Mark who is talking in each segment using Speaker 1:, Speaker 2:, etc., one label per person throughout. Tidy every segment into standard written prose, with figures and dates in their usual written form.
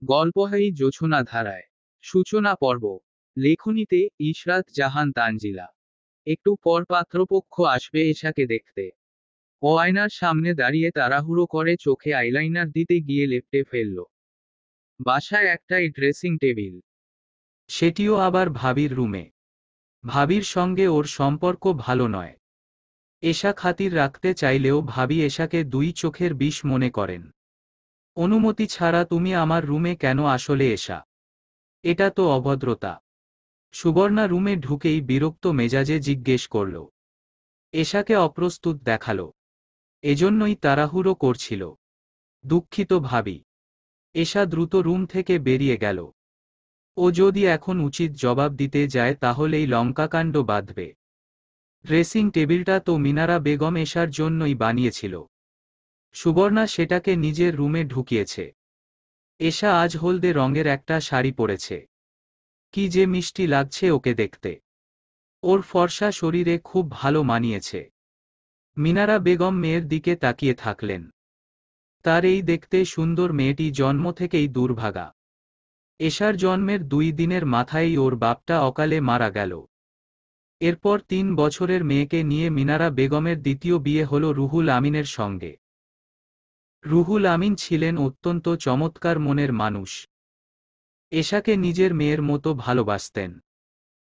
Speaker 1: গল্পহারি জোছনা ধারায় সূচনা পর্ব। লেখনীতে ইশরাত জাহান তানজিলা। একটু পর পাত্রপক্ষ আসবে এশাকে দেখতে। ও আয়নার সামনে দাঁড়িয়ে তাড়াহুড়ো করে চোখে আইলাইনার দিতে গিয়ে লেপটে ফেলল। বাসায় একটাই ড্রেসিং টেবিল,
Speaker 2: সেটিও আবার ভাবির রুমে। ভাবির সঙ্গে ওর সম্পর্ক ভালো নয়। এশা খাতির রাখতে চাইলেও ভাবি এশাকে দুই চোখের বিষ মনে করেন। অনুমতি ছাড়া তুমি আমার রুমে কেন আসলে এশা? এটা তো অভদ্রতা। সুবর্ণা রুমে ঢুকেই বিরক্ত মেজাজে জিজ্ঞেস করল। এশাকে অপ্রস্তুত দেখালো। এজন্যই তাড়াহুড়ো করছিল। দুঃখিত ভাবি। এশা দ্রুত রুম থেকে বেরিয়ে গেল। ও যদি এখন উচিত জবাব দিতে যায় তাহলেই লঙ্কাকাণ্ড বাঁধবে। ড্রেসিং টেবিলটা তো মিনারা বেগম এশার জন্যই বানিয়েছিল। সুবর্ণা সেটাকে নিজের রুমে ঢুকিয়েছে। এশা আজ হলদে রঙের একটা শাড়ি পরেছে। কি যে মিষ্টি লাগছে ওকে দেখতে। ওর ফর্সা শরীরে খুব ভালো মানিয়েছে। মিনারা বেগম মেয়ের দিকে তাকিয়ে থাকলেন। তার এই দেখতে সুন্দর মেয়েটি জন্ম থেকেই দুর্ভাগা। এশার জন্মের 2 দিনের মাথায় ওর বাপটা অকালে মারা গেল। এরপর 3 বছরের মেয়েকে নিয়ে মিনারা বেগমের দ্বিতীয় বিয়ে হল রুহুল আমিনের সঙ্গে। রুহুল আমিন ছিলেন অত্যন্ত চমৎকার মনের মানুষ। এশাকে নিজের মেয়ের মতো ভালোবাসতেন।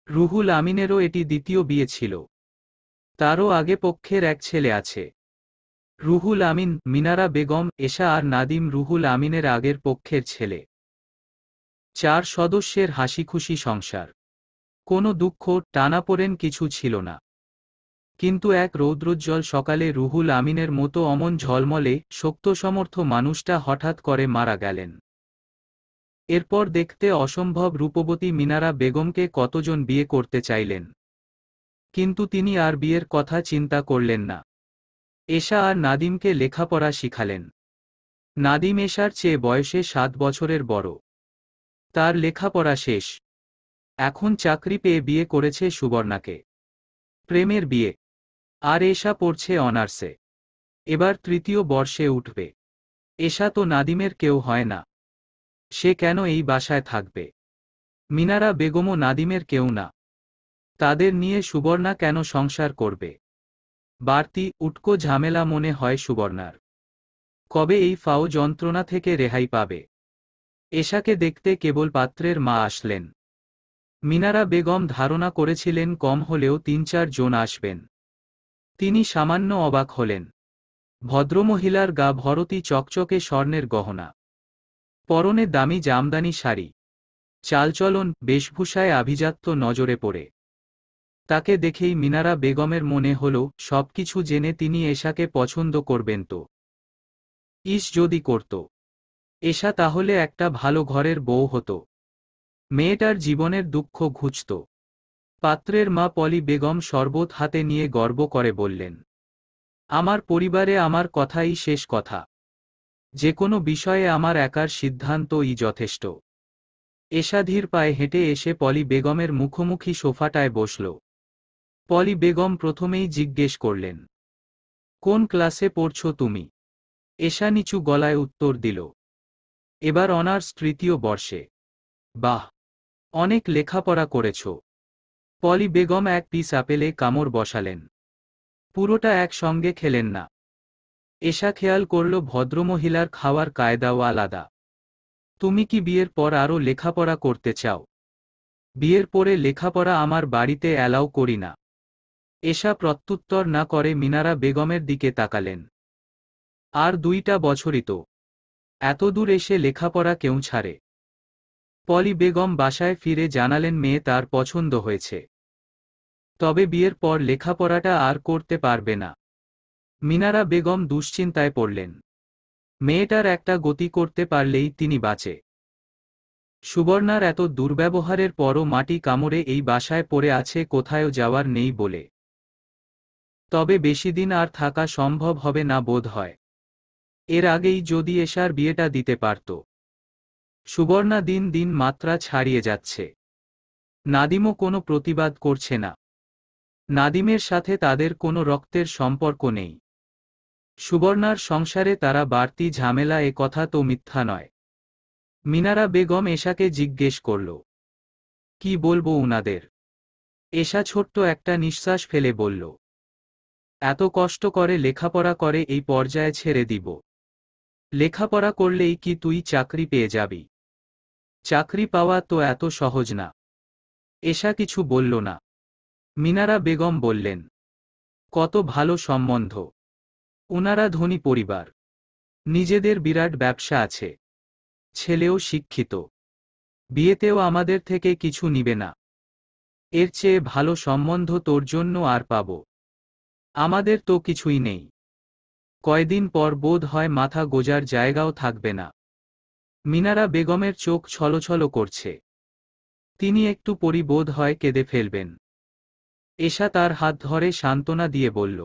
Speaker 2: রুহুল আমিনেরও এটি দ্বিতীয় বিয়ে ছিল। তারও আগে পক্ষের এক ছেলে আছে। রুহুল আমিন, মিনারা বেগম, এশা আর নাদিম রুহুল আমিনের আগের পক্ষের ছেলে। 4 সদস্যের হাসিখুশি সংসার। কোনো দুঃখ টানাপোড়েন কিছু ছিল না। কিন্তু এক রৌদ্রোজ্জ্বল সকালে রুহুল আমিনের মতো অমন ঝলমলে শক্তসমর্থ মানুষটা হঠাৎ করে মারা গেলেন। এরপর দেখতে অসম্ভব রূপবতী মিনারা বেগমকে কতজন বিয়ে করতে চাইলেন। কিন্তু তিনি আর বিয়ের কথা চিন্তা করলেন না। এশা আর নাদিমকে লেখাপড়া শিখালেন। নাদিম এশার চেয়ে বয়সে 7 বছরের বড়। তার লেখাপড়া শেষ। এখন চাকরি পেয়ে বিয়ে করেছে সুবর্ণাকে। প্রেমের বিয়ে। আর এশা পড়ছে অনার্সে। এবার 3য় বর্ষে উঠবে। এশা তো নাদিমের কেউ হয় না। সে কেন এই বাসায় থাকবে? মিনারা বেগমও নাদিমের কেউ না। তাদের নিয়ে সুবর্ণা কেন সংসার করবে? বাড়তি উটকো ঝামেলা মনে হয় সুবর্ণার। কবে এই ফাও যন্ত্রণা থেকে রেহাই পাবে? এশাকে দেখতে কেবল পাত্রের মা আসলেন। মিনারা বেগম ধারণা করেছিলেন কম হলেও 3-4 জন আসবেন। তিনি সামান্য অবাক হলেন। ভদ্রমহিলার গা ভরতি চকচকে স্বর্ণের গহনা। পরনে দামি জামদানি শাড়ি। চালচলন বেশভূষায় আভিজাত্য নজরে পড়ে। তাকে দেখেই মিনারা বেগমের মনে হল সবকিছু জেনে তিনি এশাকে পছন্দ করবেন তো। ইস যদি করত। এশা তাহলে একটা ভালো ঘরের বউ হতো। মেয়েটার জীবনের দুঃখ ঘুচত। পাত্রের মা পলি বেগম শরবত হাতে নিয়ে গর্ব করে বললেন, আমার পরিবারে আমার কথাই শেষ কথা। যে কোনো বিষয়ে আমার একার সিদ্ধান্তই যথেষ্ট। এশা ধীর পায়ে হেঁটে এসে পলি বেগমের মুখোমুখি সোফাটায় বসল। পলি বেগম প্রথমেই জিজ্ঞেস করলেন, কোন ক্লাসে পড়ছো তুমি? এশা নিচু গলায় উত্তর দিল, এবার অনার্স 3য় বর্ষে। বাহ, অনেক লেখাপড়া করেছ। পলি বেগম এক পিস আপেলে কামড় বসালেন। পুরোটা একসঙ্গে খেলেন না। এশা খেয়াল করল ভদ্রমহিলার খাওয়ার কায়দাও আলাদা। তুমি কি বিয়ের পর আরও লেখাপড়া করতে চাও? বিয়ের পরে লেখাপড়া আমার বাড়িতে অ্যালাউ করি না। এশা প্রত্যুত্তর না করে মিনারা বেগমের দিকে তাকালেন। আর 2টা বছরই তো। এতদূর এসে লেখাপড়া কেউ ছাড়ে? পলি বেগম বাসায় ফিরে জানালেন মেয়ে তার পছন্দ হয়েছে। তবে বিয়ের পর লেখাপড়াটা আর করতে পারবে না। মিনারা বেগম দুশ্চিন্তায় পড়লেন। মেয়েটার একটা গতি করতে পারলেই তিনি বাঁচে। সুবর্ণার এত দুর্ব্যবহারের পরও মাটি কামড়ে এই বাসায় পড়ে আছে, কোথাও যাওয়ার নেই বলে। তবে বেশিদিন আর থাকা সম্ভব হবে না বোধ হয়। এর আগেই যদি এশার বিয়েটা দিতে পারত। সুবর্ণা দিন দিন মাত্রা ছাড়িয়ে যাচ্ছে। নাদিমও কোনো প্রতিবাদ করছে না। নাদিমের সাথে তাদের কোনো রক্তের সম্পর্ক নেই। সুবর্ণার সংসারে তারা বাড়তি ঝামেলা, এ কথা তো মিথ্যা নয়। মিনারা বেগম এশাকে জিজ্ঞেস করল, কি বলবো উনাদের? এশা ছোট্ট একটা নিঃশ্বাস ফেলে বলল, এত কষ্ট করে লেখাপড়া করে এই পর্যায়ে ছেড়ে দিব? লেখাপড়া করলেই কি তুই চাকরি পেয়ে যাবি? চাকরি পাওয়া তো এত সহজ না। এশা কিছু বলল না। মিনারা বেগম বললেন, কত ভালো সম্বন্ধ। উনারা ধনী পরিবার, নিজেদের বিরাট ব্যবসা আছে, ছেলেও শিক্ষিত, বিয়েতেও আমাদের থেকে কিছু নিবে না। এর চেয়ে ভালো সম্বন্ধ তোর জন্য আর পাব? আমাদের তো কিছুই নেই। কয়দিন পর বোধ হয় মাথা গোজার জায়গাও থাকবে না। মিনারা বেগমের চোখ ছলছল করছে। তিনি একটু পরই বোধ হয় কেঁদে ফেলবেন। এশা তার হাত ধরে সান্ত্বনা দিয়ে বলল,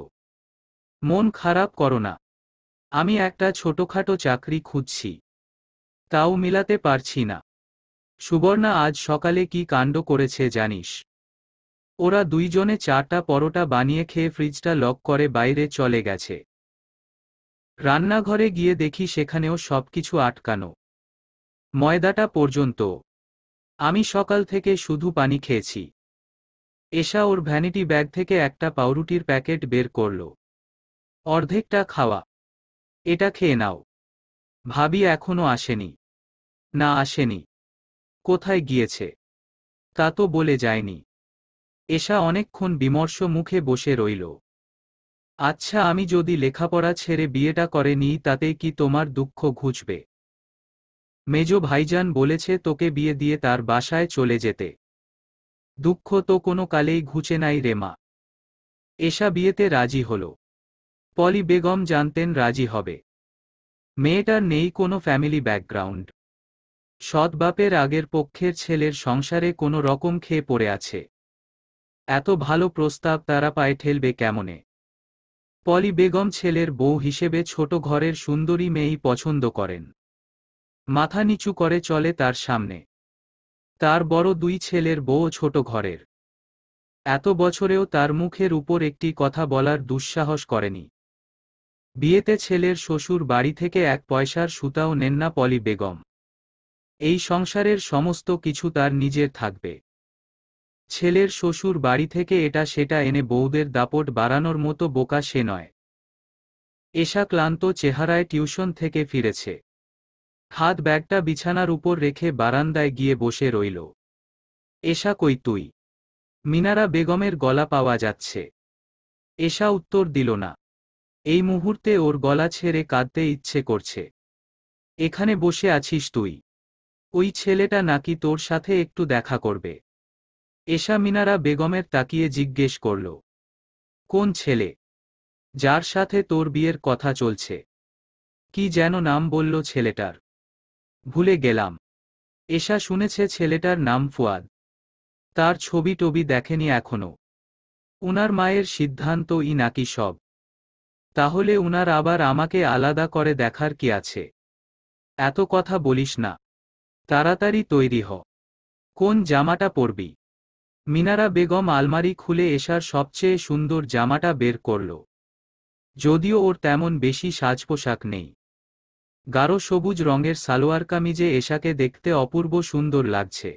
Speaker 2: মন খারাপ করো না। আমি একটা ছোটখাটো চাকরি খুঁজছি, তাও মিলাতে পারছি না। সুবর্ণা আজ সকালে কি কাণ্ড করেছে জানিস? ওরা দুইজনে 4টা পরোটা বানিয়ে খেয়ে ফ্রিজটা লক করে বাইরে চলে গেছে। রান্নাঘরে গিয়ে দেখি সেখানেও সবকিছু আটকানো, ময়দাটা পর্যন্ত। আমি সকাল থেকে শুধু পানি খেয়েছি। এশা ওর ভ্যানিটি ব্যাগ থেকে একটা পাউরুটির প্যাকেট বের করল। অর্ধেকটা খাওয়া, এটা খেয়ে নাও। ভাবি এখনো আসেনি? না, আসেনি। কোথায় গিয়েছে? তা তো বলে যায়নি। এশা অনেকক্ষণ বিমর্ষ মুখে বসে রইল। আচ্ছা, আমি যদি লেখাপড়া ছেড়ে বিয়েটা করে নিই তাতে কি তোমার দুঃখ ঘুচবে? মেজো ভাইজান বলেছে তোকে বিয়ে দিয়ে তার বাসায় চলে যেতে। দুঃখ তো কোনো কালেই ঘুচে নাই রে মা। এশা বিয়েতে রাজি হল। পলি বেগম জানতেন রাজি হবে। মেয়েটার নেই কোনো ফ্যামিলি ব্যাকগ্রাউন্ড। সৎ বাপের আগের পক্ষের ছেলের সংসারে কোনো রকম খেয়ে পড়ে আছে। এত ভালো প্রস্তাব তারা পায়ে ঠেলবে কেমনে? পলি বেগম ছেলের বউ হিসেবে ছোট ঘরের সুন্দরী মেয়েই পছন্দ করেন। মাথা নিচু করে চলে তার সামনে। তার বড় 2 ছেলের বউ ছোট ঘরের। এত বছরেও তার মুখের উপর একটি কথা বলার দুঃসাহস করেনি। বিয়েতে ছেলের শ্বশুর বাড়ি থেকে 1 পয়সার সুতাও নেন না পলি বেগম। এই সংসারের সমস্ত কিছু তার নিজের থাকবে। ছেলের শ্বশুর বাড়ি থেকে এটা সেটা এনে বউদের দাপট বাড়ানোর মতো বোকা সে নয়। এশা ক্লান্ত চেহারায় টিউশন থেকে ফিরেছে। হাত ব্যাগটা বিছানার উপর রেখে বারান্দায় গিয়ে বসে রইল। এশা, কই তুই? মিনারা বেগমের গলা পাওয়া যাচ্ছে। এশা উত্তর দিল না। এই মুহূর্তে ওর গলা ছেড়ে কাঁদতে ইচ্ছে করছে। এখানে বসে আছিস তুই? ওই ছেলেটা নাকি তোর সাথে একটু দেখা করবে? এশা মিনারা বেগমের তাকিয়ে জিজ্ঞেস করল, কোন ছেলে? যার সাথে তোর বিয়ের কথা চলছে? কি যেন নাম বলল ছেলেটার? ভুলে গেলাম। এশা শুনেছে ছেলেটার নাম ফুয়াদ। তার ছবি টবি দেখেনি এখনো। উনার মায়ের সিদ্ধান্তই নাকি সব। তাহলে উনার আবার আমাকে আলাদা করে দেখার কি আছে? এত কথা বলিস না, তাড়াতাড়ি তৈরি হ। কোন জামাটা পরবি? মিনারা বেগম আলমারি খুলে এশার সবচেয়ে সুন্দর জামাটা বের করল। যদিও ওর তেমন বেশি সাজপোশাক নেই। গাঢ় সবুজ রঙের সালোয়ার কামিজে এশাকে দেখতে অপূর্ব সুন্দর লাগছে।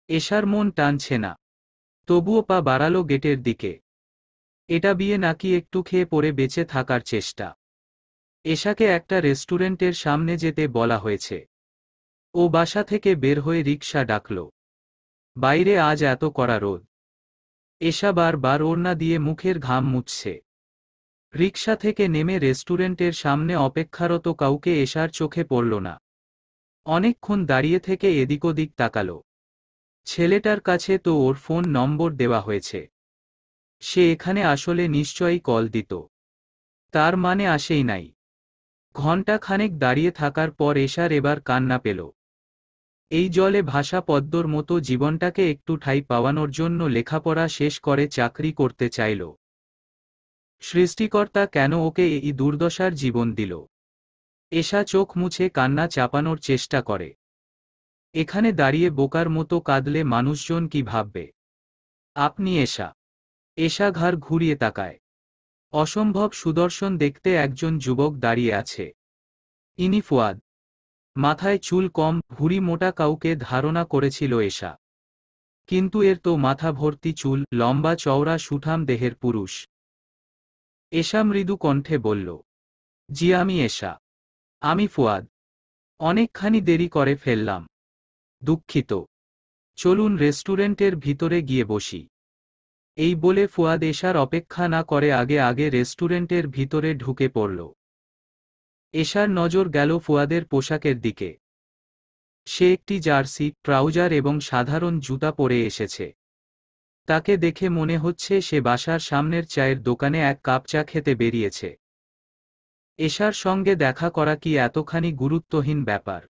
Speaker 2: এশার মন টানছে না, তবুও পা বাড়ালো গেটের দিকে। এটা বিয়ে নাকি একটু খেয়ে পরে বেঁচে থাকার চেষ্টা? এশাকে একটা রেস্টুরেন্টের সামনে যেতে বলা হয়েছে। ও বাসা থেকে বের হয়ে রিকশা ডাকল। বাইরে আজ এত কড়া রোদ। এশা বারবার ওড়না দিয়ে মুখের ঘাম মুছছে। রিকশা থেকে নেমে রেস্টুরেন্টের সামনে অপেক্ষারত কাউকে এশার চোখে পড়ল না। অনেকক্ষণ দাঁড়িয়ে থেকে এদিক ওদিক তাকালো। ছেলেটার কাছে তো ওর ফোন নম্বর দেওয়া হয়েছে। সে এখানে আসলে নিশ্চয়ই কল দিত। তার মানে আসেই নাই। ঘণ্টা খানেক দাঁড়িয়ে থাকার পর এশার এবার কান্না পেল। এই জলে ভাসা পদ্মর মতো জীবনটাকে একটু ঠাঁই পাওয়ানোর জন্য লেখাপড়া শেষ করে চাকরি করতে চাইল। সৃষ্টিকর্তা কেন ওকে এই দুর্দশার জীবন দিল? এশা চোখ মুছে কান্না চাপানোর চেষ্টা করে। এখানে দাঁড়িয়ে বোকার মতো কাঁদলে মানুষজন কি ভাববে? আপনি? এশা এশা ঘাড় ঘুরিয়ে তাকায়। অসম্ভব সুদর্শন দেখতে একজন যুবক দাঁড়িয়ে আছে। ইনি ফুয়াদ। মাথায় চুল কম, ভুঁড়ি মোটা কাউকে ধারণা করেছিল এশা। কিন্তু এর তো মাথা ভর্তি চুল, লম্বা চওড়া সুঠাম দেহের পুরুষ। এশা মৃদু কণ্ঠে বলল, জি আমি এশা। আমি ফুয়াদ। অনেকখানি দেরি করে ফেললাম। দুঃখিত। চলুন রেস্টুরেন্টের ভিতরে গিয়ে বসি। এই বলে ফুয়াদ এশার অপেক্ষা না করে আগে আগে রেস্টুরেন্টের ভিতরে ঢুকে পড়ল। এশার নজর গেল ফুয়াদের পোশাকের দিকে। সে একটি জার্সি, ট্রাউজার এবং সাধারণ জুতা পরে এসেছে। তাকে দেখে মনে হচ্ছে সে বাসার সামনের চায়ের দোকানে এক কাপ চা খেতে বেরিয়েছে। এশার সঙ্গে দেখা করা কি এতখানি গুরুত্বহীন ব্যাপার?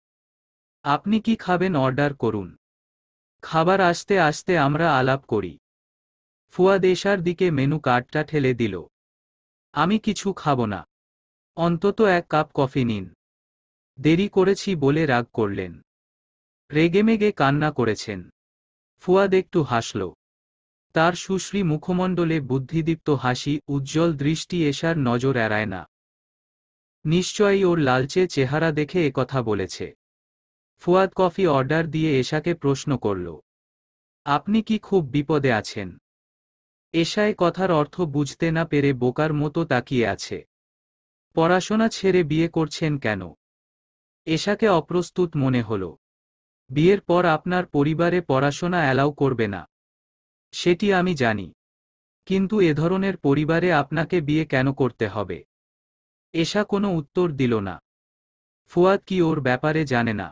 Speaker 2: আপনি কি খাবেন অর্ডার করুন। খাবার আসতে আসতে আমরা আলাপ করি। ফুয়াদ এশার দিকে মেনু কার্ডটা ঠেলে দিল। আমি কিছু খাবো না। অন্তত এক কাপ কফি নিন। দেরি করেছি বলে রাগ করলেন? রেগেমেগে কান্না করেছেন? ফুয়াদ একটু হাসল। তার সুশ্রী মুখমণ্ডলে বুদ্ধিদীপ্ত হাসি, উজ্জ্বল দৃষ্টি এশার নজর এড়ায় না। নিশ্চয়ই ওর লালচে চেহারা দেখে একথা বলেছে। ফুয়াদ কফি অর্ডার দিয়ে এশাকে প্রশ্ন করল, আপনি কি খুব বিপদে আছেন? এশায় কথার অর্থ বুঝতে না পেরে বোকার মতো তাকিয়ে আছে। পড়াশোনা ছেড়ে বিয়ে করছেন কেন? এশাকে অপ্রস্তুত মনে হল। বিয়ের পর আপনার পরিবারে পড়াশোনা অ্যালাউ করবে না। সেটি আমি জানি। কিন্তু এ ধরনের পরিবারে আপনাকে বিয়ে কেন করতে হবে? এশা কোনো উত্তর দিল না। ফুয়াদ কি ওর ব্যাপারে জানে না?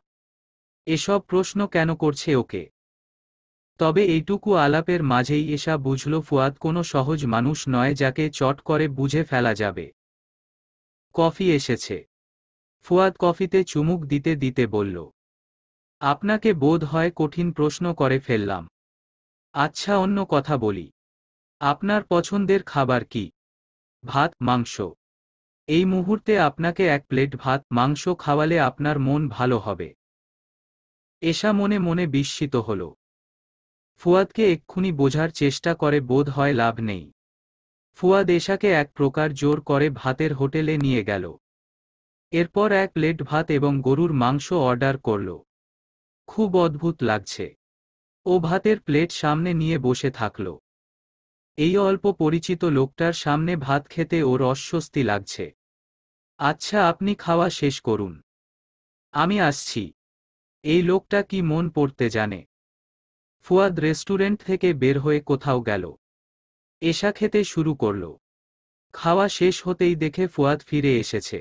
Speaker 2: এসব প্রশ্ন কেন করছে ওকে? তবে এইটুকু আলাপের মাঝেই এশা বুঝল ফুয়াদ কোনো সহজ মানুষ নয় যাকে চট করে বুঝে ফেলা যাবে। কফি এসেছে। ফুয়াদ কফিতে চুমুক দিতে দিতে বলল, আপনাকে বোধ হয় কঠিন প্রশ্ন করে ফেললাম। আচ্ছা অন্য কথা বলি। আপনার পছন্দের খাবার কি? ভাত, মাংস? এই মুহূর্তে আপনাকে এক প্লেট ভাত মাংস খাওয়ালে আপনার মন ভালো হবে। এশা মনে মনে বিস্মিত হল। ফুয়াদকে এক্ষুনি বোঝার চেষ্টা করে বোধ হয় লাভ নেই। ফুয়াদ এশাকে এক প্রকার জোর করে ভাতের হোটেলে নিয়ে গেল। এরপর এক প্লেট ভাত এবং গরুর মাংস অর্ডার করল। খুব অদ্ভুত লাগছে। ও ভাতের প্লেট সামনে নিয়ে বসে থাকল। এই অল্প পরিচিত লোকটার সামনে ভাত খেতে ওর অস্বস্তি লাগছে। আচ্ছা আপনি খাওয়া শেষ করুন। আমি আসছি। এই লোকটা কি মন পড়তে জানে? ফুয়াদ রেস্টুরেন্ট থেকে বের হয়ে কোথাও গেল। এশা খেতে শুরু করল। খাওয়া শেষ হতেই দেখে ফুয়াদ ফিরে এসেছে।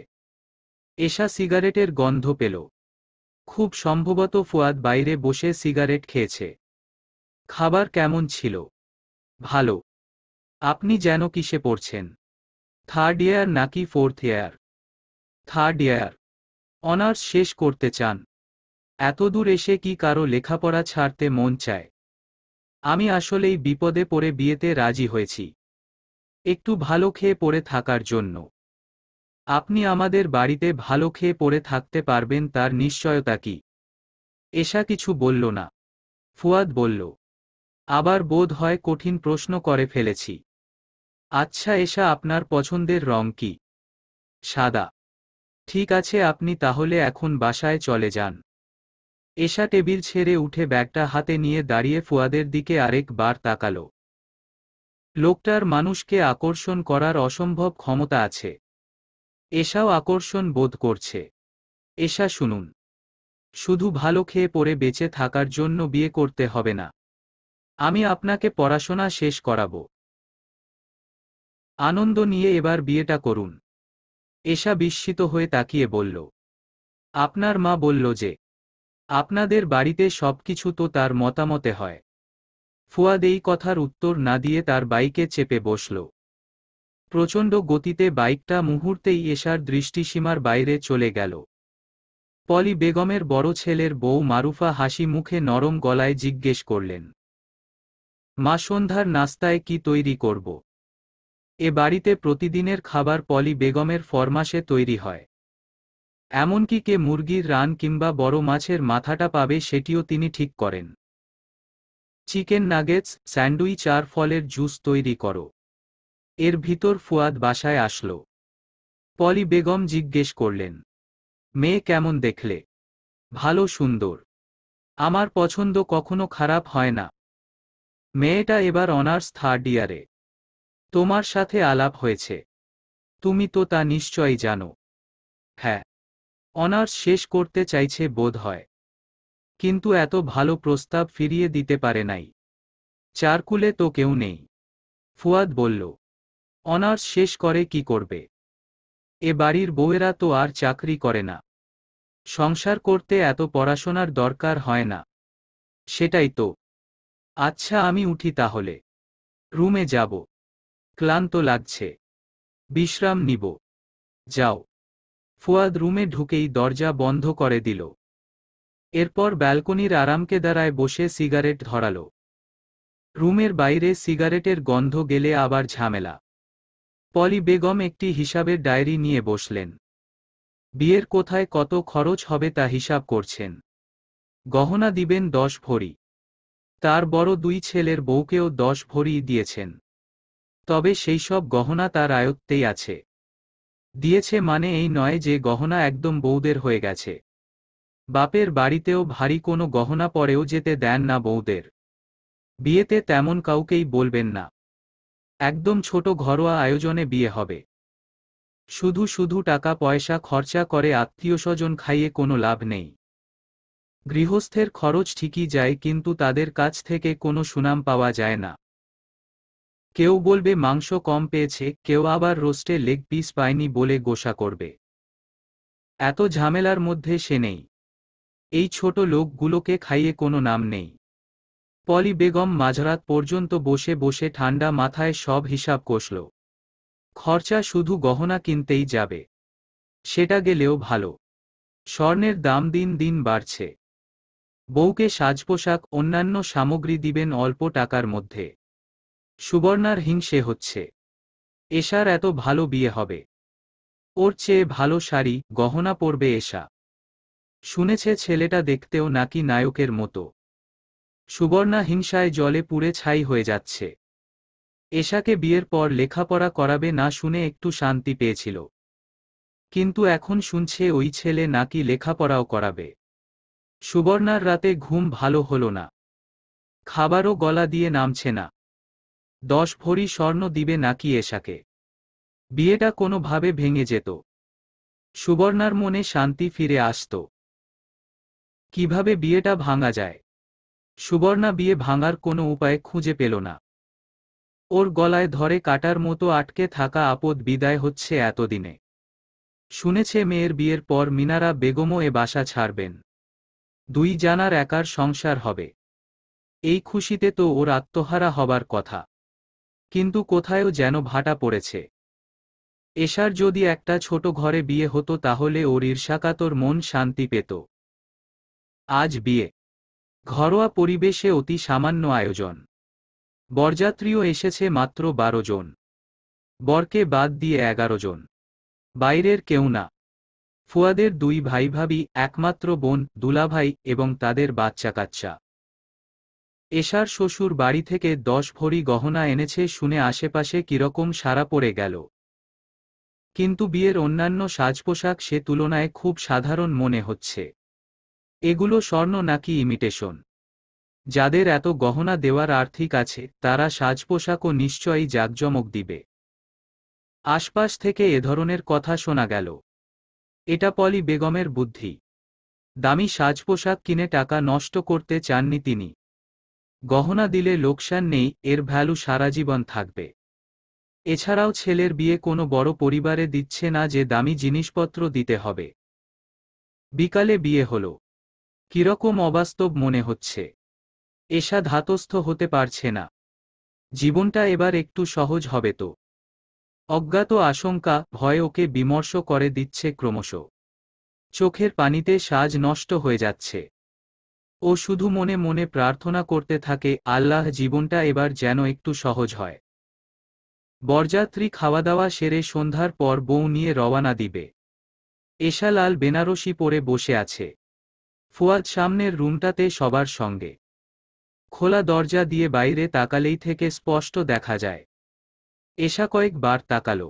Speaker 2: এশা সিগারেটের গন্ধ পেল। খুব সম্ভবত ফুয়াদ বাইরে বসে সিগারেট খেয়েছে। খাবার কেমন ছিল? ভালো। আপনি যেন কিসে পড়ছেন? থার্ড ইয়ার নাকি fourth year? Third year. Honours শেষ করতে চান? এতদূর এসে কি কারো লেখাপড়া ছাড়তে মন চায়? আমি আসলেই বিপদে পড়ে বিয়েতে রাজি হয়েছি। একটু ভালো খেয়ে পড়ে থাকার জন্য। আপনি আমাদের বাড়িতে ভালো খেয়ে পড়ে থাকতে পারবেন তার নিশ্চয়তা কি? এশা কিছু বলল না। ফুয়াদ বলল, আবার বোধ হয় কঠিন প্রশ্ন করে ফেলেছি। আচ্ছা এশা আপনার পছন্দের রং কি? সাদা। ঠিক আছে আপনি তাহলে এখন বাসায় চলে যান। এশা টেবিল ছেড়ে উঠে ব্যাগটা হাতে নিয়ে দাঁড়িয়ে ফুয়াদের দিকে আরেক বার তাকালো। লোকটার মানুষকে আকর্ষণ করার অসম্ভব ক্ষমতা আছে। এশাও আকর্ষণ বোধ করছে। এশা শুনুন। শুধু ভালো খেয়ে পড়ে বেঁচে থাকার জন্য বিয়ে করতে হবে না। আমি আপনাকে পড়াশোনা শেষ করাবো। আনন্দ নিয়ে এবার বিয়েটা করুন। এশা বিস্মিত হয়ে তাকিয়ে বলল, আপনার মা বলল যে আপনাদের বাড়িতে সবকিছু তো তার মতামতে হয়। ফুয়াদ এই কথার উত্তর না দিয়ে তার বাইকে চেপে বসল। প্রচণ্ড গতিতে বাইকটা মুহূর্তেই এশার দৃষ্টিসীমার বাইরে চলে গেল। পলি বেগমের বড় ছেলের বউ মারুফা হাসি মুখে নরম গলায় জিজ্ঞেস করলেন, মা সন্ধ্যার নাস্তায় কি তৈরি করব? এ বাড়িতে প্রতিদিনের খাবার পলি বেগমের ফরমাশে তৈরি হয়। এমনকি কে মুরগির রান কিংবা বড় মাছের মাথাটা পাবে সেটিও তিনি ঠিক করেন। চিকেন নাগেটস, স্যান্ডউইচ আর ফলের জুস তৈরি করো। এর ভিতর ফুয়াদ বাসায় আসলো। পলি বেগম জিজ্ঞেস করলেন, মেয়ে কেমন দেখলে? ভালো সুন্দর। আমার পছন্দ কখনো খারাপ হয় না। মেয়েটা এবার অনার্স থার্ড ইয়ারে। তোমার সাথে আলাপ হয়েছে। তুমি তো তা নিশ্চয়ই জানো। হ্যাঁ, অনার্স শেষ করতে চাইছে বোধ হয়। কিন্তু এত ভালো প্রস্তাব ফিরিয়ে দিতে পারে নাই। চারকুলে তো কেউ নেই। ফুয়াদ বলল, অনার্স শেষ করে কি করবে? এ বাড়ির বউয়েরা তো আর চাকরি করে না। সংসার করতে এত পড়াশোনার দরকার হয় না। সেটাই তো। আচ্ছা আমি উঠি তাহলে। রুমে যাব। ক্লান্ত লাগছে। বিশ্রাম নিব। যাও। ফুয়াদ রুমে ঢুকেই দরজা বন্ধ করে দিল। এরপর ব্যালকনির আরামকেদারায় বসে সিগারেট ধরালো। রুমের বাইরে সিগারেটের গন্ধ গেলে আবার ঝামেলা। পলি বেগম একটি হিসাবের ডায়েরি নিয়ে বসলেন। বিয়ের কোথায় কত খরচ হবে তা হিসাব করছেন। গহনা দিবেন 10 ভরি। তার বড় 2 ছেলের বউকেও 10 ভরি দিয়েছেন। তবে সেই সব গহনা তার আয়ত্তেই আছে। দিয়েছে মানে এই নয় যে গহনা একদম বউদের হয়ে গেছে। বাপের বাড়িতেও ভারী কোনো গহনা পরেও যেতে দেন না বউদের। বিয়েতে তেমন কাউকেই বলবেন না। একদম ছোট ঘরোয়া আয়োজনে বিয়ে হবে। শুধু শুধু টাকা পয়সা খরচা করে আত্মীয়স্বজন খাইয়ে কোনো লাভ নেই। গৃহস্থের খরচ ঠিকই যায় কিন্তু তাদের কাছ থেকে কোনো সুনাম পাওয়া যায় না। কেউ বলবে মাংস কম পেয়েছে, কেউ আবার রোস্টে লেগ পিস পায়নি বলে গোসা করবে। এত ঝামেলার মধ্যে সে নেই। এই ছোট লোকগুলোকে খাইয়ে কোনো নাম নেই। পলি বেগম মাঝরাত পর্যন্ত বসে বসে ঠান্ডা মাথায় সব হিসাব কষল। খরচা শুধু গহনা কিনতেই যাবে। সেটা গেলেও ভালো। স্বর্ণের দাম দিন দিন বাড়ছে। বউকে সাজপোশাক অন্যান্য সামগ্রী দিবেন অল্প টাকার মধ্যে। সুবর্ণার হিংসে হচ্ছে। এশার এত ভালো বিয়ে হবে। ওর চেয়ে ভালো শাড়ি গহনা পরবে এশা। শুনেছে ছেলেটা দেখতেও নাকি নায়কের মতো। সুবর্ণা হিংসায় জলে পুড়ে ছাই হয়ে যাচ্ছে। এশাকে বিয়ের পর লেখাপড়া করাবে না শুনে একটু শান্তি পেয়েছিল। কিন্তু এখন শুনছে ওই ছেলে নাকি লেখাপড়াও করাবে। সুবর্ণার রাতে ঘুম ভালো হলো না। খাবারও গলা দিয়ে নামছে না। 10 ভরি স্বর্ণ দিবে নাকি এশাকে? বিয়েটা কোনোভাবে ভেঙে যেত। সুবর্ণার মনে শান্তি ফিরে আসত। কিভাবে বিয়েটা ভাঙা যায়? সুবর্ণা বিয়ে ভাঙার কোনো উপায় খুঁজে পেল না। ওর গলায় ধরে কাটার মতো আটকে থাকা আপদ বিদায় হচ্ছে এতদিনে। শুনেছে মেয়ের বিয়ের পর মিনারা বেগমও এ বাসা ছাড়বেন। 2 জানার একার সংসার হবে। এই খুশিতে তো ওর আত্মহারা হবার কথা। কিন্তু কোথায়ও যেন ভাটা পড়েছে। এশার যদি একটা ছোট ঘরে বিয়ে হতো তাহলে ওর ঈর্ষাকাতর মন শান্তি পেত। আজ বিয়ে। ঘরোয়া পরিবেশে অতি সামান্য আয়োজন। বরযাত্রীও এসেছে মাত্র 12 জন। বরকে বাদ দিয়ে 11 জন। বাইরের কেউ না। ফুয়াদের 2 ভাই ভাবি, একমাত্র বোন, দুলাভাই এবং তাদের বাচ্চা কাচ্চা। এশার শ্বশুর বাড়ি থেকে 10 ভরি গহনা এনেছে শুনে আশেপাশে কিরকম সাড়া পড়ে গেল। কিন্তু বিয়ের অন্যান্য সাজপোশাক সে তুলনায় খুব সাধারণ মনে হচ্ছে। এগুলো স্বর্ণ নাকি ইমিটেশন? যাদের এত গহনা দেওয়ার আর্থিক আছে তারা সাজপোশাকও নিশ্চয়ই জাঁকজমক দিবে। আশপাশ থেকে এ ধরনের কথা শোনা গেল। এটা পলি বেগমের বুদ্ধি। দামি সাজপোশাক কিনে টাকা নষ্ট করতে চাননি তিনি। গহনা দিলে লোকসান নেই, এর ভ্যালু সারা জীবন থাকবে। এছাড়াও ছেলের বিয়ে কোনো বড় পরিবারে দিচ্ছে না যে দামি জিনিসপত্র দিতে হবে। বিকালে বিয়ে হলো। কিরকম অবাস্তব মনে হচ্ছে। এশা ধাতস্থ হতে পারছে না। জীবনটা এবার একটু সহজ হবে তো। অজ্ঞাত আশঙ্কা ভয় ওকে বিমর্ষ করে দিচ্ছে ক্রমশ। চোখের পানিতে সাজ নষ্ট হয়ে যাচ্ছে। ও শুধু মনে মনে প্রার্থনা করতে থাকে, আল্লাহ জীবনটা এবার যেন একটু সহজ হয়। বরযাত্রী খাওয়াদাওয়া সেরে সন্ধ্যার পর বউ নিয়ে রওয়ানা দিবে। এশা লাল বেনারসি পরে বসে আছে। ফুয়াদ সামনের রুমটাতে সবার সঙ্গে। খোলা দরজা দিয়ে বাইরে তাকালেই থেকে স্পষ্ট দেখা যায়। এশা কয়েকবার তাকালো।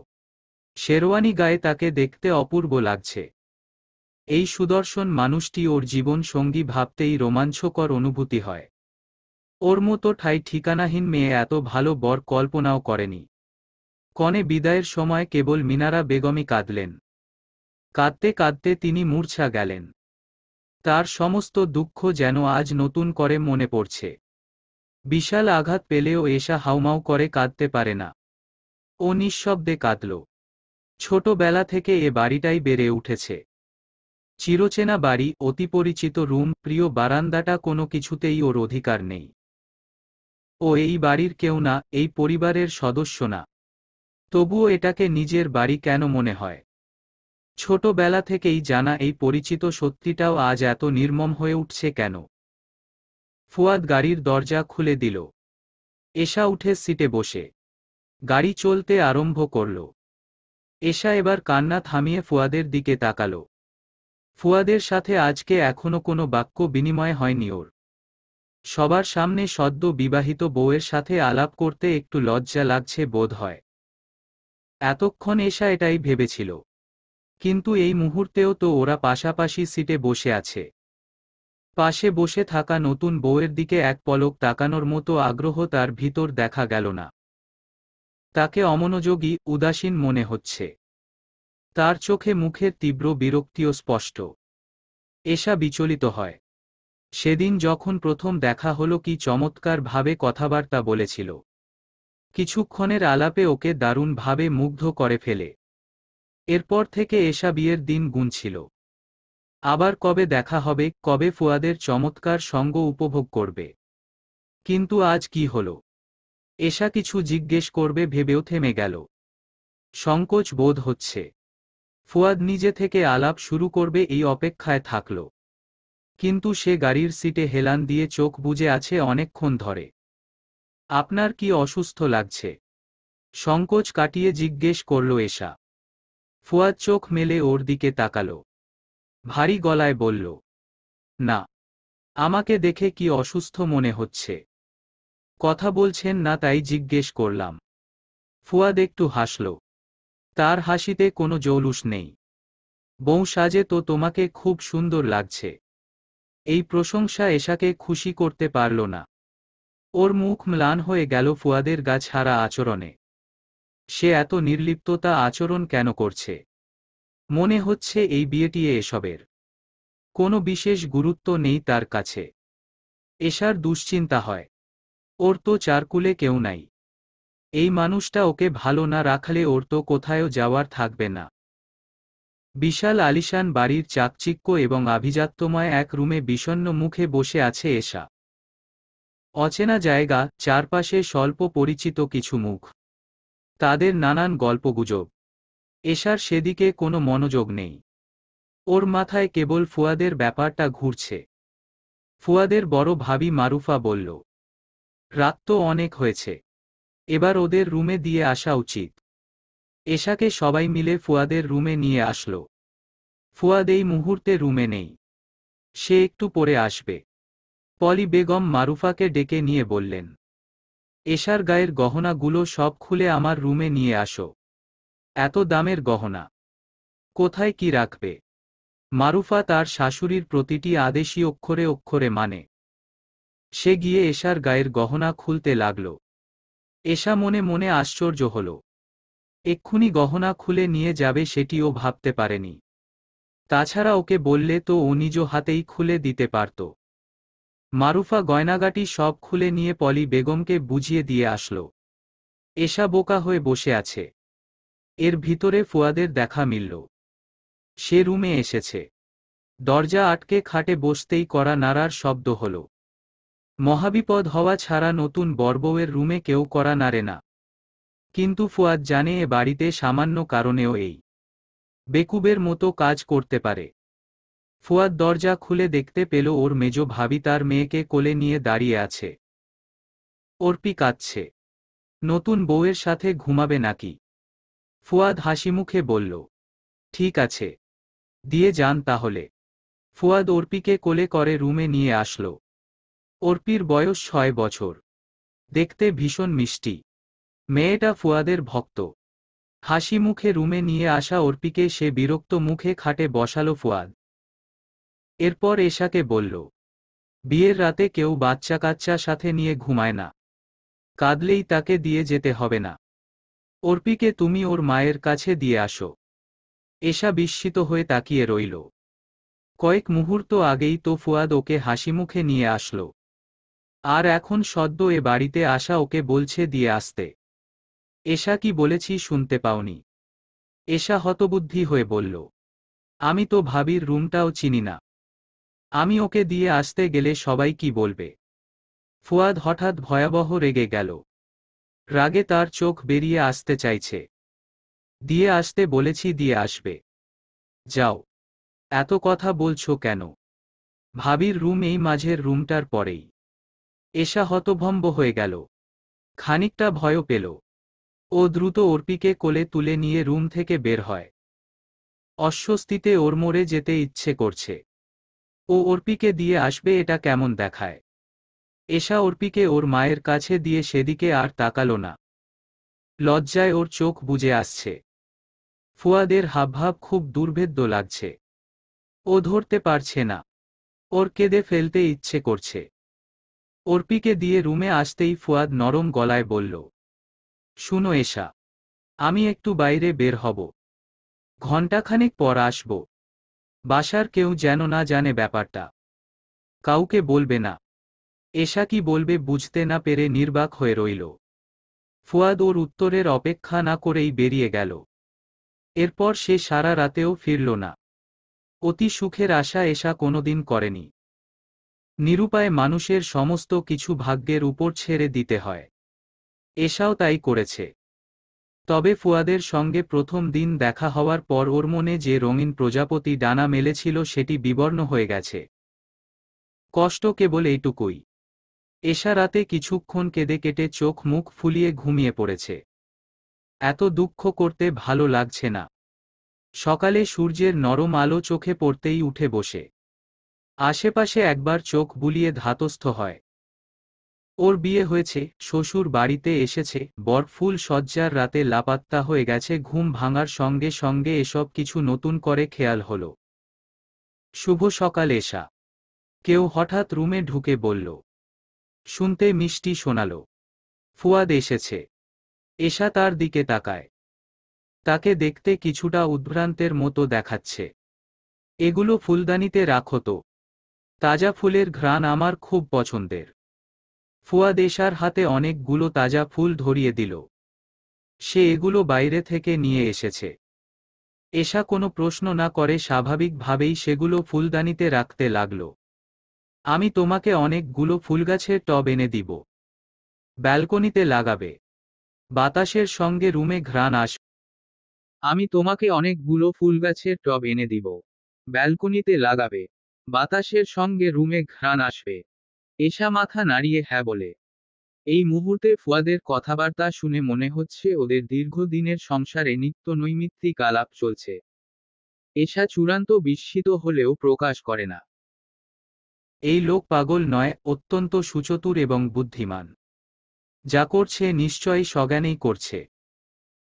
Speaker 2: শেরওয়ানি গায়ে তাকে দেখতে অপূর্ব লাগছে। এই সুদর্শন মানুষটি ওর জীবন সঙ্গী ভাবতেই রোমাঞ্চকর অনুভূতি হয়। ওর মতো ঠাই ঠিকানাহীন মেয়ে এত ভালো বর কল্পনাও করেনি। কনে বিদায়ের সময় কেবল মিনারা বেগমই কাঁদলেন। কাঁদতে কাঁদতে তিনি মূর্ছা গেলেন। তার সমস্ত দুঃখ যেন আজ নতুন করে মনে পড়ছে। বিশাল আঘাত পেলেও এসা হাউমাউ করে কাঁদতে পারে না। ও নিঃশব্দে কাঁদল। ছোটবেলা থেকে এ বাড়িটাই বেড়ে উঠেছে। চিরচেনা বাড়ি, অতি পরিচিত রুম, প্রিয় বারান্দাটা, কোনো কিছুতেই ওর অধিকার নেই। ও এই বাড়ির কেউ না, এই পরিবারের সদস্য না। তবুও এটাকে নিজের বাড়ি কেন মনে হয়? ছোটবেলা থেকেই জানা এই পরিচিত সত্যিটাও আজ এত নির্মম হয়ে উঠছে কেন? ফুয়াদ গাড়ির দরজা খুলে দিল। এশা উঠে সিটে বসে গাড়ি চলতে আরম্ভ করল। এশা এবার কান্না থামিয়ে ফুয়াদের দিকে তাকাল। ফুয়াদের সাথে আজকে এখনো কোনো বাক্য বিনিময় হয়নি ওর। সবার সামনে সদ্য বিবাহিত বউয়ের সাথে আলাপ করতে একটু লজ্জা লাগছে বোধ হয়। এতক্ষণ এশা এটাই ভেবেছিল। কিন্তু এই মুহূর্তেও তো ওরা পাশাপাশি সিটে বসে আছে। পাশে বসে থাকা নতুন বউয়ের দিকে এক পলক তাকানোর মতো আগ্রহ তার ভিতর দেখা গেল না। তাকে অমনোযোগী, উদাসীন মনে হচ্ছে। তার চোখে মুখের তীব্র বিরক্তিও স্পষ্ট। এশা বিচলিত হয়। সেদিন যখন প্রথম দেখা হলো কি চমৎকার ভাবে কথাবার্তা বলেছিল। কিছুক্ষণের আলাপে ওকে দারুণভাবে মুগ্ধ করে ফেলে। এরপর থেকে এশা বিয়ের দিন গুনছিল। আবার কবে দেখা হবে, কবে ফুয়াদের চমৎকার সঙ্গ উপভোগ করবে। কিন্তু আজ কি হলো? এশা কিছু জিজ্ঞেস করবে ভেবেও থেমে গেল। সংকোচ বোধ হচ্ছে। ফুয়াদ নিজে থেকে আলাপ শুরু করবে এই অপেক্ষায় থাকল। কিন্তু সে গাড়ির সিটে হেলান দিয়ে চোখ বুজে আছে অনেকক্ষণ ধরে। আপনার কি অসুস্থ লাগছে? সংকোচ কাটিয়ে জিজ্ঞেস করল এশা। ফুয়াদ চোখ মেলে ওর দিকে তাকাল। ভারী গলায় বলল, না। আমাকে দেখে কি অসুস্থ মনে হচ্ছে? কথা বলছেন না তাই জিজ্ঞেস করলাম। ফুয়াদ একটু হাসল। তার হাসিতে কোনো জৌলুস নেই। বউ সাজে তো তোমাকে খুব সুন্দর লাগছে। এই প্রশংসা এশাকে খুশি করতে পারল না। ওর মুখ ম্লান হয়ে গেল ফুয়াদের গা ছাড়া আচরণে। সে এত নির্লিপ্ততা আচরণ কেন করছে? মনে হচ্ছে এই বিয়েটি এসবের কোনো বিশেষ গুরুত্ব নেই তার কাছে। এশার দুশ্চিন্তা হয়। ওর তো চারকুলে কেউ নাই। এই মানুষটা ওকে ভালো না রাখলে ওর তো কোথায়ও যাওয়ার থাকবে না। বিশাল আলিশান বাড়ির চাকচিক্য এবং আভিজাত্যময় এক রুমে বিষণ্ণ মুখে বসে আছে এশা। অচেনা জায়গা, চারপাশে স্বল্প পরিচিত কিছু মুখ। তাদের নানান গল্পগুজব। এশার সেদিকে কোনো মনোযোগ নেই। ওর মাথায় কেবল ফুয়াদের ব্যাপারটা ঘুরছে। ফুয়াদের বড় ভাবি মারুফা বলল, রাত তো অনেক হয়েছে। এবার ওদের রুমে দিয়ে আসা উচিত। এশাকে সবাই মিলে ফুয়াদের রুমে নিয়ে আসলো। ফুয়াদ এই মুহূর্তে রুমে নেই। সে একটু পরে আসবে। পলি বেগম মারুফাকে ডেকে নিয়ে বললেন, এশার গায়ের গহনাগুলো সব খুলে আমার রুমে নিয়ে আসো। এত দামের গহনা কোথায় কি রাখবে? মারুফা তার শাশুড়ির প্রতিটি আদেশই অক্ষরে অক্ষরে মানে। সে গিয়ে এশার গায়ের গহনা খুলতে লাগল। এশা মনে মনে আশ্চর্য হল। এক্ষুনি গহনা খুলে নিয়ে যাবে সেটিও ভাবতে পারেনি। তাছাড়া ওকে বললে তো ও নিজ হাতেই খুলে দিতে পারত। মারুফা গয়নাগাটি সব খুলে নিয়ে পলি বেগমকে বুঝিয়ে দিয়ে আসল। এশা বোকা হয়ে বসে আছে। এর ভিতরে ফুয়াদের দেখা মিলল। সে রুমে এসেছে। দরজা আটকে খাটে বসতেই কড়া নাড়ার শব্দ হল। মহাবিপদ হওয়া ছাড়া নতুন বরবউয়ের রুমে কেউ কড়া নাড়ে না। কিন্তু ফুয়াদ জানে এ বাড়িতে সামান্য কারণেও এই বেকুবের মতো কাজ করতে পারে। ফুয়াদ দরজা খুলে দেখতে পেল ওর মেজ ভাবি তার মেয়েকে কোলে নিয়ে দাঁড়িয়ে আছে। অর্পি কাঁদছে। নতুন বউয়ের সাথে ঘুমাবে নাকি? ফুয়াদ হাসিমুখে বলল, ঠিক আছে, দিয়ে যান তাহলে। ফুয়াদ অর্পিকে কোলে করে রুমে নিয়ে আসল। অর্পির বয়স 6 বছর। দেখতে ভীষণ মিষ্টি। মেয়েটা ফুয়াদের ভক্ত। হাসি মুখে রুমে নিয়ে আসা অর্পিকে সে বিরক্ত মুখে খাটে বসালো ফুয়াদ। এরপর এশাকে বলল, বিয়ের রাতে কেউ বাচ্চা কাচ্চা সাথে নিয়ে ঘুমায় না, কাঁদলেই তাকে দিয়ে যেতে হবে না। অর্পিকে তুমি ওর মায়ের কাছে দিয়ে আসো। এশা বিস্মিত হয়ে তাকিয়ে রইল। কয়েক মুহূর্ত আগেই তো ফুয়াদ ওকে হাসিমুখে নিয়ে আসলো, আর এখন সদ্য এ বাড়িতে আসা ওকে বলছে দিয়ে আসতে। এশা কি বলেছি শুনতে পাওনি? এশা হতবুদ্ধি হয়ে বলল, আমি তো ভাবির রুমটাও চিনি না, আমি ওকে দিয়ে আসতে গেলে সবাই কি বলবে? ফুয়াদ হঠাৎ ভয়াবহ রেগে গেল। রাগে তার চোখ বেরিয়ে আসতে চাইছে। দিয়ে আসতে বলেছি, দিয়ে আসবে। যাও। এত কথা বলছো কেন? ভাবির রুম এই মাঝের রুমটার পরেই। এশা হতভম্ব হয়ে গেল, খানিকটা ভয়ও পেল। ও দ্রুত অর্পিকে কোলে তুলে নিয়ে রুম থেকে বের হয়। অস্বস্তিতে ওর মরে যেতে ইচ্ছে করছে। ও অর্পিকে দিয়ে আসবে এটা কেমন দেখায়? এশা অর্পিকে ওর মায়ের কাছে দিয়ে সেদিকে আর তাকালো না। লজ্জায় ওর চোখ বুজে আসছে। ফুয়াদের হাবভাব খুব দুর্ভেদ্য লাগছে। ও ধরতে পারছে না। ওর কেঁদে ফেলতে ইচ্ছে করছে। অর্পিকে দিয়ে রুমে আসতেই ফুয়াদ নরম গলায় বলল, শুনো এশা, আমি একটু বাইরে বের হব, ঘণ্টাখানেক পর আসব। বাসার কেউ যেন না জানে ব্যাপারটা। কাউকে বলবে না। এশা কি বলবে বুঝতে না পেরে নির্বাক হয়ে রইল। ফুয়াদ ওর উত্তরের অপেক্ষা না করেই বেরিয়ে গেল। এরপর সে সারা রাতেও ফিরল না। অতি সুখের আশা এশা কোনোদিন করেনি। নিরুপায় মানুষের সমস্ত কিছু ভাগ্যের উপর ছেড়ে দিতে হয়। এশাও তাই করেছে। তবে ফুয়াদের সঙ্গে প্রথম দিন দেখা হওয়ার পর ওর মনে যে রঙিন প্রজাপতি ডানা মেলেছিল সেটি বিবর্ণ হয়ে গেছে। কষ্ট কেবল এইটুকুই। এশা রাতে কিছুক্ষণ কেঁদে কেটে চোখ মুখ ফুলিয়ে ঘুমিয়ে পড়েছে। এত দুঃখ করতে ভালো লাগছে না। সকালে সূর্যের নরম আলো চোখে পড়তেই উঠে বসে আশেপাশে একবার চোখ বুলিয়ে ধাতস্থ হয়। ওর বিয়ে হয়েছে, শ্বশুর বাড়িতে এসেছে, বর ফুল সজ্জার রাতে লাপাত্তা হয়ে গেছে। ঘুম ভাঙার সঙ্গে সঙ্গে এসব কিছু নতুন করে খেয়াল হলো। শুভ সকাল এশা। কেউ হঠাৎ রুমে ঢুকে বলল। শুনতে মিষ্টি শোনালো। ফুয়াদ এসেছে। এশা তার দিকে তাকায়। তাকে দেখতে কিছুটা উদ্ভ্রান্তের মতো দেখাচ্ছে। এগুলো ফুলদানিতে রাখো তো, তাজা ফুলের ঘ্রাণ আমার খুব পছন্দের। ফুয়াদ এশার হাতে অনেকগুলো তাজা ফুল ধরিয়ে দিল। সে এগুলো বাইরে থেকে নিয়ে এসেছে। এশা কোনো প্রশ্ন না করে স্বাভাবিকভাবেই সেগুলো ফুলদানিতে রাখতে লাগল। আমি তোমাকে অনেকগুলো ফুলগাছের টব এনে দিব, ব্যালকনিতে লাগাবে, বাতাসের সঙ্গে রুমে ঘ্রাণ আসবে।
Speaker 1: আমি তোমাকে অনেকগুলো ফুলগাছের টব এনে দিব, ব্যালকনিতে লাগাবে, বাতাসের সঙ্গে রুমে ঘ্রাণ আসবে। এশা মাথা নাড়িয়ে হ্যাঁ বলে। এই মুহূর্তে ফুয়াদের কথাবার্তা শুনে মনে হচ্ছে ওদের দীর্ঘদিনের সংসারে নিত্য নৈমিত্তিক আলাপ চলছে। এশা চূড়ান্ত বিস্মিত হলেও প্রকাশ করে না।
Speaker 2: এই লোক পাগল নয়, অত্যন্ত সুচতুর এবং বুদ্ধিমান। যা করছে নিশ্চয়ই সজ্ঞানেই করছে।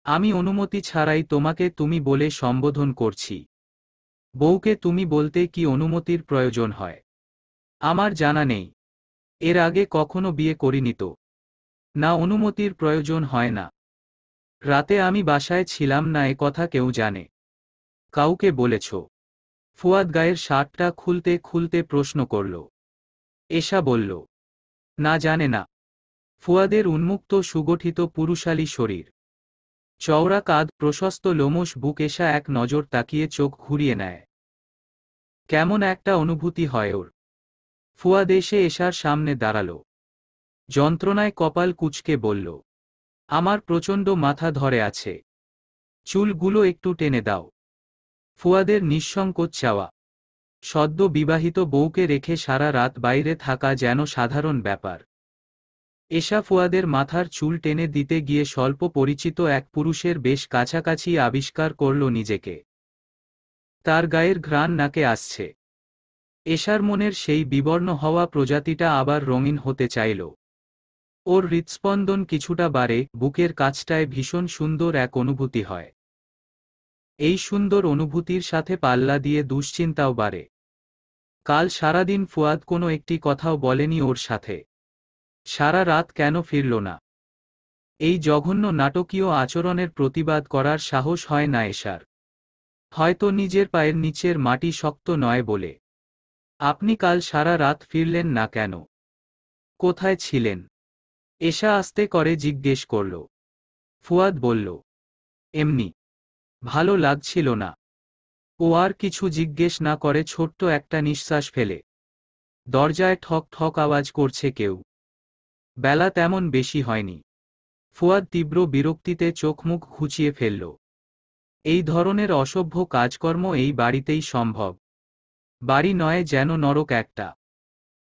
Speaker 2: আমি অনুমতি ছাড়াই তোমাকে তুমি বলে সম্বোধন করছি। বউকে তুমি বলতে কি অনুমতির প্রয়োজন হয়? আমার জানা নেই। এর আগে কখনো বিয়ে করিনি তো। না, অনুমতির প্রয়োজন হয় না। রাতে আমি বাসায় ছিলাম না এ কথা কেউ জানে? কাউকে বলেছ? ফুয়াদ গায়ের শার্টটা খুলতে খুলতে প্রশ্ন করল। এশা বলল, না, জানে না। ফুয়াদের উন্মুক্ত সুগঠিত পুরুষালী শরীর, চওড়া কাঁধ, প্রশস্ত লোমশ বুক। এশা এক নজর তাকিয়ে চোখ ঘুরিয়ে নেয়। কেমন একটা অনুভূতি হয় ওর। ফুয়াদ এসে এশার সামনে দাঁড়াল। যন্ত্রণায় কপাল কুঁচকে বলল, আমার প্রচণ্ড মাথা ধরে আছে, চুলগুলো একটু টেনে দাও। ফুয়াদের নিঃসংকোচ চাওয়া। সদ্য বিবাহিত বউকে রেখে সারা রাত বাইরে থাকা যেন সাধারণ ব্যাপার। এশা ফুয়াদের মাথার চুল টেনে দিতে গিয়ে স্বল্প পরিচিত এক পুরুষের বেশ কাছাকাছি আবিষ্কার করল নিজেকে। তার গায়ের ঘ্রাণ নাকে আসছে। এশার মনের সেই বিবর্ণ হওয়া প্রজাতিটা আবার রঙিন হতে চাইল। ওর হৃৎস্পন্দন কিছুটা বাড়ে, বুকের কাছটায় ভীষণ সুন্দর এক অনুভূতি হয়। এই সুন্দর অনুভূতির সাথে পাল্লা দিয়ে দুশ্চিন্তাও বাড়ে। কাল সারাদিন ফুয়াদ কোনো একটি কথাও বলেনি ওর সাথে। সারা রাত কেন ফিরল না? এই জঘন্য নাটকীয় আচরণের প্রতিবাদ করার সাহস হয় না এশার। হয়তো নিজের পায়ের নিচের মাটি শক্ত নয় বলে। আপনি কাল সারা রাত ফিরলেন না কেন? কোথায় ছিলেন? এশা আস্তে করে জিজ্ঞেস করল। ফুয়াদ বলল, এমনি। ভালো লাগছিল না। ও আর কিছু জিজ্ঞেস না করে ছোট্ট একটা নিঃশ্বাস ফেলে। দরজায় ঠক ঠক আওয়াজ করছে কেউ। বেলা তেমন বেশি হয়নি। ফুয়াদ তীব্র বিরক্তিতে চোখ মুখ ঘুচিয়ে ফেলল। এই ধরনের অসভ্য কাজকর্ম এই বাড়িতেই সম্ভব। বাড়ি নয় যেন নরক একটা।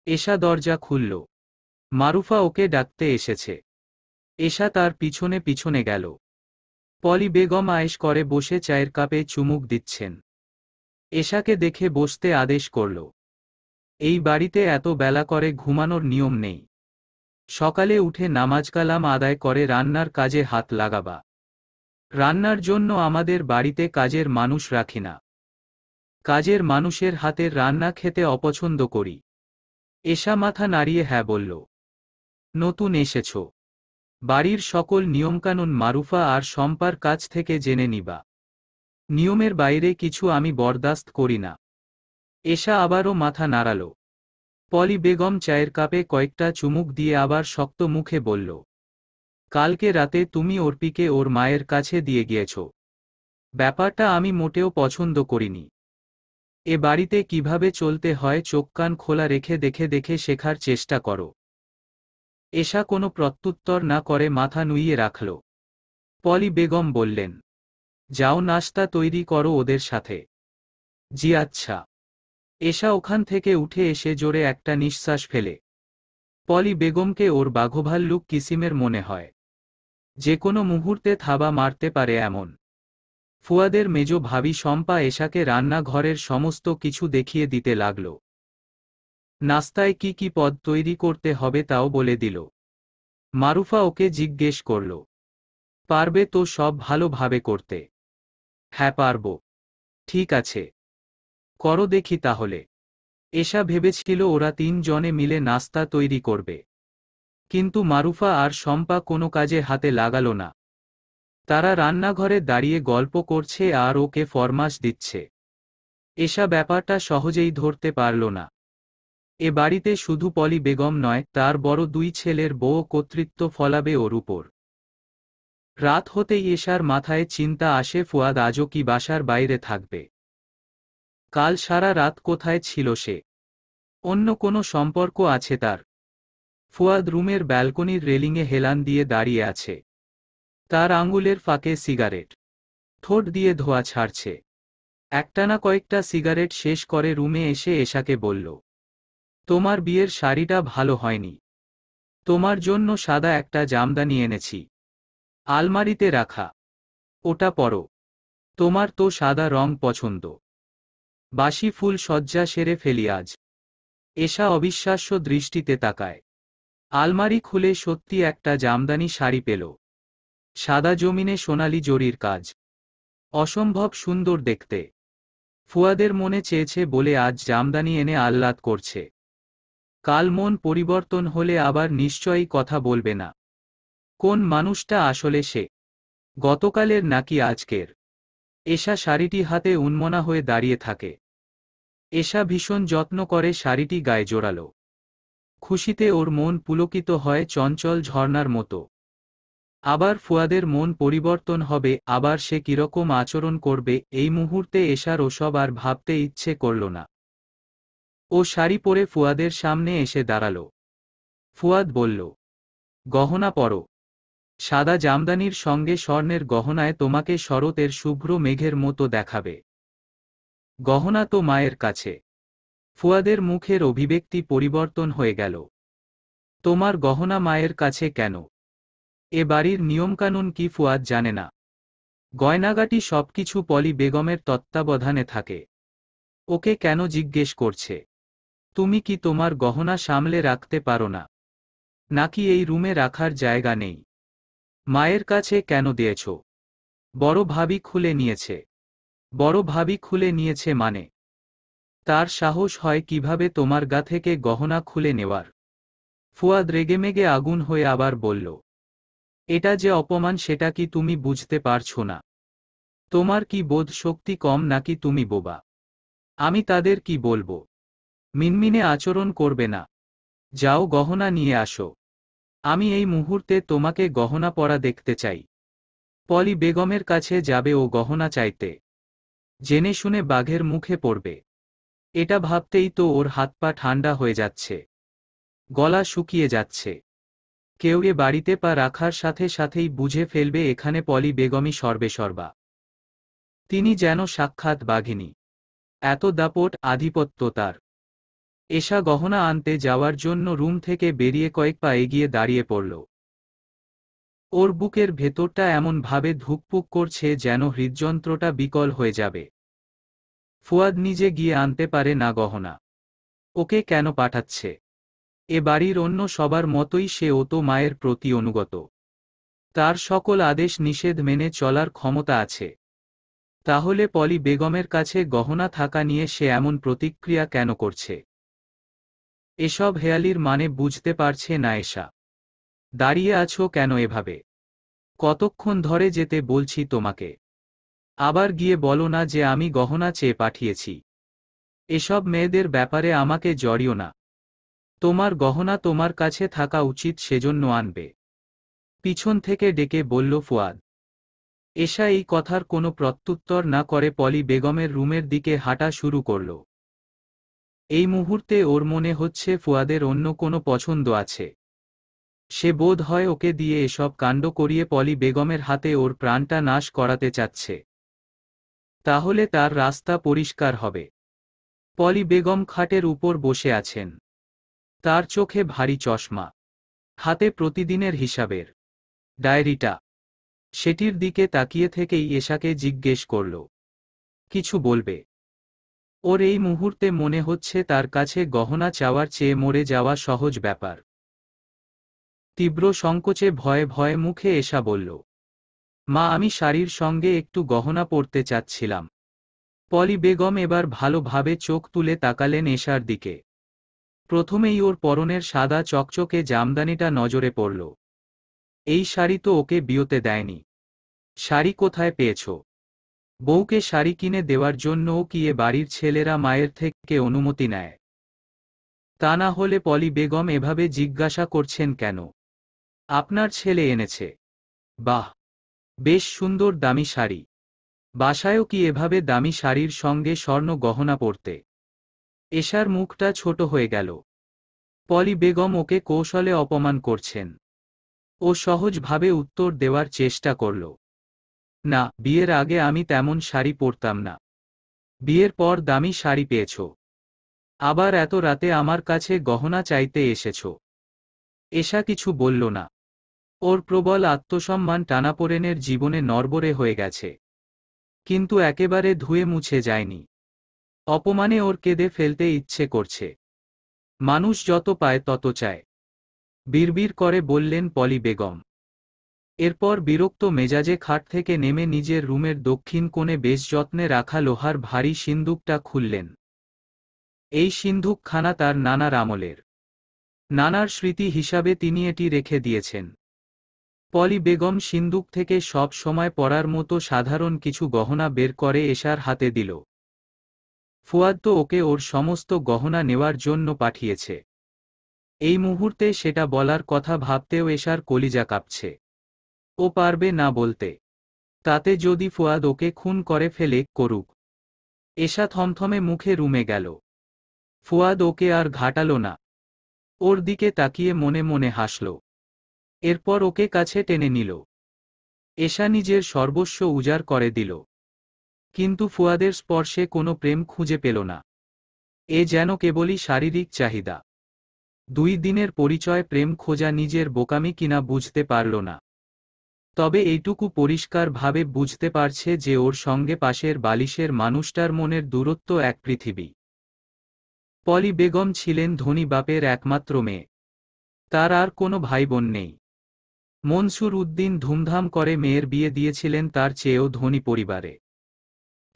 Speaker 2: এশা দরজা খুলল। মারুফা ওকে ডাকতে এসেছে। এশা তার পিছনে পিছনে গেল। পলি বেগম আয়েশ করে বসে চায়ের কাপে চুমুক দিচ্ছেন। এশাকে দেখে বসতে আদেশ করল। এই বাড়িতে এত বেলা করে ঘুমানোর নিয়ম নেই। সকালে উঠে নামাজ কালাম আদায় করে রান্নার কাজে হাত লাগাবা। রান্নার জন্য আমাদের বাড়িতে কাজের মানুষ রাখি না। কাজের মানুষের হাতের রান্না খেতে অপছন্দ করি। এশা মাথা নাড়িয়ে হ্যাঁ বলল। নতুন এসেছ। বাড়ির সকল নিয়মকানুন মারুফা আর শম্পার কাছ থেকে জেনে নিবা। নিয়মের বাইরে কিছু আমি বরদাস্ত করি না। এশা আবারও মাথা নাড়াল। পলি বেগম চায়ের কাপে কয়েকটা চুমুক দিয়ে আবার শক্ত মুখে বলল, কালকে রাতে তুমি অর্পিকে ওর মায়ের কাছে দিয়ে গিয়েছ। ব্যাপারটা আমি মোটেও পছন্দ করিনি। এ বাড়িতে কিভাবে চলতে হয় চোখ কান খোলা রেখে দেখে দেখে শেখার চেষ্টা করো। এশা কোনো প্রত্যুত্তর না করে মাথা নুইয়ে রাখল। পলি বেগম বললেন, যাও নাশতা তৈরি করো ওদের সাথে। জি আচ্ছা। এশা ওখান থেকে উঠে এসে জোরে একটা নিঃশ্বাস ফেলে। পলি বেগমকে ওর বাঘভাল্লুক কিসিমের মনে হয়। যে কোনো মুহূর্তে থাবা মারতে পারে এমন। ফুয়াদের মেজ ভাবি শম্পা এশাকে রান্নাঘরের সমস্ত কিছু দেখিয়ে দিতে লাগল। নাস্তায় কি কি পদ তৈরি করতে হবে তাও বলে দিল। মারুফা ওকে জিজ্ঞেস করল, পারবে তো সব ভালোভাবে করতে? হ্যাঁ পারব। ঠিক আছে, করো দেখি তাহলে। এশা ভেবেছিল ওরা 3 জনে মিলে নাস্তা তৈরি করবে। কিন্তু মারুফা আর শম্পা কোনো কাজে হাতে লাগাল না। তারা রান্নাঘরে দাঁড়িয়ে গল্প করছে আর ওকে ফরমাশ দিচ্ছে। এশা ব্যাপারটা সহজেই ধরতে পারল না। এ বাড়িতে শুধু পলি বেগম নয়, তার বড় 2 ছেলের বউ কর্তৃত্ব ফলাবে ওর উপর। রাত হতেই এশার মাথায় চিন্তা আসে ফুয়াদ আজও কি বাসার বাইরে থাকবে। কাল সারা রাত কোথায় ছিল সে? অন্য কোনো সম্পর্ক আছে তার? ফুয়াদ রুমের ব্যালকনির রেলিংয়ে হেলান দিয়ে দাঁড়িয়ে আছে। তার আঙুলের ফাঁকে সিগারেট। ঠোঁট দিয়ে ধোঁয়া ছাড়ছে। একটানা কয়েকটা সিগারেট শেষ করে রুমে এসে এশাকে বলল, তোমার বিয়ের শাড়িটা ভালো হয়নি। তোমার জন্য সাদা একটা জামদানি এনেছি। আলমারিতে রাখা। ওটা পরো। তোমার তো সাদা রং পছন্দ। বাসি ফুল সজ্জা সেরে ফেলি আজ। এশা অবিশ্বাস্য দৃষ্টিতে তাকায়। আলমারি খুলে সত্যি একটা জামদানি শাড়ি পেল। সাদা জমিনে সোনালি জরির কাজ। অসম্ভব সুন্দর দেখতে। ফুয়াদের মনে চেয়েছে বলে আজ জামদানি এনে আহ্লাদ করছে। কাল মন পরিবর্তন হলে আবার নিশ্চয়ই কথা বলবে না। কোন মানুষটা আসলে সে? গতকালের নাকি আজকের? এশা শাড়িটি হাতে উন্মনা হয়ে দাঁড়িয়ে থাকে। এশা ভীষণ যত্ন করে শাড়িটি গায়ে জোড়ালো। খুশিতে ওর মন পুলকিত হয় চঞ্চল ঝর্ণার মতো। আবার ফুয়াদের মন পরিবর্তন হবে, আবার সে কিরকম আচরণ করবে, এই মুহূর্তে এশার ওসব আর ভাবতে ইচ্ছে করল না। ও শাড়ি পরে ফুয়াদের সামনে এসে দাঁড়াল। ফুয়াদ বলল, গহনা পরো। সাদা জামদানির সঙ্গে স্বর্ণের গহনায় তোমাকে শরতের শুভ্র মেঘের মতো দেখাবে। গহনা তো মায়ের কাছে। ফুয়াদের মুখের অভিব্যক্তি পরিবর্তন হয়ে গেল। তোমার গহনা মায়ের কাছে কেন? এ বাড়ির নিয়মকানুন কি ফুয়াদ জানে না? গয়নাগাটি সবকিছু পলি বেগমের তত্ত্বাবধানে থাকে। ওকে কেন জিজ্ঞেস করছে? তুমি কি তোমার গহনা সামলে রাখতে পারো না? নাকি এই রুমে রাখার জায়গা নেই? মায়ের কাছে কেন দিয়েছ? বড় ভাবি খুলে নিয়েছে। বড় ভাবি খুলে নিয়েছে মানে? তার সাহস হয় কিভাবে তোমার গা থেকে গহনা খুলে নেওয়ার? ফুয়াদ রেগেমেগে আগুন হয়ে আবার বলল, এটা যে অপমান সেটা কি তুমি বুঝতে পারছো না? তোমার কি বোধ শক্তি কম নাকি তুমি বোবা? আমি তাদের কি বলবো? মিনমিনে আচরণ করবে না। যাও গহনা নিয়ে আসো। আমি এই মুহূর্তে তোমাকে গহনা পরা দেখতে চাই। পলি বেগমের কাছে যাবে ও গহনা চাইতে। জেনে শুনে বাঘের মুখে পড়বে। এটা ভাবতেই তো ওর হাত পা ঠান্ডা হয়ে যাচ্ছে, গলা শুকিয়ে যাচ্ছে। কেউ এ বাড়িতে পা রাখার সাথে সাথেই বুঝে ফেলবে এখানে পলি বেগমই সর্বেসর্বা। তিনি যেন সাক্ষাৎ বাঘিনী। এত দাপট আধিপত্য তার। এশা গহনা আনতে যাওয়ার জন্য রুম থেকে বেরিয়ে কয়েক পা এগিয়ে দাঁড়িয়ে পড়ল। ওর বুকের ভেতরটা এমন ভাবে ধুকপুক করছে যেন হৃদযন্ত্রটা বিকল হয়ে যাবে। ফুয়াদ নিজে গিয়ে আনতে পারে না গহনা। ওকে কেন পাঠাচ্ছে? এ বাড়ির অন্য সবার মতোই সেও তো মায়ের প্রতি অনুগত। তার সকল আদেশ নিষেধ মেনে চলার ক্ষমতা আছে। তাহলে পলি বেগমের কাছে গহনা থাকা নিয়ে সে এমন প্রতিক্রিয়া কেন করছে? এসব হেয়ালির মানে বুঝতে পারছে না এশা। দাঁড়িয়ে আছো কেন এভাবে? কতক্ষণ ধরে যেতে বলছি তোমাকে? আবার গিয়ে বলো না যে আমি গহনা চেয়ে পাঠিয়েছি। এসব মেয়েদের ব্যাপারে আমাকে জড়িও না। তোমার গহনা তোমার কাছে থাকা উচিত, সেজন্য আনবে। পিছন থেকে ডেকে বলল ফুয়াদ। এশা এই কথার কোনো প্রত্যুত্তর না করে পলি বেগমের রুমের দিকে হাঁটা শুরু করল। এই মুহূর্তে ওর মনে হচ্ছে ফুয়াদের অন্য কোনো পছন্দ আছে। সে বোধ হয় ওকে দিয়ে এসব কাণ্ড করিয়ে পলি বেগমের হাতে ওর প্রাণটা নাশ করাতে চাচ্ছে। তাহলে তার রাস্তা পরিষ্কার হবে। পলি বেগম খাটের উপর বসে আছেন। তার চোখে ভারী চশমা, হাতে প্রতিদিনের হিসাবের ডায়েরিটা। সেটির দিকে তাকিয়ে থেকেই এশাকে জিজ্ঞেস করল, কিছু বলবে? ওর এই মুহূর্তে মনে হচ্ছে তার কাছে গহনা চাওয়ার চেয়ে মরে যাওয়া সহজ ব্যাপার। তীব্র সংকোচে ভয়ে ভয়ে মুখে এশা বলল, মা আমি শাড়ির সঙ্গে একটু গহনা পরতে চাচ্ছিলাম। পলি বেগম এবার ভালোভাবে চোখ তুলে তাকালেন এশার দিকে। প্রথমেই ওর পরনের সাদা চকচকে জামদানিটা নজরে পড়ল। এই শাড়ি তো ওকে বিয়েতে দেয়নি। শাড়ি কোথায় পেয়েছ? বউকে শাড়ি কিনে দেওয়ার জন্যও কি এ বাড়ির ছেলেরা মায়ের থেকে অনুমতি নেয়? তা না হলে পলি বেগম এভাবে জিজ্ঞাসা করছেন কেন? আপনার ছেলে এনেছে। বাহ, বেশ সুন্দর দামি শাড়ি। বাসায়ও কি এভাবে দামি শাড়ির সঙ্গে স্বর্ণ গহনা পরতে? এশার মুখটা ছোট হয়ে গেল। পলি বেগম ওকে কৌশলে অপমান করছেন। ও সহজভাবে উত্তর দেওয়ার চেষ্টা করল, না, বিয়ের আগে আমি তেমন শাড়ি পরতাম না। বিয়ের পর দামি শাড়ি পেয়েছ, আবার এত রাতে আমার কাছে গহনা চাইতে এসেছ। এশা কিছু বলল না। ওর প্রবল আত্মসম্মান টানাপোড়েনের জীবনে নড়বড়ে হয়ে গেছে, কিন্তু একেবারে ধুয়ে মুছে যায়নি। অপমানে ওর কেঁদে ফেলতে ইচ্ছে করছে। মানুষ যত পায় তত চায়, বিড়বিড় করে বললেন পলি বেগম। এরপর বিরক্ত মেজাজে খাট থেকে নেমে নিজের রুমের দক্ষিণ কোণে বেশ যত্নে রাখা লোহার ভারী সিন্দুকটা খুললেন। এই সিন্দুকখানা তার নানার আমলের। নানার স্মৃতি হিসাবে তিনি এটি রেখে দিয়েছেন। পলি বেগম সিন্দুক থেকে সব সময় পরার মতো সাধারণ কিছু গহনা বের করে এশার হাতে দিল। ফুয়াদ তো ওকে ওর সমস্ত গহনা নেওয়ার জন্য পাঠিয়েছে। এই মুহূর্তে সেটা বলার কথা ভাবতেও এশার কলিজা কাঁপছে। ও পারবে না বলতে। তাতে যদি ফুয়াদ ওকে খুন করে ফেলে, করুক। এশা থমথমে মুখে রুমে গেল। ফুয়াদ ওকে আর ঘাটালো না। ওর দিকে তাকিয়ে মনে মনে হাসল। এরপর ওকে কাছে টেনে নিল। এশা নিজের সর্বস্ব উজাড় করে দিল, কিন্তু ফুয়াদের স্পর্শে কোনো প্রেম খুঁজে পেল না। এ যেন কেবলই শারীরিক চাহিদা। 2 দিনের পরিচয় প্রেম খোঁজা নিজের বোকামি কিনা বুঝতে পারল না। তবে এইটুকু পরিষ্কারভাবে বুঝতে পারছে যে ওর সঙ্গে পাশের বালিশের মানুষটার মনের দূরত্ব এক পৃথিবী। পলি বেগম ছিলেন ধনী বাপের একমাত্র মেয়ে। তার আর কোনো ভাই বোন নেই। মনসুর উদ্দিন ধুমধাম করে মেয়ের বিয়ে দিয়েছিলেন তার চেয়েও ধনী পরিবারে।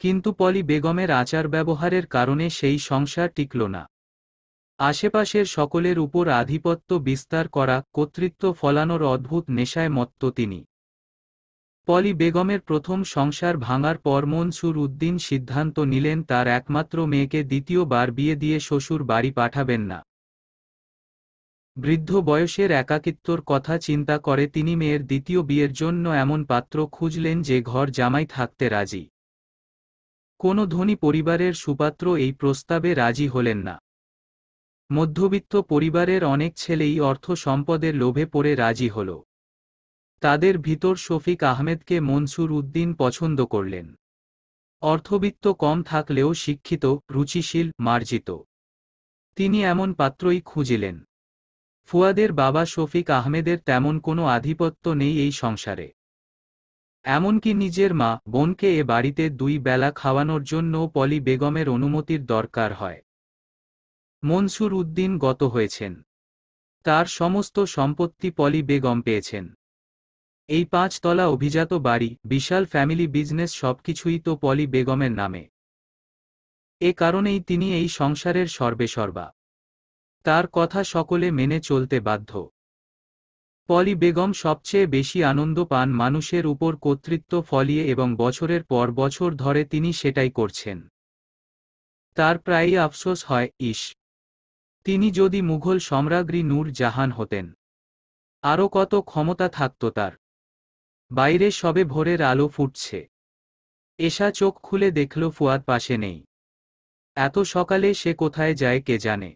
Speaker 2: কিন্তু পলি বেগমের আচার ব্যবহারের কারণে সেই সংসার টিকল না। আশেপাশের সকলের উপর আধিপত্য বিস্তার করা, কর্তৃত্ব ফলানোর অদ্ভুত নেশায় মত্ত তিনি। পলি বেগমের প্রথম সংসার ভাঙার পর মনসুর উদ্দিন সিদ্ধান্ত নিলেন তার একমাত্র মেয়েকে দ্বিতীয়বার বিয়ে দিয়ে শ্বশুর বাড়ি পাঠাবেন না। বৃদ্ধ বয়সের একাকিত্বর কথা চিন্তা করে তিনি মেয়ের দ্বিতীয় বিয়ের জন্য এমন পাত্র খুঁজলেন যে ঘর জামাই থাকতে রাজি। কোনো ধনী পরিবারের সুপাত্র এই প্রস্তাবে রাজি হলেন না। মধ্যবিত্ত পরিবারের অনেক ছেলেই অর্থ সম্পদের লোভে পড়ে রাজি হল। তাদের ভিতর শফিক আহমেদকে মনসুর উদ্দিন পছন্দ করলেন। অর্থবিত্ত কম থাকলেও শিক্ষিত, রুচিশীল, মার্জিত। তিনি এমন পাত্রই খুঁজিলেন। ফুয়াদের বাবা শফিক আহমেদের তেমন কোনো আধিপত্য নেই এই সংসারে। এমনকি নিজের মা, বোনকে এ বাড়িতে 2 বেলা খাওয়ানোর জন্যও পলি বেগমের অনুমতির দরকার হয়। মনসুর উদ্দিন গত হয়েছেন। তার সমস্ত সম্পত্তি পলি বেগম পেয়েছেন। এই 5 তলা অভিজাত বাড়ি, বিশাল ফ্যামিলি বিজনেস সবকিছুই তো পলি বেগমের নামে। এ কারণেই তিনি এই সংসারের সর্বেসর্বা। তার কথা সকলে মেনে চলতে বাধ্য। পলি বেগম সবচেয়ে বেশি আনন্দ পান মানুষের উপর কর্তৃত্ব ফলিয়ে এবং বছরের পর বছর ধরে তিনি সেটাই করছেন। তার প্রায়ই আফসোস হয়, ইস, তিনি যদি মুঘল সম্রাজ্ঞী নূর জাহান হতেন। আরও কত ক্ষমতা থাকত তার। বাইরে সবে ভোরের আলো ফুটছে। এশা চোখ খুলে দেখল ফুয়াদ পাশে নেই। এত সকালে সে কোথায় যায় কে জানে।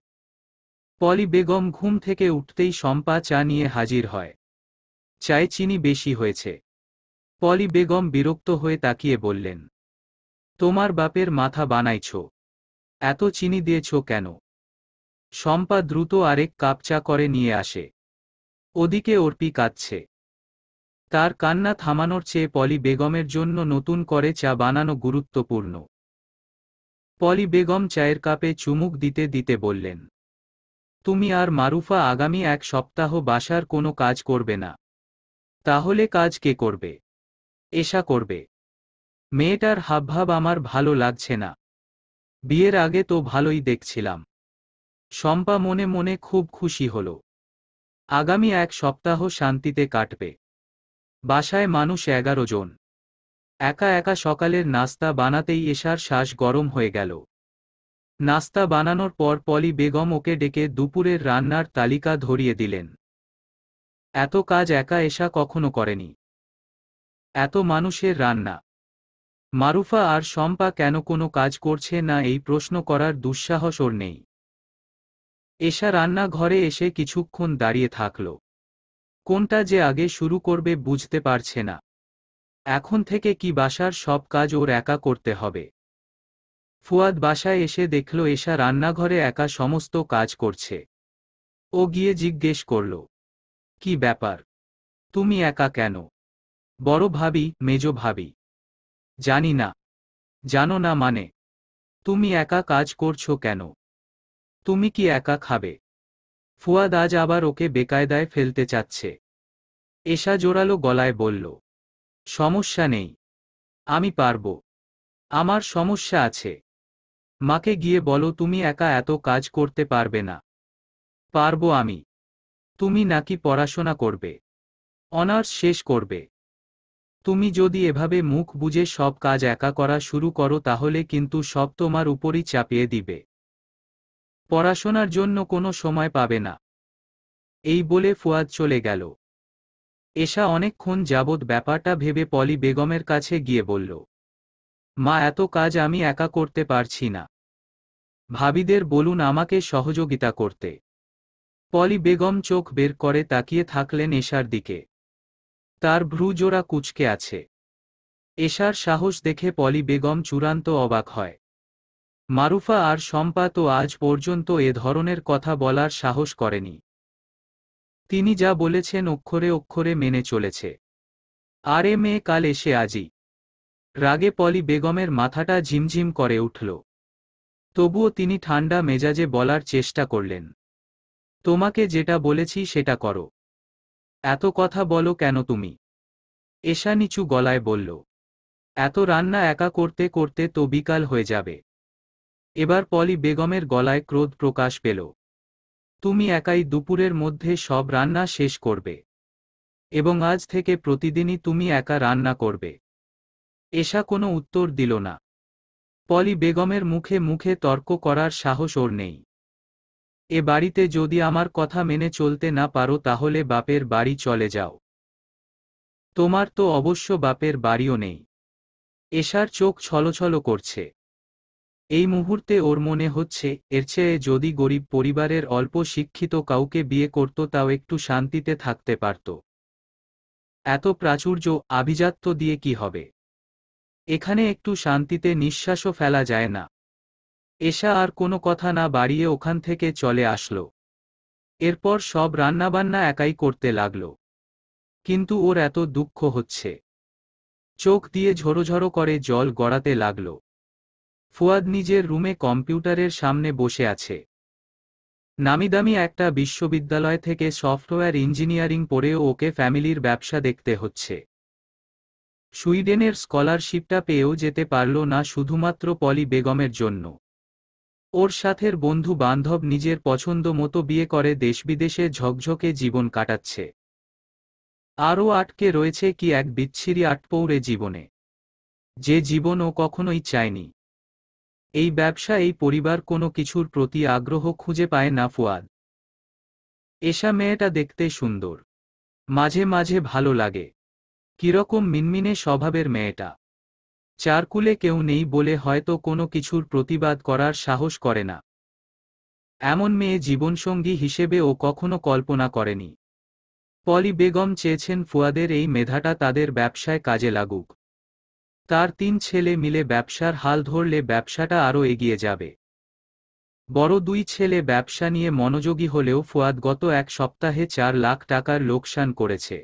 Speaker 2: পলি বেগম ঘুম থেকে উঠতেই শম্পা চা নিয়ে হাজির হয়। চায়ে চিনি বেশি হয়েছে। পলি বেগম বিরক্ত হয়ে তাকিয়ে বললেন, তোমার বাপের মাথা বানাইছ, এত চিনি দিয়েছ কেন? শম্পা দ্রুত আরেক কাপ চা করে নিয়ে আসে। ওদিকে অর্পি কাঁদছে। তার কান্না থামানোর চেয়ে পলি বেগমের জন্য নতুন করে চা বানানো গুরুত্বপূর্ণ। পলি বেগম চায়ের কাপে চুমুক দিতে দিতে বললেন, তুমি আর মারুফা আগামী 1 সপ্তাহ বাসার কোনো কাজ করবে না। তাহলে কাজ কে করবে? এশা করবে। মেয়েটার হাবভাব আমার ভালো লাগছে না। বিয়ের আগে তো ভালোই দেখছিলাম। শম্পা মনে মনে খুব খুশি হল। আগামী 1 সপ্তাহ শান্তিতে কাটবে। বাসায় মানুষ 11 জন। একা একা সকালের নাস্তা বানাতেই এশার শ্বাস গরম হয়ে গেল। নাস্তা বানানোর পর পলি বেগম ওকে ডেকে দুপুরের রান্নার তালিকা ধরিয়ে দিলেন। এত কাজ একা এশা কখনো করেনি। এত মানুষের রান্না। মারুফা আর শম্পা কেন কোনো কাজ করছে না এই প্রশ্ন করার দুঃসাহস ওর নেই। এশা রান্নাঘরে এসে কিছুক্ষণ দাঁড়িয়ে থাকল। কোনটা যে আগে শুরু করবে বুঝতে পারছে না। এখন থেকে কি বাসার সব কাজ ওর একা করতে হবে? ফুয়াদ বাসায় এসে দেখল এশা রান্নাঘরে একা সমস্ত কাজ করছে। ও গিয়ে জিজ্ঞেস করল, কি ব্যাপার? তুমি একা কেন? বড় ভাবি, মেজ ভাবি? জানি না। জানো না মানে? তুমি একা কাজ করছো কেন? তুমি কি একা খাবে? ফুয়াদ আজ আবার ওকে বেকায়দায় ফেলতে চাচ্ছে। এশা জোরালো গলায় বলল, সমস্যা নেই, আমি পারব। আমার সমস্যা আছে। মাকে গিয়ে বলো তুমি একা এত কাজ করতে পারবে না। পারব আমি। তুমি নাকি পড়াশোনা করবে, অনার্স শেষ করবে। তুমি যদি এভাবে মুখ বুজে সব কাজ একা করা শুরু করো তাহলে কিন্তু সব তোমার উপরই চাপিয়ে দিবে। পড়াশোনার জন্য কোনো সময় পাবে না। এই বলে ফুয়াদ চলে গেল। এশা অনেকক্ষণ যাবৎ ব্যাপারটা ভেবে পলি বেগমের কাছে গিয়ে বলল, মা এত কাজ আমি একা করতে পারছি না। ভাবিদের বলুন আমাকে সহযোগিতা করতে। পলি বেগম চোখ বের করে তাকিয়ে থাকলেন এশার দিকে। তার ভ্রুজোড়া কুঁচকে আছে। এশার সাহস দেখে পলি বেগম চূড়ান্ত অবাক হয়। মারুফা আর শম্পা তো আজ পর্যন্ত এ ধরনের কথা বলার সাহস করেনি। তিনি যা বলেছেন অক্ষরে অক্ষরে মেনে চলেছে। আর এ মেয়ে কাল এসে আজই। রাগে পলি বেগমের মাথাটা ঝিমঝিম করে উঠল। তবুও তিনি ঠান্ডা মেজাজে বলার চেষ্টা করলেন, তোমাকে যেটা বলেছি সেটা করো। এত কথা বলো কেন তুমি? এশা নিচু গলায় বলল, এত রান্না একা করতে করতে তো বিকাল হয়ে যাবে। এবার পলি বেগমের গলায় ক্রোধ প্রকাশ পেল। তুমি একাই দুপুরের মধ্যে সব রান্না শেষ করবে, এবং আজ থেকে প্রতিদিনই তুমি একা রান্না করবে। এশা কোনো উত্তর দিল না। পলি বেগমের মুখে মুখে তর্ক করার সাহস ওর নেই। এ বাড়িতে যদি আমার কথা মেনে চলতে না পারো তাহলে বাপের বাড়ি চলে যাও। তোমার তো অবশ্য বাপের বাড়িও নেই। এশার চোখ ছলছল করছে। এই মুহূর্তে ওর মনে হচ্ছে এর চেয়ে যদি গরিব পরিবারের অল্প শিক্ষিত কাউকে বিয়ে করত তাও একটু শান্তিতে থাকতে পারত। এত প্রাচুর্য আভিজাত্য দিয়ে কি হবে? এখানে একটু শান্তিতে নিঃশ্বাসও ফেলা যায় না। এশা আর কোনো কথা না বাড়িয়ে ওখান থেকে চলে আসলো। এরপর সব রান্নাবান্না একাই করতে লাগলো। কিন্তু ওর এত দুঃখ হচ্ছে। চোখ দিয়ে ঝরোঝরো করে জল গড়াতে লাগলো। ফুয়াদ নিজের রুমে কম্পিউটারের সামনে বসে আছে। নামিদামি একটা বিশ্ববিদ্যালয় থেকে সফটওয়্যার ইঞ্জিনিয়ারিং পড়েও ওকে ফ্যামিলির ব্যবসা দেখতে হচ্ছে। সুইডেনের স্কলারশিপটা পেয়েও যেতে পারল না শুধুমাত্র পলি বেগমের জন্য। ওর সাথের বন্ধু বান্ধব নিজের পছন্দ মতো বিয়ে করে দেশবিদেশে ঝকঝকে জীবন কাটাচ্ছে। আরও আটকে রয়েছে কি এক বিচ্ছিরি আটপৌরে জীবনে, যে জীবন ও কখনোই চায়নি। এই ব্যবসা, এই পরিবার, কোনো কিছুর প্রতি আগ্রহ খুঁজে পায় না ফুয়াদ। এশা মেয়েটা দেখতে সুন্দর, মাঝে মাঝে ভালো লাগে। কিরকম মিনমিনে স্বভাবের মেয়েটা। চারকুলে কেউ নেই বলে হয়তো কোনো কিছুর প্রতিবাদ করার সাহস করে না। এমন মেয়ে জীবনসঙ্গী হিসেবে ও কখনো কল্পনা করেনি। পলি বেগম চেয়েছেন ফুয়াদের এই মেধাটা তাদের ব্যবসায় কাজে লাগুক। তার 3 ছেলে মিলে ব্যবসার হাল ধরলে ব্যবসাটা আরও এগিয়ে যাবে। বড় 2 ছেলে ব্যবসা নিয়ে মনোযোগী হলেও ফুয়াদ গত এক সপ্তাহে 4 লাখ টাকার লোকসান করেছে।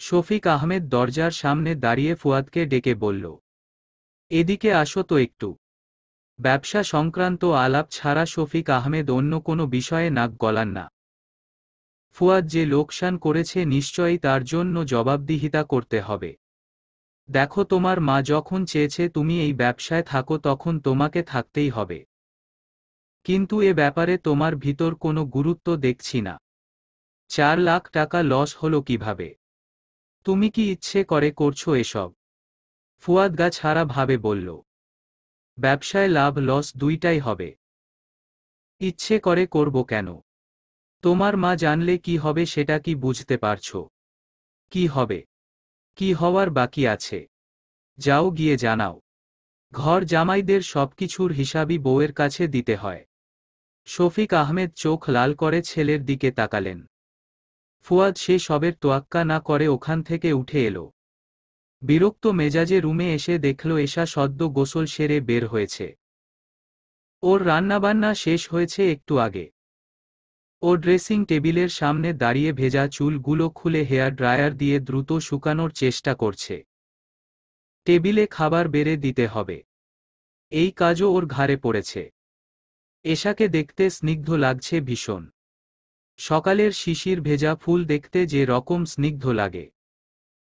Speaker 2: শফিক আহমেদ দরজার সামনে দাঁড়িয়ে ফুয়াদকে ডেকে বলল, এদিকে আসো তো একটু। ব্যবসা সংক্রান্ত আলাপ ছাড়া শফিক আহমেদ অন্য কোনো বিষয়ে নাক গলান না। ফুয়াদ যে লোকসান করেছে নিশ্চয়ই তার জন্য জবাবদিহিতা করতে হবে। দেখো, তোমার মা যখন চেয়েছে তুমি এই ব্যবসায় থাকো তখন তোমাকে থাকতেই হবে। কিন্তু এ ব্যাপারে তোমার ভিতর কোনো গুরুত্ব দেখছি না। 4 লাখ টাকা লস হলো কিভাবে? তুমি কি ইচ্ছে করে করছো এসব? ফুয়াদ গা ছাড়া ভাবে বলল, ব্যবসায় লাভ লস দুইটাই হবে। ইচ্ছে করে করব কেন? তোমার মা জানলে কি হবে সেটা কি বুঝতে পারছো? কি হবে? কি হওয়ার বাকি আছে? যাও গিয়ে জানাও। ঘর জামাইদের সবকিছুর হিসাবই বউয়ের কাছে দিতে হয়। শফিক আহমেদ চোখ লাল করে ছেলের দিকে তাকালেন। ফুয়াদ সে সবের তোয়াক্কা না করে ওখান থেকে উঠে এলো। বিরক্ত মেজাজে রুমে এসে দেখল এশা সদ্য গোসল সেরে বের হয়েছে। ওর রান্নাবান্না শেষ হয়েছে একটু আগে। ও ড্রেসিং টেবিলের সামনে দাঁড়িয়ে ভেজা চুলগুলো খুলে হেয়ার ড্রায়ার দিয়ে দ্রুত শুকানোর চেষ্টা করছে। টেবিলে খাবার বেড়ে দিতে হবে, এই কাজও ওর ঘাড়ে পড়েছে। এশাকে দেখতে স্নিগ্ধ লাগছে ভীষণ। সকালের শিশির ভেজা ফুল দেখতে যে রকম স্নিগ্ধ লাগে।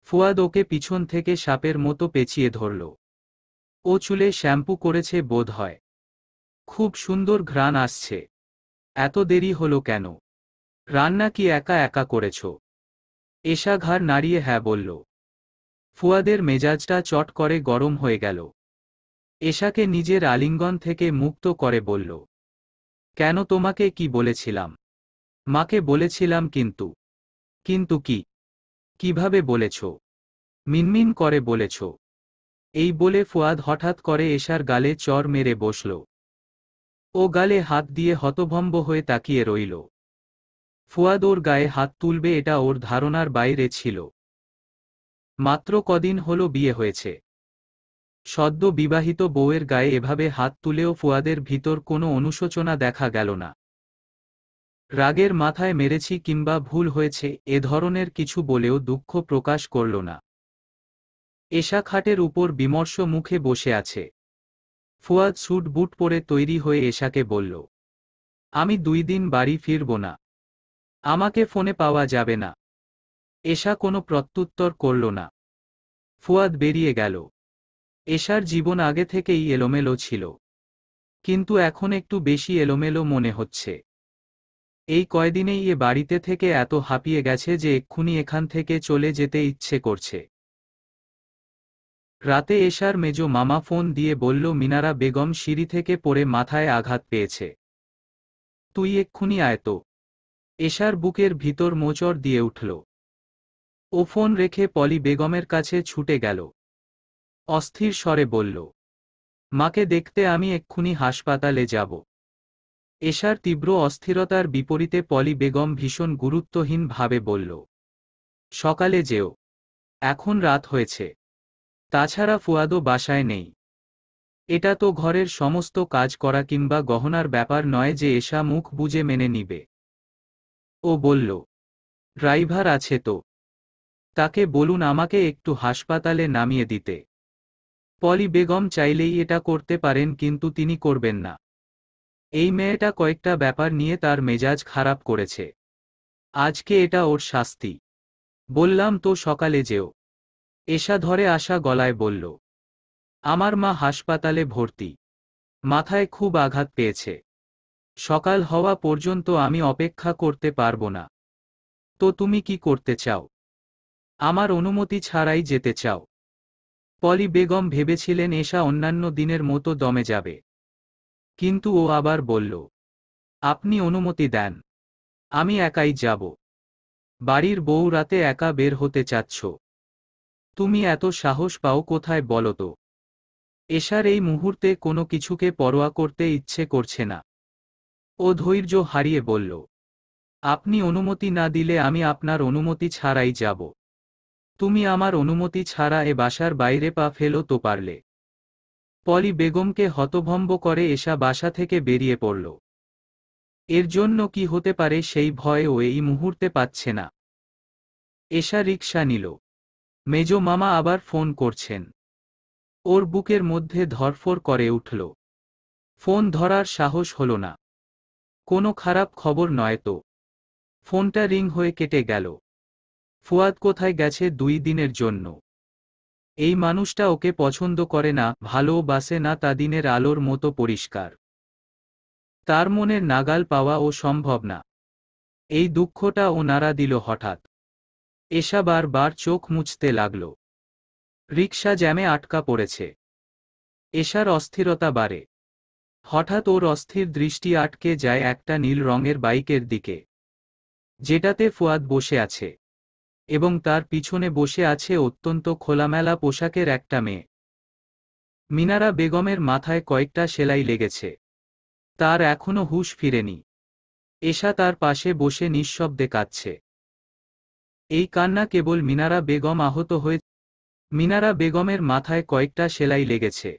Speaker 2: ফুয়াদ ওকে পিছন থেকে সাপের মতো পেঁচিয়ে ধরল। ও চুলে শ্যাম্পু করেছে বোধ হয়। খুব সুন্দর ঘ্রাণ আসছে। এত দেরি হলো কেন? রান্না কি একা একা করেছ? এশা ঘাড় নাড়িয়ে হ্যাঁ বলল। ফুয়াদের মেজাজটা চট করে গরম হয়ে গেল। এশাকে নিজের আলিঙ্গন থেকে মুক্ত করে বলল, কেন, তোমাকে কি বলেছিলাম? মাকে বলেছিলাম কিন্তু। কিন্তু কি? কিভাবে বলেছ? মিনমিন করে বলেছ। এই বলে ফুয়াদ হঠাৎ করে এশার গালে চড় মেরে বসল। ও গালে হাত দিয়ে হতভম্ব হয়ে তাকিয়ে রইল। ফুয়াদ ওর গায়ে হাত তুলবে এটা ওর ধারণার বাইরে ছিল। মাত্র কদিন হলো বিয়ে হয়েছে। সদ্য বিবাহিত বউয়ের গায়ে এভাবে হাত তুলেও ফুয়াদের ভিতর কোনো অনুশোচনা দেখা গেল না। রাগের মাথায় মেরেছি কিংবা ভুল হয়েছে এ ধরনের কিছু বলেও দুঃখ প্রকাশ করল না। এশা খাটের উপর বিমর্ষ মুখে বসে আছে। ফুয়াদ স্যুট বুট পরে তৈরি হয়ে এশাকে বলল, আমি 2 দিন বাড়ি ফিরব না। আমাকে ফোনে পাওয়া যাবে না। এশা কোনো প্রত্যুত্তর করল না। ফুয়াদ বেরিয়ে গেল। এশার জীবন আগে থেকেই এলোমেলো ছিল, কিন্তু এখন একটু বেশি এলোমেলো মনে হচ্ছে। এই কয়দিনেই এ বাড়িতে থেকে এত হাঁপিয়ে গেছে যে এক্ষুনি এখান থেকে চলে যেতে ইচ্ছে করছে। রাতে এশার মেজো মামা ফোন দিয়ে বলল মিনারা বেগম সিঁড়ি থেকে পড়ে মাথায় আঘাত পেয়েছে। তুই এক্ষুনি আয় তো। এশার বুকের ভিতর মোচড় দিয়ে উঠল। ও ফোন রেখে পলি বেগমের কাছে ছুটে গেল। অস্থির স্বরে বলল, মাকে দেখতে আমি এক্ষুনি হাসপাতালে যাব। এশার তীব্র অস্থিরতার বিপরীতে পলি বেগম ভীষণ গুরুত্বহীন ভাবে বলল, সকালে যেও, এখন রাত হয়েছে। তাছাড়া ফুয়াদও বাসায় নেই। এটা তো ঘরের সমস্ত কাজ করা কিংবা গহনার ব্যাপার নয় যে এশা মুখ বুজে মেনে নিবে। ও বলল, ড্রাইভার আছে তো, তাকে বলুন আমাকে একটু হাসপাতালে নামিয়ে দিতে। পলি বেগম চাইলেই এটা করতে পারেন, কিন্তু তিনি করবেন না। এই মেয়েটা কয়েকটা ব্যাপার নিয়ে তার মেজাজ খারাপ করেছে। আজকে এটা ওর শাস্তি। বললাম তো সকালে যেও। এশা ধরে আসা গলায় বলল, আমার মা হাসপাতালে ভর্তি, মাথায় খুব আঘাত পেয়েছে। সকাল হওয়া পর্যন্ত আমি অপেক্ষা করতে পারবো না। তো তুমি কি করতে চাও? আমার অনুমতি ছাড়াই যেতে চাও? পলি বেগম ভেবেছিলেন এশা অন্যান্য দিনের মতো দমে যাবে, কিন্তু ও আবার বলল, আপনি অনুমতি দেন, আমি একাই যাব। বাড়ির বউ রাতে একা বের হতে চাচ্ছ? তুমি এত সাহস পাও কোথায় বলো তো? এশার এই মুহূর্তে কোনো কিছুকে পরোয়া করতে ইচ্ছে করছে না। ও ধৈর্য হারিয়ে বলল, আপনি অনুমতি না দিলে আমি আপনার অনুমতি ছাড়াই যাব। তুমি আমার অনুমতি ছাড়া এ বাসার বাইরে পা ফেলো তো পারলে। পলি বেগমকে হতভম্ব করে এশা বাসা থেকে বেরিয়ে পড়ল। এর জন্য কি হতে পারে সেই ভয় ও এই মুহূর্তে পাচ্ছে না। এশা রিকশা নিল। মেজো মামা আবার ফোন করছেন। ওর বুকের মধ্যে ধরফর করে উঠল। ফোন ধরার সাহস হল না। কোনো খারাপ খবর নয় তো? ফোনটা রিং হয়ে কেটে গেল। ফুয়াদ কোথায় গেছে 2 দিনের জন্য? এই মানুষটা ওকে পছন্দ করে না, ভালোবাসে না, তা দিনের আলোর মতো পরিষ্কার। তার মনের নাগাল পাওয়া ও সম্ভব না। এই দুঃখটা ও নাড়া দিল হঠাৎ। এশা বারবার চোখ মুছতে লাগল। রিকশা জ্যামে আটকা পড়েছে। এশার অস্থিরতা বাড়ে। হঠাৎ ওর অস্থির দৃষ্টি আটকে যায় একটা নীল রঙের বাইকের দিকে, যেটাতে ফুয়াদ বসে আছে, এবং তার পিছনে বসে আছে অত্যন্ত খোলামেলা পোশাকের একটা মেয়ে। মিনারা বেগমের মাথায় কয়েকটা সেলাই লেগেছে। তার এখনো হুঁশ ফিরেনি। এশা তার পাশে বসে নিঃশব্দে কাঁদছে। এই কান্না কেবল মিনারা বেগম আহত হয়ে। মিনারা বেগমের মাথায় কয়েকটা সেলাই লেগেছে।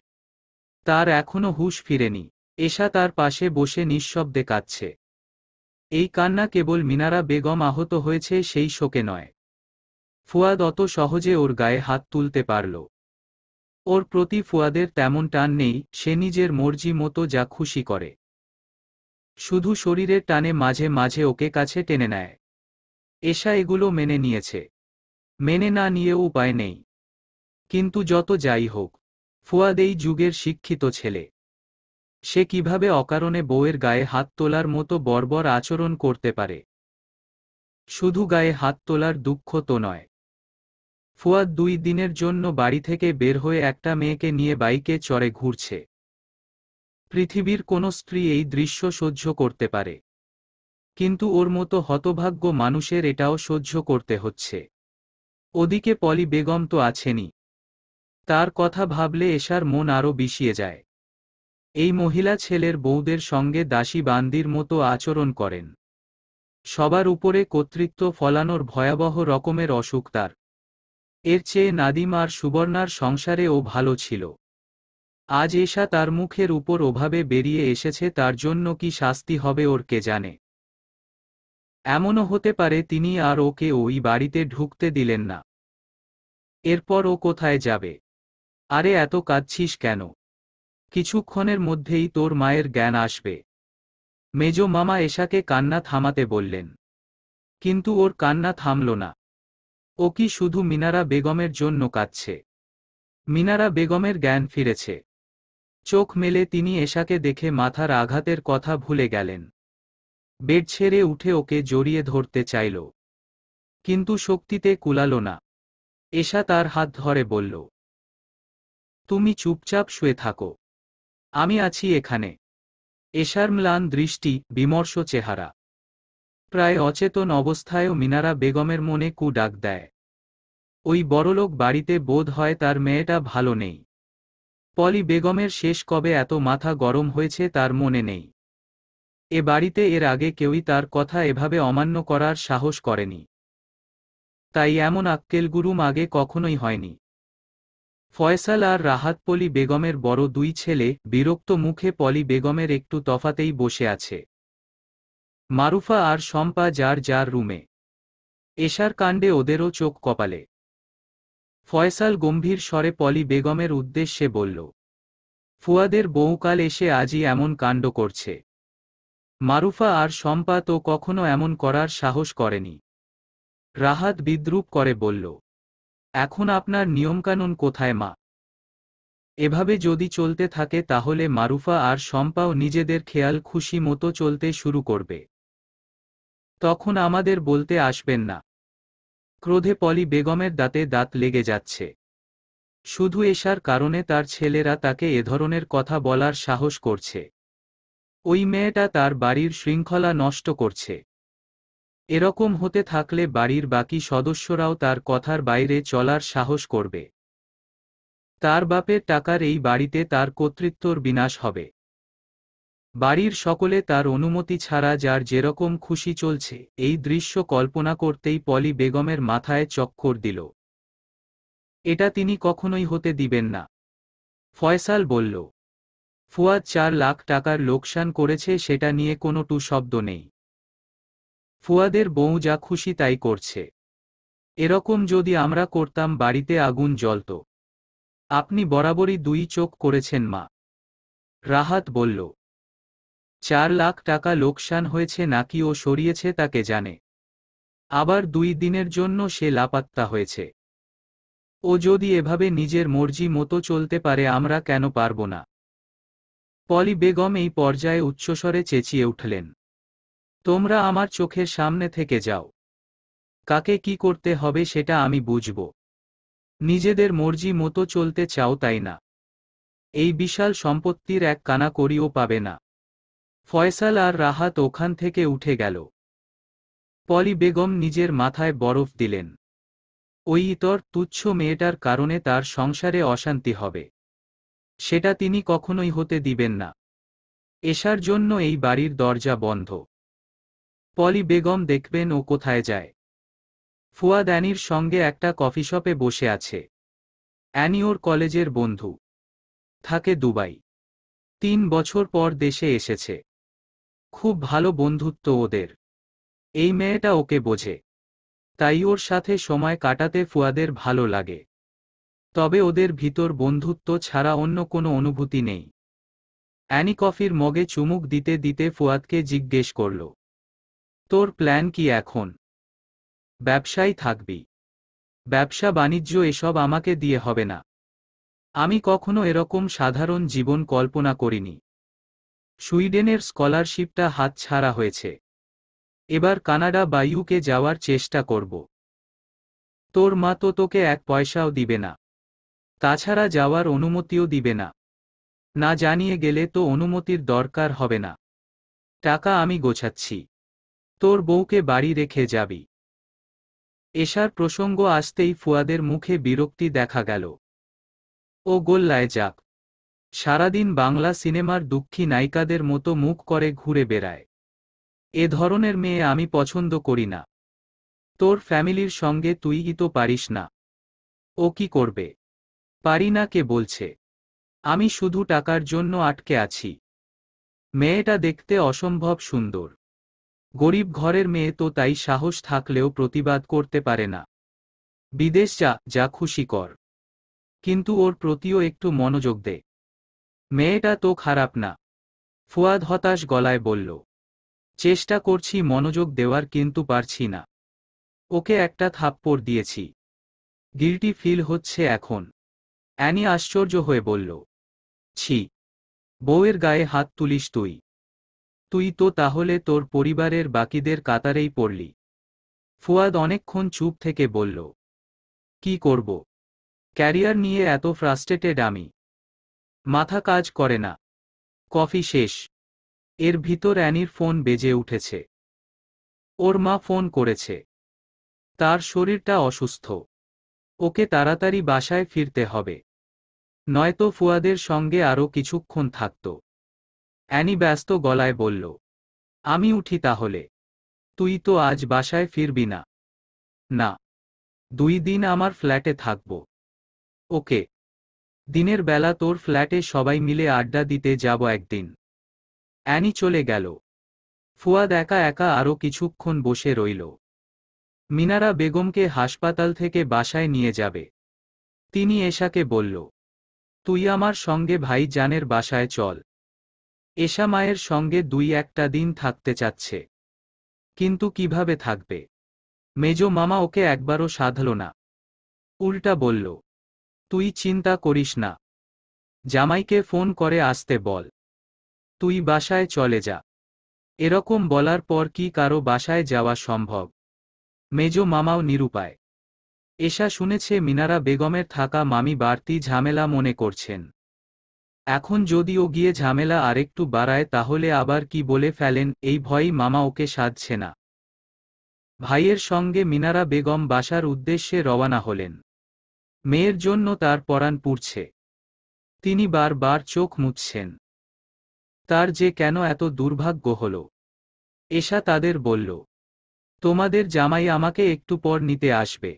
Speaker 2: তার এখনো হুঁশ ফিরেনি। এশা তার পাশে বসে নিঃশব্দে কাঁদছে। এই কান্না কেবল মিনারা বেগম আহত হয়েছে সেই শোকে নয়। ফুয়াদ অত সহজে ওর গায়ে হাত তুলতে পারল। ওর প্রতি ফুয়াদের তেমন টান নেই, সে নিজের মর্জি মতো যা খুশি করে। শুধু শরীরের টানে মাঝে মাঝে ওকে কাছে টেনে নেয়। এশা এগুলো মেনে নিয়েছে। মেনে না নিয়েও উপায় নেই। কিন্তু যত যাই হোক, ফুয়াদ এই যুগের শিক্ষিত ছেলে। সে কিভাবে অকারণে বউয়ের গায়ে হাত তোলার মতো বর্বর আচরণ করতে পারে? শুধু গায়ে হাত তোলার দুঃখ তো নয়। ফুয়াদ 2 দিনের জন্য বাড়ি থেকে বের হয়ে একটা মেয়েকে নিয়ে বাইকে চড়ে ঘুরছে। পৃথিবীর কোনো স্ত্রী এই দৃশ্য সহ্য করতে পারে, কিন্তু ওর মতো হতভাগ্য মানুষের এটাও সহ্য করতে হচ্ছে। ওদিকে পলি বেগম তো আছেনই। তার কথা ভাবলে এশার মন আরও বিষিয়ে যায়। এই মহিলা ছেলের বউদের সঙ্গে দাসী বান্দির মতো আচরণ করেন। সবার উপরে কর্তৃত্ব ফলানোর ভয়াবহ রকমের অসুখ তার। এর চেয়ে নাদিম আর সুবর্ণার সংসারে ও ভালো ছিল। আজ এশা তার মুখের উপর ওভাবে বেরিয়ে এসেছে, তার জন্য কি শাস্তি হবে ওর কে জানে। এমনও হতে পারে তিনি আর ওকে ওই বাড়িতে ঢুকতে দিলেন না। এরপর ও কোথায় যাবে? আরে এত কাঁদছিস কেন? কিছুক্ষণের মধ্যেই তোর মায়ের জ্ঞান আসবে। মেজো মামা এশাকে কান্না থামাতে বললেন, কিন্তু ওর কান্না থামল না। ও কি শুধু মিনারা বেগমের জন্য কাঁদছে? মিনারা বেগমের জ্ঞান ফিরেছে। চোখ মেলে তিনি এশাকে দেখে মাথার আঘাতের কথা ভুলে গেলেন। বেড ছেড়ে উঠে ওকে জড়িয়ে ধরতে চাইল, কিন্তু শক্তিতে কুলালো না। এশা তার হাত ধরে বলল, তুমি চুপচাপ শুয়ে থাকো, আমি আছি এখানে। এশার ম্লান দৃষ্টি, বিমর্ষ চেহারা। প্রায় অচেতন অবস্থায়ও মিনারা বেগমের মনে কু ডাক দেয়। ওই বড়লোক বাড়িতে বোধ হয় তার মেয়েটা ভালো নেই। পলি বেগমের শেষ কবে এত মাথা গরম হয়েছে তার মনে নেই। এ বাড়িতে এর আগে কেউই তার কথা এভাবে অমান্য করার সাহস করেনি। তাই এমন আক্কেলগুরুম আগে কখনোই হয়নি। ফয়সাল আর রাহাত পলি বেগমের বড় দুই ছেলে, বিরক্ত মুখে পলি বেগমের একটু তফাতেই বসে আছে। মারুফা আর শম্পা যার যার রুমে। এশার কাণ্ডে ওদেরও চোখ কপালে। ফয়সাল গম্ভীর স্বরে পলি বেগমের উদ্দেশ্যে বলল, ফুয়াদের বউকাল এসে আজই এমন কাণ্ড করছে। মারুফা আর শম্পা তো কখনো এমন করার সাহস করেনি। রাহাত বিদ্রূপ করে বলল, এখন আপনার নিয়মকানুন কোথায় মা? এভাবে যদি চলতে থাকে তাহলে মারুফা আর শম্পাও নিজেদের খেয়াল খুশি মতো চলতে শুরু করবে। তখন আমাদের বলতে আসবেন না। ক্রোধে পলি বেগমের দাঁতে দাঁত লেগে যাচ্ছে। শুধু এশার কারণে তার ছেলেরা তাকে এ ধরনের কথা বলার সাহস করছে। ওই মেয়েটা তার বাড়ির শৃঙ্খলা নষ্ট করছে। এরকম হতে থাকলে বাড়ির বাকি সদস্যরাও তার কথার বাইরে চলার সাহস করবে। তার বাপের টাকার এই বাড়িতে তার কর্তৃত্বর বিনাশ হবে। বাড়ির সকলে তার অনুমতি ছাড়া যার যেরকম খুশি চলছে, এই দৃশ্য কল্পনা করতেই পলি বেগমের মাথায় চক্কর দিল। এটা তিনি কখনোই হতে দিবেন না। ফয়সাল বলল, ফুয়াদ 4 লাখ টাকার লোকসান করেছে, সেটা নিয়ে কোনো টু শব্দ নেই। ফুয়াদের বউ যা খুশি তাই করছে। এরকম যদি আমরা করতাম বাড়িতে আগুন জ্বলত। আপনি বরাবরই দুই চোখ করেছেন মা। রাহাত বলল, 4 লাখ টাকা লোকসান হয়েছে নাকি ও সরিয়েছে তাকে জানে। আবার 2 দিনের জন্য সে লাপাত্তা হয়েছে। ও যদি এভাবে নিজের মর্জি মতো চলতে পারে আমরা কেন পারব না? পলি বেগম এই পর্যায়ে উচ্চস্বরে চেঁচিয়ে উঠলেন, তোমরা আমার চোখের সামনে থেকে যাও। কাকে কি করতে হবে সেটা আমি বুঝব। নিজেদের মর্জি মতো চলতে চাও তাই না? এই বিশাল সম্পত্তির এক কানা করিও পাবে না। ফয়সাল আর রাহাত ওখান থেকে উঠে গেল। পলি বেগম নিজের মাথায় বরফ দিলেন। ওই ইতর তুচ্ছ মেয়েটার কারণে তার সংসারে অশান্তি হবে, সেটা তিনি কখনোই হতে দিবেন না। এশার জন্য এই বাড়ির দরজা বন্ধ। পলি বেগম দেখবেন ও কোথায় যায়। ফুয়াদ অ্যানির সঙ্গে একটা কফি শপে বসে আছে। অ্যানি ওর কলেজের বন্ধু, থাকে দুবাই। 3 বছর পর দেশে এসেছে। খুব ভালো বন্ধুত্ব ওদের। এই মেয়েটা ওকে বোঝে, তাই ওর সাথে সময় কাটাতে ফুয়াদের ভালো লাগে। তবে ওদের ভিতর বন্ধুত্ব ছাড়া অন্য কোনো অনুভূতি নেই। অ্যানি কফির মগে চুমুক দিতে দিতে ফুয়াদকে জিজ্ঞেস করল, তোর প্ল্যান কি এখন? ব্যবসায় থাকবি? ব্যবসা বাণিজ্য এসব আমাকে দিয়ে হবে না। আমি কখনো এরকম সাধারণ জীবন কল্পনা করিনি। সুইডেনের স্কলারশিপটা হাতছাড়া হয়েছে। এবার কানাডা বা ইউকে যাওয়ার চেষ্টা করব। তোর মা তো তোকে 1 পয়সাও দিবে না। তাছাড়া যাওয়ার অনুমতিও দিবে না। না জানিয়ে গেলে তো অনুমতির দরকার হবে না। টাকা আমি গোছাচ্ছি। তোর বউকে বাড়ি রেখে যাবি। এশার প্রসঙ্গ আসতেই ফুয়াদের মুখে বিরক্তি দেখা গেল। ও গোল্লায় যাক। সারাদিন বাংলা সিনেমার দুঃখী নায়িকাদের মতো মুখ করে ঘুরে বেড়ায়। এ ধরনের মেয়ে আমি পছন্দ করি না। তোর ফ্যামিলির সঙ্গে তুই তো পারিস না। ও কি করবে? পারি না কে বলছে? আমি শুধু টাকার জন্য আটকে আছি। মেয়েটা দেখতে অসম্ভব সুন্দর। গরিব ঘরের মেয়ে তো, তাই সাহস থাকলেও প্রতিবাদ করতে পারে না। বিদেশ যা, যা খুশি কর। কিন্তু ওর প্রতিও একটু মনোযোগ দে। মেয়েটা তো খারাপ না। ফুয়াদ হতাশ গলায় বলল, চেষ্টা করছি মনোযোগ দেওয়ার, কিন্তু পারছি না। ওকে একটা থাপ্পড় দিয়েছি। গিল্টি ফিল হচ্ছে এখন। অ্যানি আশ্চর্য হয়ে বলল, ছি, বউয়ের গায়ে হাত তুলিস তুই? তুই তো তাহলে তোর পরিবারের বাকিদের কাতারেই পড়লি। ফুয়াদ অনেকক্ষণ চুপ থেকে বলল, কি করব? ক্যারিয়ার নিয়ে এত ফ্রাস্ট্রেটেড আমি। মাথা কাজ করে না। কফি শেষ। এর ভিতর অ্যানির ফোন বেজে উঠেছে। ওর মা ফোন করেছে। তার শরীরটা অসুস্থ। ওকে তাড়াতাড়ি বাসায় ফিরতে হবে, নয়তো ফুয়াদের সঙ্গে আরও কিছুক্ষণ থাকত। অ্যানি ব্যস্ত গলায় বলল, আমি উঠি তাহলে। তুই তো আজ বাসায় ফিরবি না? না, 2 দিন আমার ফ্ল্যাটে থাকব। ওকে। দিনের বেলা তোর ফ্ল্যাটে সবাই মিলে আড্ডা দিতে যাব একদিন। অ্যানি চলে গেল। ফুয়াদ একা একা আরও কিছুক্ষণ বসে রইল। মিনারা বেগমকে হাসপাতাল থেকে বাসায় নিয়ে যাবে। তিনি এশাকে বলল, তুই আমার সঙ্গে ভাইজানের বাসায় চল। এশা মায়ের সঙ্গে 2-1টা দিন থাকতে চাচ্ছে। কিন্তু কিভাবে থাকবে? মেজো মামা ওকে একবারও সাধল না। উল্টা বলল, তুই চিন্তা করিস না, জামাইকে ফোন করে আসতে বল। তুই বাসায় চলে যা। এরকম বলার পর কি কারো বাসায় যাওয়া সম্ভব? মেজো মামাও নিরুপায়। এশা শুনেছে মিনারা বেগমের থাকা মামি বাড়তি ঝামেলা মনে করছেন। এখন যদি ও গিয়ে ঝামেলা আরেকটু বাড়ায় তাহলে আবার কি বলে ফেলেন, এই ভয়েই মামা ওকে সাধছে না। ভাইয়ের সঙ্গে মিনারা বেগম বাসার উদ্দেশ্যে রওনা হলেন। মেয়ের জন্য তার পরাণ পুড়ছে। তিনি বারবার চোখ মুছছেন। তার যে কেন এত দুর্ভাগ্য হল। এশা তাদের বলল, তোমাদের জামাই আমাকে একটু পর নিতে আসবে।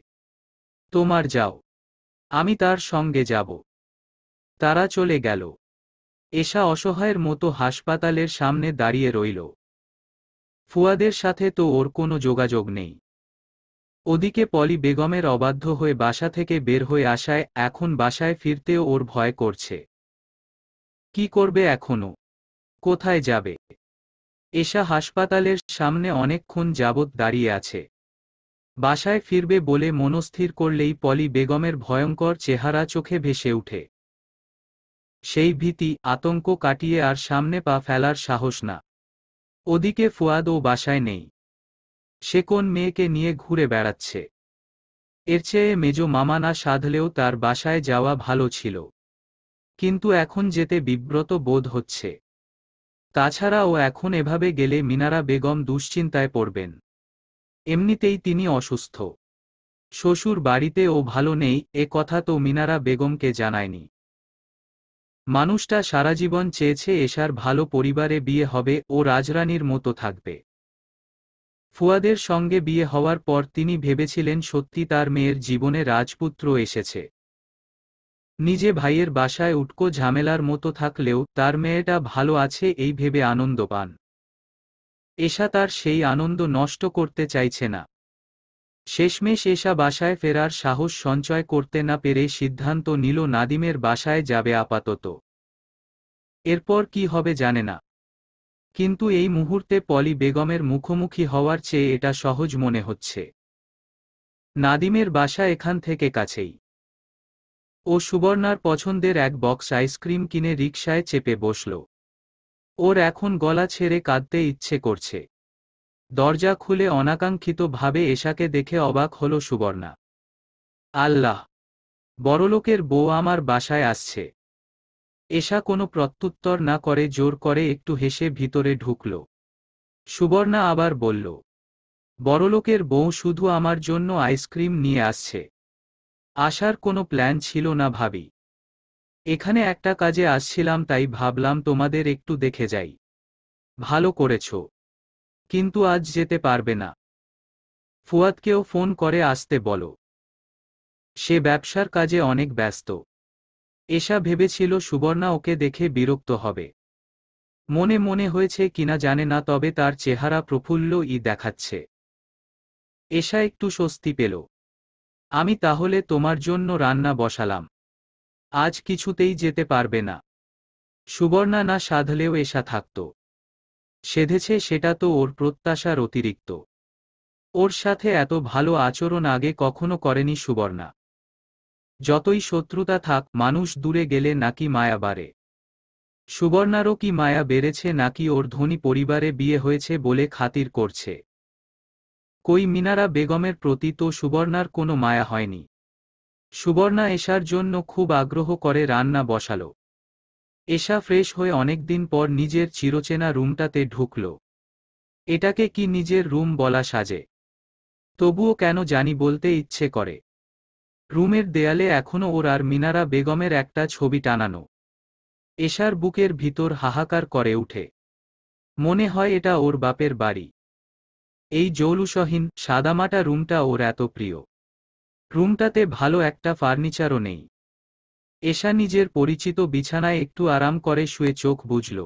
Speaker 2: তোমার যাও, আমি তার সঙ্গে যাব। তারা চলে গেল। এশা অসহায়ের মতো হাসপাতালের সামনে দাঁড়িয়ে রইল। ফুয়াদের সাথে তো ওর কোনো যোগাযোগ নেই। ওদিকে পলি বেগমের অবাধ্য হয়ে বাসা থেকে বের হয়ে আসায় এখন বাসায় ফিরতেও ওর ভয় করছে। কি করবে এখনো? কোথায় যাবে? এশা হাসপাতালের সামনে অনেকক্ষণ যাবৎ দাঁড়িয়ে আছে। বাসায় ফিরবে বলে মনস্থির করলেই পলি বেগমের ভয়ঙ্কর চেহারা চোখে ভেসে উঠে। সেই ভীতি, আতঙ্ক কাটিয়ে আর সামনে পা ফেলার সাহস না। ওদিকে ফুয়াদও বাসায় নেই। সে কোন মেয়েকে নিয়ে ঘুরে বেড়াচ্ছে। এর চেয়ে মেজো মামা না সাধলেও তার বাসায় যাওয়া ভালো ছিল। কিন্তু এখন যেতে বিব্রত বোধ হচ্ছে। তাছাড়া ও এখন এভাবে গেলে মিনারা বেগম দুশ্চিন্তায় পড়বেন। এমনিতেই তিনি অসুস্থ। শ্বশুর বাড়িতে ও ভালো নেই, এ কথা তো মিনারা বেগমকে জানায়নি। মানুষটা সারাজীবন চেয়েছে এশার ভালো পরিবারে বিয়ে হবে, ও রাজরানীর মতো থাকবে। ফুয়াদের সঙ্গে বিয়ে হওয়ার পর তিনি ভেবেছিলেন সত্যি তার মেয়ের জীবনে রাজপুত্র এসেছে। নিজে ভাইয়ের বাসায় উটকো ঝামেলার মতো থাকলেও তার মেয়েটা ভালো আছে এই ভেবে আনন্দ পান। এশা তার সেই আনন্দ নষ্ট করতে চাইছে না। শেষমেশ এশা বাসায় ফেরার সাহস সঞ্চয় করতে না পেরে সিদ্ধান্ত নিল নাদিমের বাসায় যাবে আপাতত। এরপর কি হবে জানে না। কিন্তু এই মুহূর্তে পলি বেগমের মুখোমুখি হওয়ার চেয়ে এটা সহজ মনে হচ্ছে। নাদিমের বাসা এখান থেকে কাছেই। ও সুবর্ণার পছন্দের এক বক্স আইসক্রিম কিনে রিকশায় চেপে বসল। ওর এখন গলা ছেড়ে কাঁদতে ইচ্ছে করছে। দরজা খুলে অনাকাঙ্ক্ষিত ভাবে এশাকে দেখে অবাক হল সুবর্ণা। আল্লাহ, বড়লোকের বউ আমার বাসায় আসছে। এশা কোনো প্রত্যুত্তর না করে জোর করে একটু হেসে ভিতরে ঢুকল। সুবর্ণা আবার বলল, বড়লোকের বউ শুধু আমার জন্য আইসক্রিম নিয়ে আসছে। আসার কোনো প্ল্যান ছিল না ভাবি। এখানে একটা কাজে আসছিলাম তাই ভাবলাম তোমাদের একটু দেখে যাই। ভালো করেছ। কিন্তু আজ যেতে পারবে না। ফুয়াদকেও ফোন করে আসতে বলো। সে ব্যবসার কাজে অনেক ব্যস্ত। এশা ভেবেছিল সুবর্ণা ওকে দেখে বিরক্ত হবে। মনে মনে হয়েছে কিনা জানে না, তবে তার চেহারা প্রফুল্লই দেখাচ্ছে। এশা একটু স্বস্তি পেল। আমি তাহলে তোমার জন্য রান্না বসালাম। আজ কিছুতেই যেতে পারবে না। সুবর্ণা না সাধলেও এশা থাকত। সেধেছে সেটা তো ওর প্রত্যাশার অতিরিক্ত। ওর সাথে এত ভালো আচরণ আগে কখনো করেনি সুবর্ণা। যতই শত্রুতা থাক, মানুষ দূরে গেলে নাকি মায়া বাড়ে। সুবর্ণারও কি মায়া বেড়েছে, নাকি ওর ধনী পরিবারে বিয়ে হয়েছে বলে খাতির করছে? কই, মিনারা বেগমের প্রতি তো সুবর্ণার কোনো মায়া হয়নি। সুবর্ণা এশার জন্য খুব আগ্রহ করে রান্না বসালো। এশা ফ্রেশ হয়ে অনেকদিন পর নিজের চিরচেনা রুমটাতে ঢুকল। এটাকে কি নিজের রুম বলা সাজে? তবুও কেন জানি বলতে ইচ্ছে করে। রুমের দেয়ালে এখনো ওর আর মিনারা বেগমের একটা ছবি টানানো। এশার বুকের ভিতর হাহাকার করে উঠে। মনে হয় এটা ওর বাপের বাড়ি। এই জৌলুসহীন সাদামাটা রুমটা ওর এত প্রিয়। রুমটাতে ভালো একটা ফার্নিচারও নেই। এশা নিজের পরিচিত বিছানায় একটু আরাম করে শুয়ে চোখ বুজল।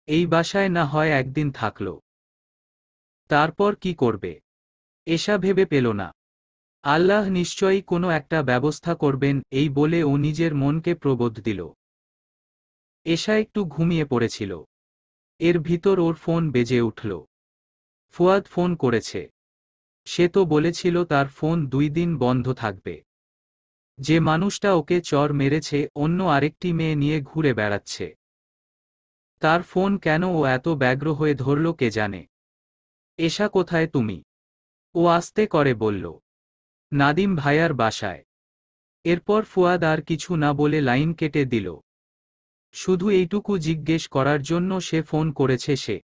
Speaker 2: এই বাসায় না হয় একদিন থাকল, তারপর কি করবে এশা ভেবে পেল না। আল্লাহ নিশ্চয়ই কোনো একটা ব্যবস্থা করবেন, এই বলে ও নিজের মনকে প্রবোধ দিল। এশা একটু ঘুমিয়ে পড়েছিল। এর ভিতর ওর ফোন বেজে উঠল। ফুয়াদ ফোন করেছে। সে তো বলেছিল তার ফোন 2 দিন বন্ধ থাকবে। যে মানুষটা ওকে চড় মেরেছে অন্য আরেকটি মেয়ে নিয়ে ঘুরে বেড়াচ্ছে। তার ফোন কেন ও এত ব্যগ্র হয়ে ধরল কে জানে। এশা, কোথায় তুমি? ও আস্তে করে বলল, নাদিম ভাইয়ার বাসায়। এরপর ফুয়াদ আর কিছু না বলে লাইন কেটে দিল। শুধু এইটুকু জিজ্ঞেস করার জন্য সে ফোন করেছে। সে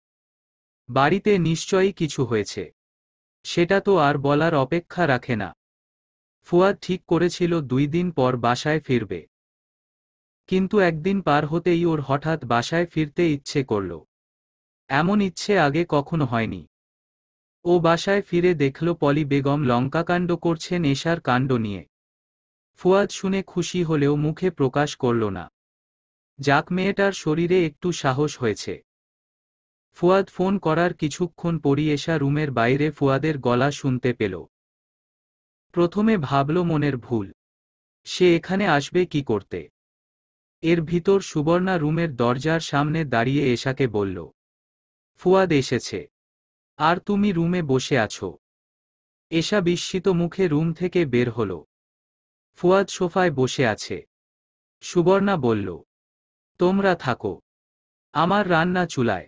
Speaker 2: বাড়িতে নিশ্চয়ই কিছু হয়েছে, সেটা তো আর বলার অপেক্ষা রাখে না। ফুয়াদ ঠিক করেছিল 2 দিন পর বাসায় ফিরবে। কিন্তু একদিন পার হতেই ওর হঠাৎ বাসায় ফিরতে ইচ্ছে করল। এমন ইচ্ছে আগে কখনো হয়নি। ও বাসায় ফিরে দেখল পলি বেগম লঙ্কাকাণ্ড করছেন এশার কাণ্ড নিয়ে। ফুয়াদ শুনে খুশি হলেও মুখে প্রকাশ করল না। যাক, মেয়েটার শরীরে একটু সাহস হয়েছে। ফুয়াদ ফোন করার কিছুক্ষণ পরই এশা রুমের বাইরে ফুয়াদের গলা শুনতে পেল। প্রথমে ভাবল মনের ভুল। সে এখানে আসবে কি করতে? এর ভিতর সুবর্ণা রুমের দরজার সামনে দাঁড়িয়ে এশাকে বলল, ফুয়াদ এসেছে, আর তুমি রুমে বসে আছো। এশা বিস্মিত মুখে রুম থেকে বের হল। ফুয়াদ সোফায় বসে আছে। সুবর্ণা বলল, তোমরা থাকো, আমার রান্না চুলায়।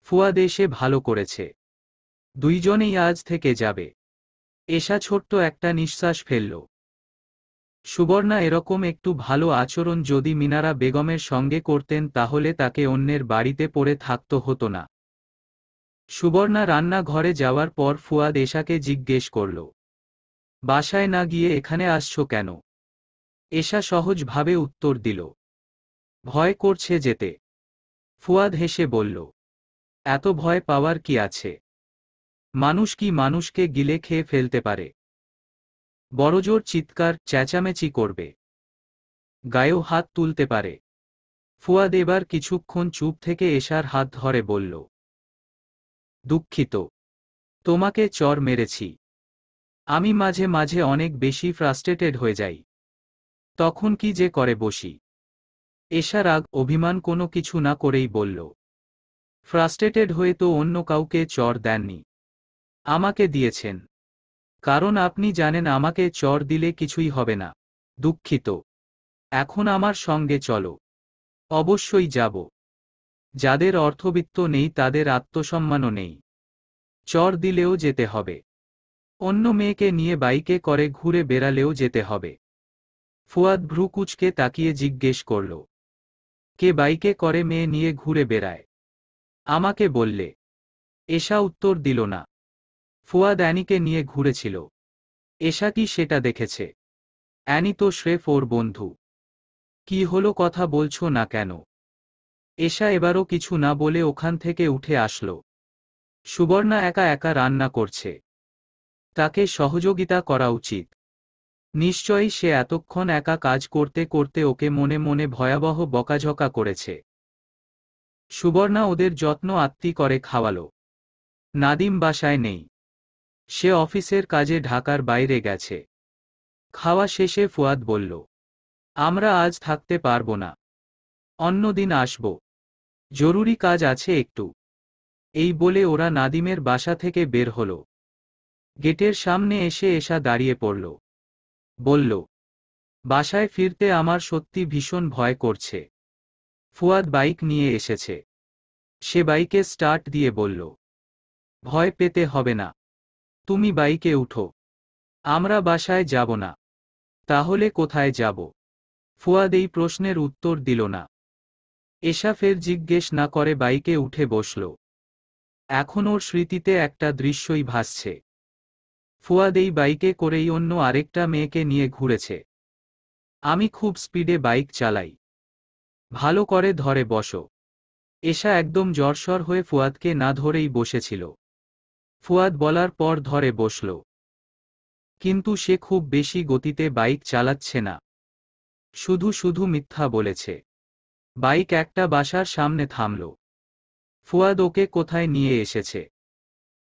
Speaker 2: ফুয়াদ এসে ভালো করেছে, দুইজনেই আজ থেকে যাবে। এশা ছোট্ট একটা নিঃশ্বাস ফেলল। সুবর্ণা এরকম একটু ভালো আচরণ যদি মিনারা বেগমের সঙ্গে করতেন তাহলে তাকে অন্যের বাড়িতে পড়ে থাকতে হতো না। সুবর্ণা রান্নাঘরে যাওয়ার পর ফুয়াদ এশাকে জিজ্ঞেস করল, বাসায় না গিয়ে এখানে আসছো কেন? এশা সহজভাবে উত্তর দিল, ভয় করছে যেতে। ফুয়াদ হেসে বলল, এত ভয় পাওয়ার কি আছে? মানুষ কি মানুষকে গিলে খেয়ে ফেলতে পারে? বড়জোর চিৎকার চেঁচামেচি করবে, গায়েও হাত তুলতে পারে। ফুয়াদ এবার কিছুক্ষণ চুপ থেকে এশার হাত ধরে বলল, দুঃখিত, তোমাকে চড় মেরেছি। আমি মাঝে মাঝে অনেক বেশি ফ্রাস্ট্রেটেড হয়ে যাই, তখন কি যে করে বসি। এশা রাগ অভিমান কোনো কিছু না করেই বলল, ফ্রাস্ট্রেটেড হয়ে তো অন্য কাউকে চড় দেননি, আমাকে দিয়েছেন। কারণ আপনি জানেন আমাকে চড় দিলে কিছুই হবে না। দুঃখিত, এখন আমার সঙ্গে চলো। অবশ্যই যাব। যাদের অর্থবিত্ত নেই তাদের আত্মসম্মানও নেই। চড় দিলেও যেতে হবে। অন্য মেয়েকে নিয়ে বাইকে করে ঘুরে বেড়ালেও যেতে হবে। ফুয়াদ ভ্রু কুঁচকে তাকিয়ে জিজ্ঞেস করল, কে বাইকে করে মেয়ে নিয়ে ঘুরে বেড়ায়? আমাকে বললে। এশা উত্তর দিল না। ফুয়াদ অ্যানিকে নিয়ে ঘুরেছিল। এশা কি সেটা দেখেছে? অ্যানি তো স্রেফ ওর বন্ধু। কি হলো, কথা বলছো না কেন? এশা এবারও কিছু না বলে ওখান থেকে উঠে আসলো। সুবর্ণা একা একা রান্না করছে, তাকে সহযোগিতা করা উচিত। নিশ্চয়ই সে এতক্ষণ একা কাজ করতে করতে ওকে মনে মনে ভয়াবহ বকাঝকা করেছে। সুবর্ণা ওদের যত্ন আত্তি করে খাওয়ালো। নাদিম বাসায় নেই, সে অফিসের কাজে ঢাকার বাইরে গেছে। খাওয়া শেষে ফুয়াদ বলল, আমরা আজ থাকতে পারবো না, অন্যদিন আসব, জরুরি কাজ আছে একটু। এই বলে ওরা নাদিমের বাসা থেকে বের হলো। গেটের সামনে এসে এশা দাঁড়িয়ে পড়ল। বলল, বাসায় ফিরতে আমার সত্যি ভীষণ ভয় করছে। ফুয়াদ বাইক নিয়ে এসেছে। সে বাইকে স্টার্ট দিয়ে বলল, ভয় পেতে হবে না, তুমি বাইকে উঠো, আমরা বাসায় যাব না। তাহলে কোথায় যাব? ফুয়াদ এই প্রশ্নের উত্তর দিল না। এশা ফের জিজ্ঞেস না করে বাইকে উঠে বসল। এখন ওর স্মৃতিতে একটা দৃশ্যই ভাসছে। ফুয়াদ এই বাইকে করেই অন্য আরেকটা মেয়েকে নিয়ে ঘুরেছে। আমি খুব স্পিডে বাইক চালাই, ভালো করে ধরে বসো। এশা একদম জ্বরসর হয়ে ফুয়াদকে না ধরেই বসেছিল। ফুয়াদ বলার পর ধরে বসল, কিন্তু সে খুব বেশি গতিতে বাইক চালাচ্ছে না, শুধু শুধু মিথ্যা বলেছে। বাইক একটা বাসার সামনে থামল। ফুয়াদ ওকে কোথায় নিয়ে এসেছে?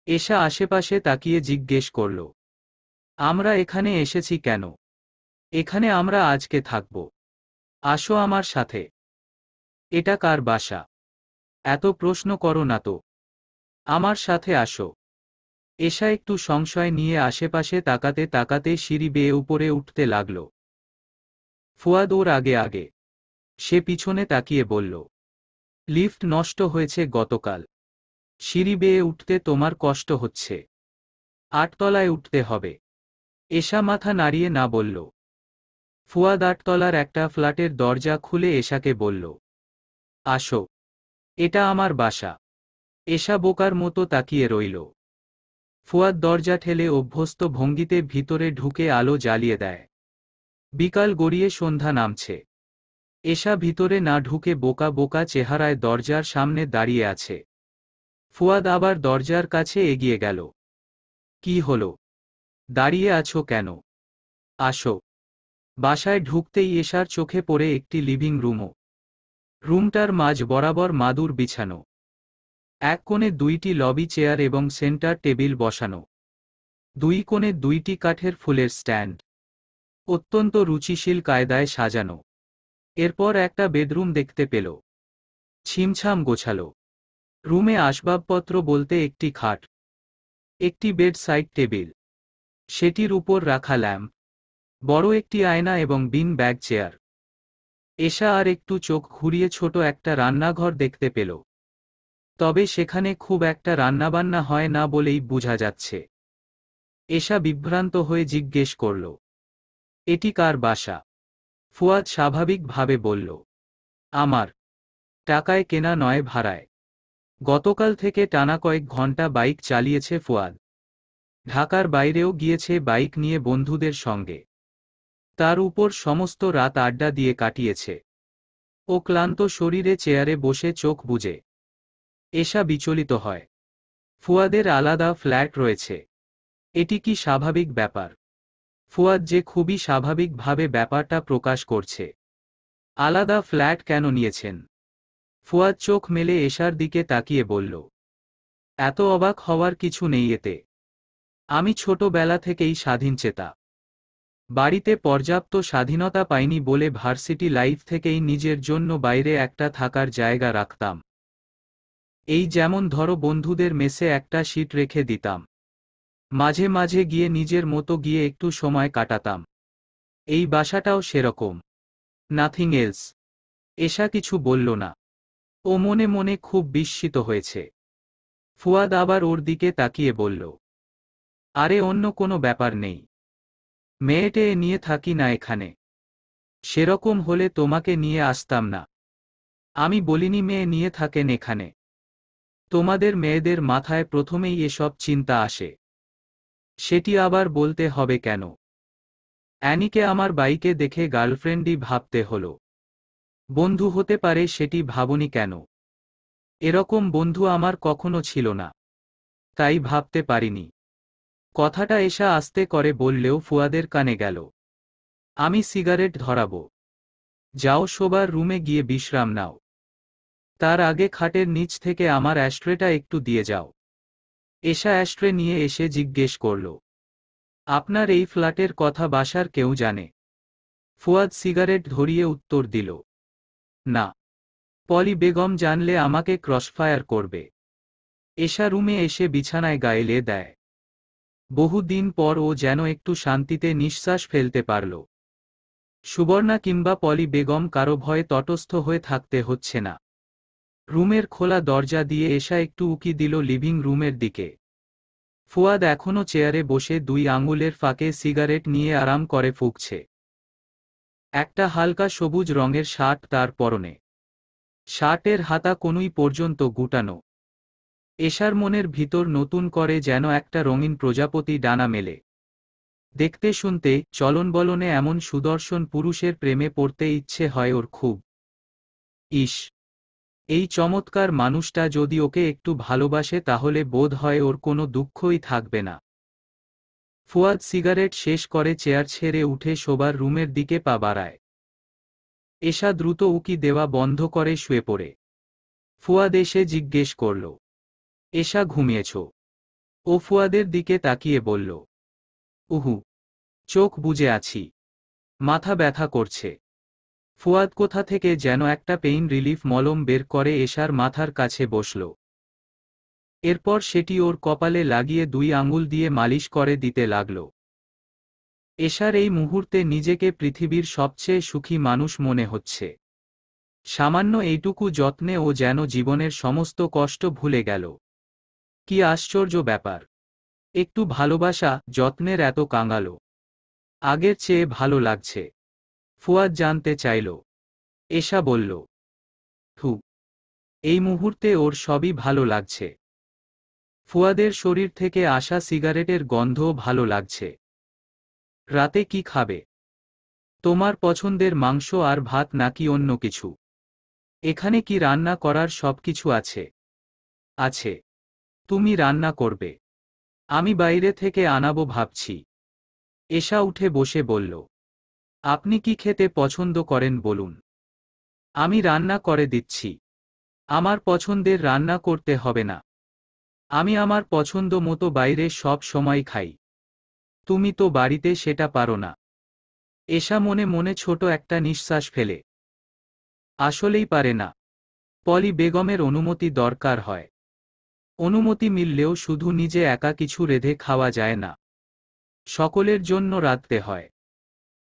Speaker 2: এশা আশেপাশে তাকিয়ে জিজ্ঞেস করল, আমরা এখানে এসেছি কেন? এখানে আমরা আজকে থাকব। আসো আমার সাথে। এটা কার বাসা? এত প্রশ্ন করো না তো, আমার সাথে আসো। এশা একটু সংশয় নিয়ে আশেপাশে তাকাতে তাকাতে সিঁড়ি বেয়ে উপরে উঠতে লাগল। ফুয়াদ ওর আগে আগে। সে পিছনে তাকিয়ে বলল, লিফট নষ্ট হয়েছে গতকাল, সিঁড়ি বেয়ে উঠতে তোমার কষ্ট হচ্ছে, 8 তলায় উঠতে হবে। এশা মাথা নাড়িয়ে না বলল। ফুয়াদ 8 তলার একটা ফ্ল্যাটের দরজা খুলে এশাকে বলল, আসো, এটা আমার বাসা। এশা বোকার মতো তাকিয়ে রইল। ফুয়াদ দরজা ঠেলে অভ্যস্ত ভঙ্গিতে ভিতরে ঢুকে আলো জ্বালিয়ে দেয়। বিকাল গড়িয়ে সন্ধ্যা নামছে। এশা ভিতরে না ঢুকে বোকা বোকা চেহারায় দরজার সামনে দাঁড়িয়ে আছে। ফুয়াদ আবার দরজার কাছে এগিয়ে গেল। কি হলো? দাঁড়িয়ে আছো কেন? আসো। বাসায় ঢুকতেই এশার চোখে পড়ে একটি লিভিং রুমও। রুমটার মাঝ বরাবর মাদুর বিছানো। এক কোণে 2টি লবি চেয়ার এবং সেন্টার টেবিল বসানো। 2 কোণে 2টি কাঠের ফুলের স্ট্যান্ড, অত্যন্ত রুচিশীল কায়দায় সাজানো। এরপর একটা বেডরুম দেখতে পেল, ছিমছাম গোছালো। রুমে আসবাবপত্র বলতে একটি খাট, একটি বেড সাইড টেবিল, সেটির উপর রাখা ল্যাম্প, বড় একটি আয়না এবং বিন ব্যাগ চেয়ার। এশা আর একটু চোখ ঘুরিয়ে ছোট একটা রান্নাঘর দেখতে পেল, তবে সেখানে খুব একটা রান্নাবান্না হয় না বলেই বোঝা যাচ্ছে। এশা বিভ্রান্ত হয়ে জিজ্ঞেস করল, এটি কার বাসা? ফুয়াদ স্বাভাবিকভাবে বলল, আমার। টাকায় কেনা নয়, ভাড়ায়। গতকাল থেকে টানা কয়েক ঘন্টা বাইক চালিয়েছে ফুয়াদ। ঢাকার বাইরেও গিয়েছে বাইক নিয়ে বন্ধুদের সঙ্গে। তার উপর সমস্ত রাত আড্ডা দিয়ে কাটিয়েছে। ও ক্লান্ত শরীরে চেয়ারে বসে চোখ বুজে। এশা বিচলিত হয়। ফুয়াদের আলাদা ফ্ল্যাট রয়েছে, এটি কি স্বাভাবিক ব্যাপার? ফুয়াদ যে খুবই স্বাভাবিকভাবে ব্যাপারটা প্রকাশ করছে। আলাদা ফ্ল্যাট কেন নিয়েছেন? ফুয়াদ চোখ মেলে এশার দিকে তাকিয়ে বলল, এত অবাক হওয়ার কিছু নেই এতে। আমি ছোটবেলা থেকেই স্বাধীনচেতা। বাড়িতে পর্যাপ্ত স্বাধীনতা পাইনি বলে ভার্সিটি লাইফ থেকেই নিজের জন্য বাইরে একটা থাকার জায়গা রাখতাম। এই যেমন ধরো বন্ধুদের মেসে একটা সিট রেখে দিতাম। মাঝে মাঝে গিয়ে নিজের মতো গিয়ে একটু সময় কাটাতাম। এই বাসাটাও সেরকম। Nothing else. এশা কিছু বলল না। ও মনে মনে খুব বিস্মিত হয়েছে। ফুয়াদ আবার ওর দিকে তাকিয়ে বলল, আরে অন্য কোনো ব্যাপার নেই। মেয়েটে নিয়ে থাকি না এখানে। সেরকম হলে তোমাকে নিয়ে আসতাম না। আমি বলিনি মেয়ে নিয়ে থাকেন এখানে। তোমাদের মেয়েদের মাথায় প্রথমেই এসব চিন্তা আসে। সেটি আবার বলতে হবে কেন? অ্যানিকে আমার বাইকে দেখে গার্লফ্রেন্ডই ভাবতে হলো। বন্ধু হতে পারে সেটি ভাবনি কেন? এরকম বন্ধু আমার কখনো ছিল না, তাই ভাবতে পারিনি। কথাটা এশা আস্তে করে বললেও ফুয়াদের কানে গেল। আমি সিগারেট ধরাবো। যাও শোবার রুমে গিয়ে বিশ্রাম নাও। তার আগে খাটের নিচ থেকে আমার অ্যাশট্রেটা একটু দিয়ে যাও। এশা অ্যাশট্রে নিয়ে এসে জিজ্ঞেস করল, আপনার এই ফ্ল্যাটের কথা বাসার কেউ জানে? ফুয়াদ সিগারেট ধরিয়ে উত্তর দিল, না। পলি বেগম জানলে আমাকে ক্রসফায়ার করবে। এশা রুমে এসে বিছানায় গায়ে দেয়। বহুদিন পর ও যেন একটু শান্তিতে নিঃশ্বাস ফেলতে পারল। সুবর্ণা কিংবা পলি বেগম কারো ভয়ে তটস্থ হয়ে থাকতে হচ্ছে না। রুমের খোলা দরজা দিয়ে এশা একটু উকি দিল লিভিং রুমের দিকে। ফুয়াদ এখনো চেয়ারে বসে 2 আঙুলের ফাঁকে সিগারেট নিয়ে আরাম করে ফুঁকছে। একটা হালকা সবুজ রঙের শার্ট তার পরনে। শার্টের হাতা কনুই পর্যন্ত গুটানো। এশার মনের ভিতর নতুন করে যেন একটা রঙিন প্রজাপতি ডানা মেলে। দেখতে শুনতে চলনবলনে এমন সুদর্শন পুরুষের প্রেমে পড়তে ইচ্ছে হয় ওর খুব। ইস, এই চমৎকার মানুষটা যদি ওকে একটু ভালোবাসে তাহলে বোধ হয় ওর কোনো দুঃখই থাকবে না। ফুয়াদ সিগারেট শেষ করে চেয়ার ছেড়ে উঠে শোবার রুমের দিকে পা বাড়ায়। এশা দ্রুত উকি দেওয়া বন্ধ করে শুয়ে পড়ে। ফুয়াদ এসে জিজ্ঞেস করল, এশা ঘুমিয়েছ? ও ফুয়াদের দিকে তাকিয়ে বলল, উহু, চোখ বুজে আছি, মাথা ব্যথা করছে। ফুয়াদ কোথা থেকে যেন একটা পেইন রিলিফ মলম বের করে এশার মাথার কাছে বসল। এরপর সেটি ওর কপালে লাগিয়ে 2 আঙুল দিয়ে মালিশ করে দিতে লাগল। এশার এই মুহূর্তে নিজেকে পৃথিবীর সবচেয়ে সুখী মানুষ মনে হচ্ছে। সামান্য এইটুকু যত্নে ও যেন জীবনের সমস্ত কষ্ট ভুলে গেল। কি আশ্চর্য ব্যাপার! একটু ভালোবাসা, যত্নের এত কাঙালো। আগের চেয়ে ভালো লাগছে। ফুয়াদ জানতে চাইল। এশা বলল, হু, এই মুহূর্তে ওর সবই ভালো লাগছে। ফুয়াদের শরীর থেকে আসা সিগারেটের গন্ধও ভালো লাগছে। রাতে কি খাবে? তোমার পছন্দের মাংস আর ভাত নাকি অন্য কিছু? এখানে কি রান্না করার সবকিছু আছে? আছে। তুমি রান্না করবে? আমি বাইরে থেকে আনাবো ভাবছি। এশা উঠে বসে বলল, আপনি কি খেতে পছন্দ করেন বলুন, আমি রান্না করে দিচ্ছি। আমার পছন্দের রান্না করতে হবে না। আমি আমার পছন্দ মতো বাইরে সব সময় খাই। তুমি তো বাড়িতে সেটা পারো না। এশা মনে মনে ছোট একটা নিঃশ্বাস ফেলে। আসলেই পারে না। পলি বেগমের অনুমতি দরকার হয়। অনুমতি মিললেও শুধু নিজে একা কিছু রেঁধে খাওয়া যায় না। সকলের জন্য রাঁধতে হয়।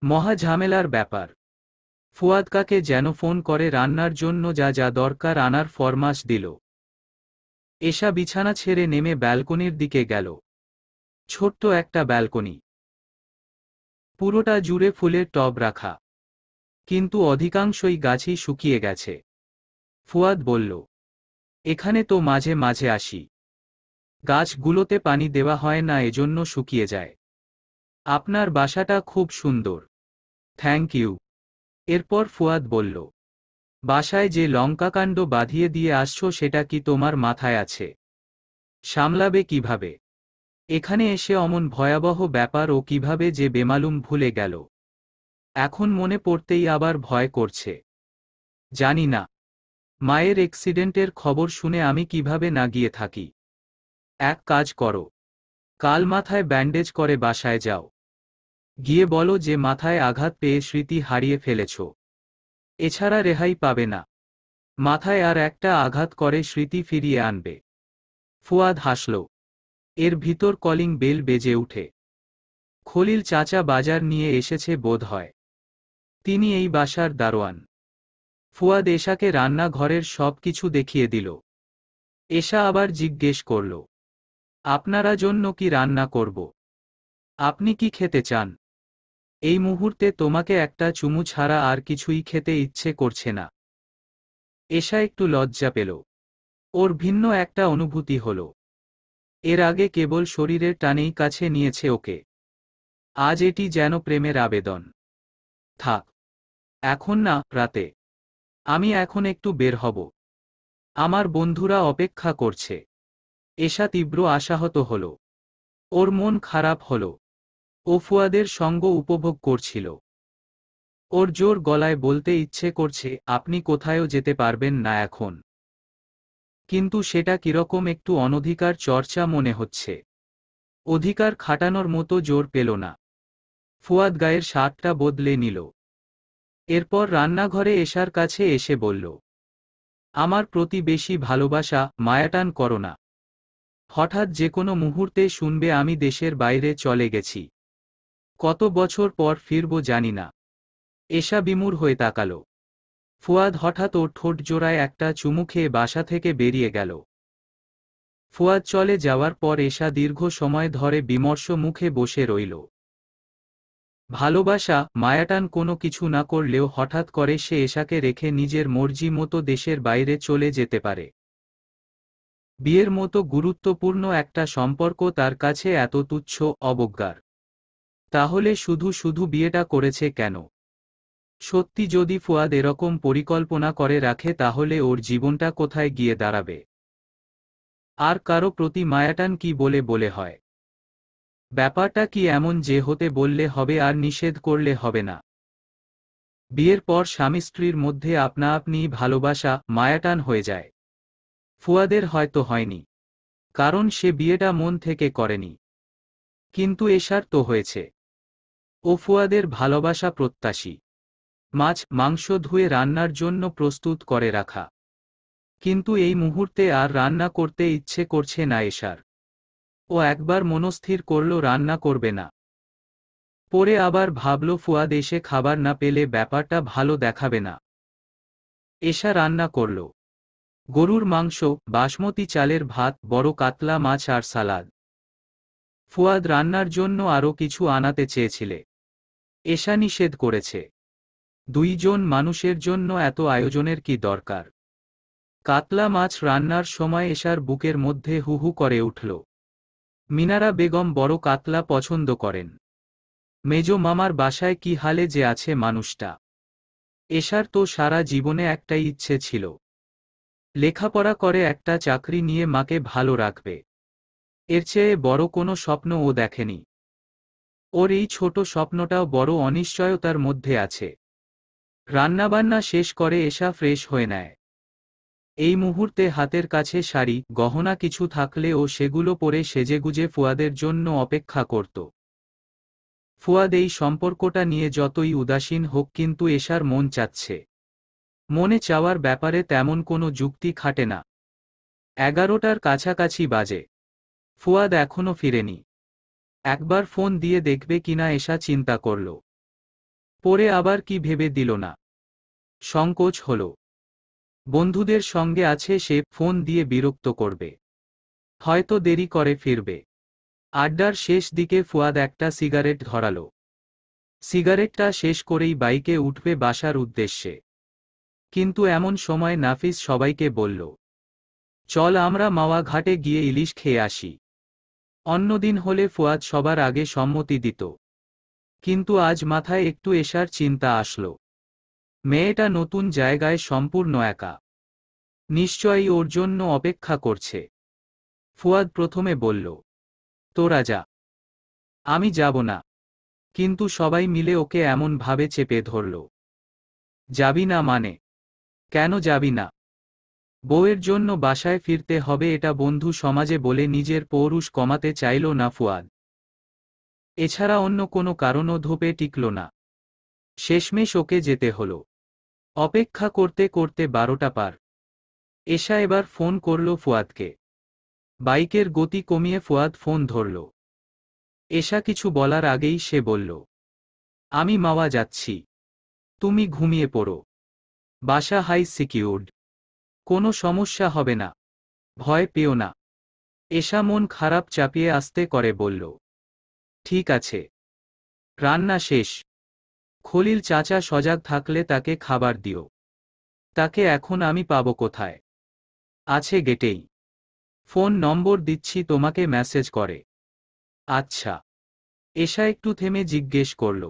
Speaker 2: মহা ঝামেলার ব্যাপার। ফুয়াদ কাকে যেন ফোন করে রান্নার জন্য যা যা দরকার আনার ফরমাশ দিল। এশা বিছানা ছেড়ে নেমে ব্যালকনির দিকে গেল। ছোট্ট একটা ব্যালকনি, পুরোটা জুড়ে ফুলের টব রাখা, কিন্তু অধিকাংশই গাছই শুকিয়ে গেছে। ফুয়াদ বলল, এখানে তো মাঝে মাঝে আসি। গাছগুলোতে পানি দেওয়া হয় না, এজন্য শুকিয়ে যায়। আপনার বাসাটা খুব সুন্দর। Thank you. এরপর ফুয়াদ বলল, বাসায় যে লঙ্কাকাণ্ড বাঁধিয়ে দিয়ে আসছো সেটা কি তোমার মাথায় আছে? সামলাবে কিভাবে? এখানে এসে অমন ভয়াবহ ব্যাপার ও কিভাবে যে বেমালুম ভুলে গেল। এখন মনে পড়তেই আবার ভয় করছে। জানি না। মায়ের অ্যাক্সিডেন্টের খবর শুনে আমি কিভাবে না গিয়ে থাকি। এক কাজ করো, কাল মাথায় ব্যান্ডেজ করে বাসায় যাও। গিয়ে বলো যে মাথায় আঘাত পেয়ে স্মৃতি হারিয়ে ফেলেছ। এছাড়া রেহাই পাবে না। মাথায় আর একটা আঘাত করে স্মৃতি ফিরিয়ে আনবে। ফুয়াদ হাসল। এর ভিতর কলিং বেল বেজে উঠে। খলিল চাচা বাজার নিয়ে এসেছে বোধহয়। তিনি এই বাসার দারোয়ান। ফুয়াদ এশাকে রান্নাঘরের সব কিছু দেখিয়ে দিল। এশা আবার জিজ্ঞেস করল, আপনারা জন্য কি রান্না করব? আপনি কি খেতে চান? এই মুহূর্তে তোমাকে একটা চুমু ছাড়া আর কিছুই খেতে ইচ্ছে করছে না। এশা একটু লজ্জা পেল। ওর ভিন্ন একটা অনুভূতি হল। এর আগে কেবল শরীরের টানেই কাছে নিয়েছে ওকে। আজ এটি যেন প্রেমের আবেদন। থাক, এখন না, রাতে। আমি এখন একটু বের হব। আমার বন্ধুরা অপেক্ষা করছে। এশা তীব্র আশাহত হল। ওর মন খারাপ হল। ও ফুয়াদের সঙ্গ উপভোগ করছিল। ওর জোর গলায় বলতে ইচ্ছে করছে, আপনি কোথায়ও যেতে পারবেন না এখন। কিন্তু সেটা কিরকম একটু অনধিকার চর্চা মনে হচ্ছে। অধিকার খাটানোর মতো জোর পেল না। ফুয়াদ গায়ের শার্টটা বদলে নিল। এরপর রান্নাঘরে এশার কাছে এসে বলল, আমার প্রতি বেশি ভালোবাসা, মায়াটান করো না। হঠাৎ যে কোনো মুহূর্তে শুনবে আমি দেশের বাইরে চলে গেছি। কত বছর পর ফিরব জানি না। এশা বিমূঢ় হয়ে তাকালো। ফুয়াদ হঠাৎ ওর ঠোঁট জোড়ায় একটা চুমু খেয়ে বাসা থেকে বেরিয়ে গেল। ফুয়াদ চলে যাওয়ার পর এশা দীর্ঘ সময় ধরে বিমর্ষ মুখে বসে রইল। ভালোবাসা, মায়াটান কোনো কিছু না করলেও হঠাৎ করে সে এশাকে রেখে নিজের মর্জি মতো দেশের বাইরে চলে যেতে পারে। বিয়ের মতো গুরুত্বপূর্ণ একটা সম্পর্ক তার কাছে এত তুচ্ছ, অবজ্ঞার। তাহলে শুধু শুধু বিয়েটা করেছে কেন? সত্যি যদি ফুয়াদ এরকম পরিকল্পনা করে রাখে তাহলে ওর জীবনটা কোথায় গিয়ে দাঁড়াবে? আর কারো প্রতি মায়াটান কি বলে বলে হয়? ব্যাপারটা কি এমন যে হতে বললে হবে আর নিষেধ করলে হবে না? বিয়ের পর স্বামী স্ত্রীর মধ্যে আপনা আপনিই ভালোবাসা, মায়াটান হয়ে যায়। ফুয়াদের হয়তো হয়নি, কারণ সে বিয়েটা মন থেকে করেনি। কিন্তু এশার তো হয়েছে। ও ফুয়াদের ভালোবাসা প্রত্যাশী। মাছ, মাংস ধুয়ে রান্নার জন্য প্রস্তুত করে রাখা। কিন্তু এই মুহূর্তে আর রান্না করতে ইচ্ছে করছে না এশার। ও একবার মনস্থির করল রান্না করবে না। পরে আবার ভাবল ফুয়াদ এসে খাবার না পেলে ব্যাপারটা ভালো দেখাবে না। এশা রান্না করল গরুর মাংস, বাসমতি চালের ভাত, বড় কাতলা মাছ আর সালাদ। ফুয়াদ রান্নার জন্য আরও কিছু আনাতে চেয়েছিলে। এশা নিষেধ করেছে। 2 জন মানুষের জন্য এত আয়োজনের কি দরকার? কাতলা মাছ রান্নার সময় এশার বুকের মধ্যে হু হু করে উঠল। মিনারা বেগম বড় কাতলা পছন্দ করেন। মেজো মামার বাসায় কি হালে যে আছে মানুষটা। এশার তো সারা জীবনে একটাই ইচ্ছে ছিল, লেখাপড়া করে একটা চাকরি নিয়ে মাকে ভালো রাখবে। এর চেয়ে বড় কোনো স্বপ্ন ও দেখেনি। ওর এই ছোট স্বপ্নটাও বড় অনিশ্চয়তার মধ্যে আছে। রান্নাবান্না শেষ করে এশা ফ্রেশ হয়ে নেয়। এই মুহূর্তে হাতের কাছে শাড়ি, গহনা কিছু থাকলে ও সেগুলো পরে সেজেগুজে ফুয়াদের জন্য অপেক্ষা করত। ফুয়াদ এই সম্পর্কটা নিয়ে যতই উদাসীন হোক কিন্তু এশার মন চাচ্ছে। মনে চাওয়ার ব্যাপারে তেমন কোনো যুক্তি খাটে না। 11টার কাছাকাছি বাজে। ফুয়াদ এখনো ফিরেনি। একবার ফোন দিয়ে দেখবে কিনা এশা চিন্তা করল। পরে আবার কি ভেবে দিল না। সংকোচ হল। বন্ধুদের সঙ্গে আছে সে, ফোন দিয়ে বিরক্ত করবে। হয়তো দেরি করে ফিরবে। আড্ডার শেষ দিকে ফুয়াদ একটা সিগারেট ধরাল। সিগারেটটা শেষ করেই বাইকে উঠবে বাসার উদ্দেশ্যে। কিন্তু এমন সময় নাফিস সবাইকে বলল, চল আমরা মাওয়া ঘাটে গিয়ে ইলিশ খেয়ে আসি। অন্যদিন হলে ফুয়াদ সবার আগে সম্মতি দিত। কিন্তু আজ মাথায় একটু এশার চিন্তা আসল। মেয়েটা নতুন জায়গায় সম্পূর্ণ একা। নিশ্চয়ই ওর জন্য অপেক্ষা করছে। ফুয়াদ প্রথমে বলল, তোরা যা, আমি যাব না। কিন্তু সবাই মিলে ওকে এমন ভাবে চেপে ধরল। যাবি না মানে? কেন যাবি না? বউয়ের জন্য বাসায় ফিরতে হবে এটা বন্ধু সমাজে বলে নিজের পৌরুষ কমাতে চাইল না ফুয়াদ। এছাড়া অন্য কোনো কারণও ধোপে টিকল না। শেষমেশ ওকে যেতে হলো। অপেক্ষা করতে করতে 12টা পার। এশা এবার ফোন করল ফুয়াদকে। বাইকের গতি কমিয়ে ফুয়াদ ফোন ধরল। এশা কিছু বলার আগেই সে বলল, আমি মাওয়া যাচ্ছি, তুমি ঘুমিয়ে পড়ো। বাসা হাই সিকিউরড, কোনো সমস্যা হবে না, ভয় পেও না। এশা মন খারাপ চাপিয়ে আস্তে করে বলল, ঠিক আছে। রান্না শেষ। খলিল চাচা সজাগ থাকলে তাকে খাবার দিও। তাকে এখন আমি পাবো কোথায়? আছে গেটেই। ফোন নম্বর দিচ্ছি তোমাকে, মেসেজ করে। আচ্ছা। এশা একটু থেমে জিজ্ঞেস করল,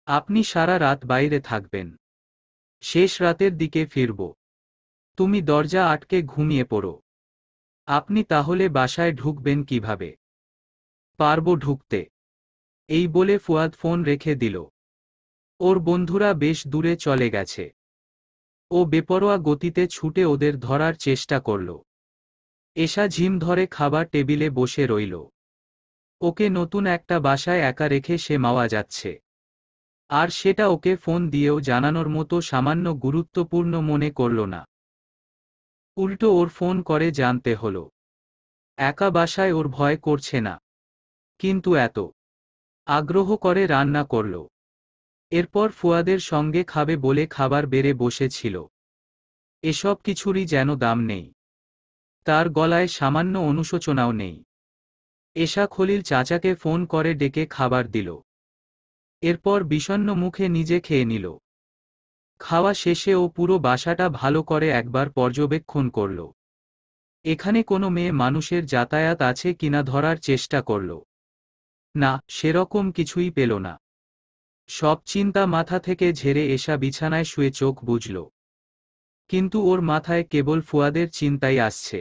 Speaker 2: আপনি সারা রাত বাইরে থাকবেন? শেষ রাতের দিকে ফিরব। তুমি দরজা আটকে ঘুমিয়ে পড়ো। আপনি তাহলে বাসায় ঢুকবেন কিভাবে? পারবো ঢুকতে। এই বলে ফুয়াদ ফোন রেখে দিল। ওর বন্ধুরা বেশ দূরে চলে গেছে। ও বেপরোয়া গতিতে ছুটে ওদের ধরার চেষ্টা করল। এশা ঝিম ধরে খাবার টেবিলে বসে রইল। ওকে নতুন একটা বাসায় একা রেখে সে মাওয়া যাচ্ছে। আর সেটা ওকে ফোন দিয়েও জানানোর মতো সামান্য গুরুত্বপূর্ণ মনে করল না। উল্টো ওর ফোন করে জানতে হলো। একা বাসায় ওর ভয় করছে না, কিন্তু এত আগ্রহ করে রান্না করল। এরপর ফুয়াদের সঙ্গে খাবে বলে খাবার বেড়ে বসেছিল। এসব কিছুরই যেন দাম নেই। তার গলায় সামান্য অনুশোচনাও নেই। এশা খলিল চাচাকে ফোন করে ডেকে খাবার দিল। এরপর বিষণ্ণ মুখে নিজে খেয়ে নিল। খাওয়া শেষে ও পুরো বাসাটা ভালো করে একবার পর্যবেক্ষণ করল। এখানে কোনো মেয়ে মানুষের যাতায়াত আছে কিনা ধরার চেষ্টা করল। না, সেরকম কিছুই পেল না। সব চিন্তা মাথা থেকে ঝেড়ে এশা বিছানায় শুয়ে চোখ বুজল। কিন্তু ওর মাথায় কেবল ফুয়াদের চিন্তাই আসছে।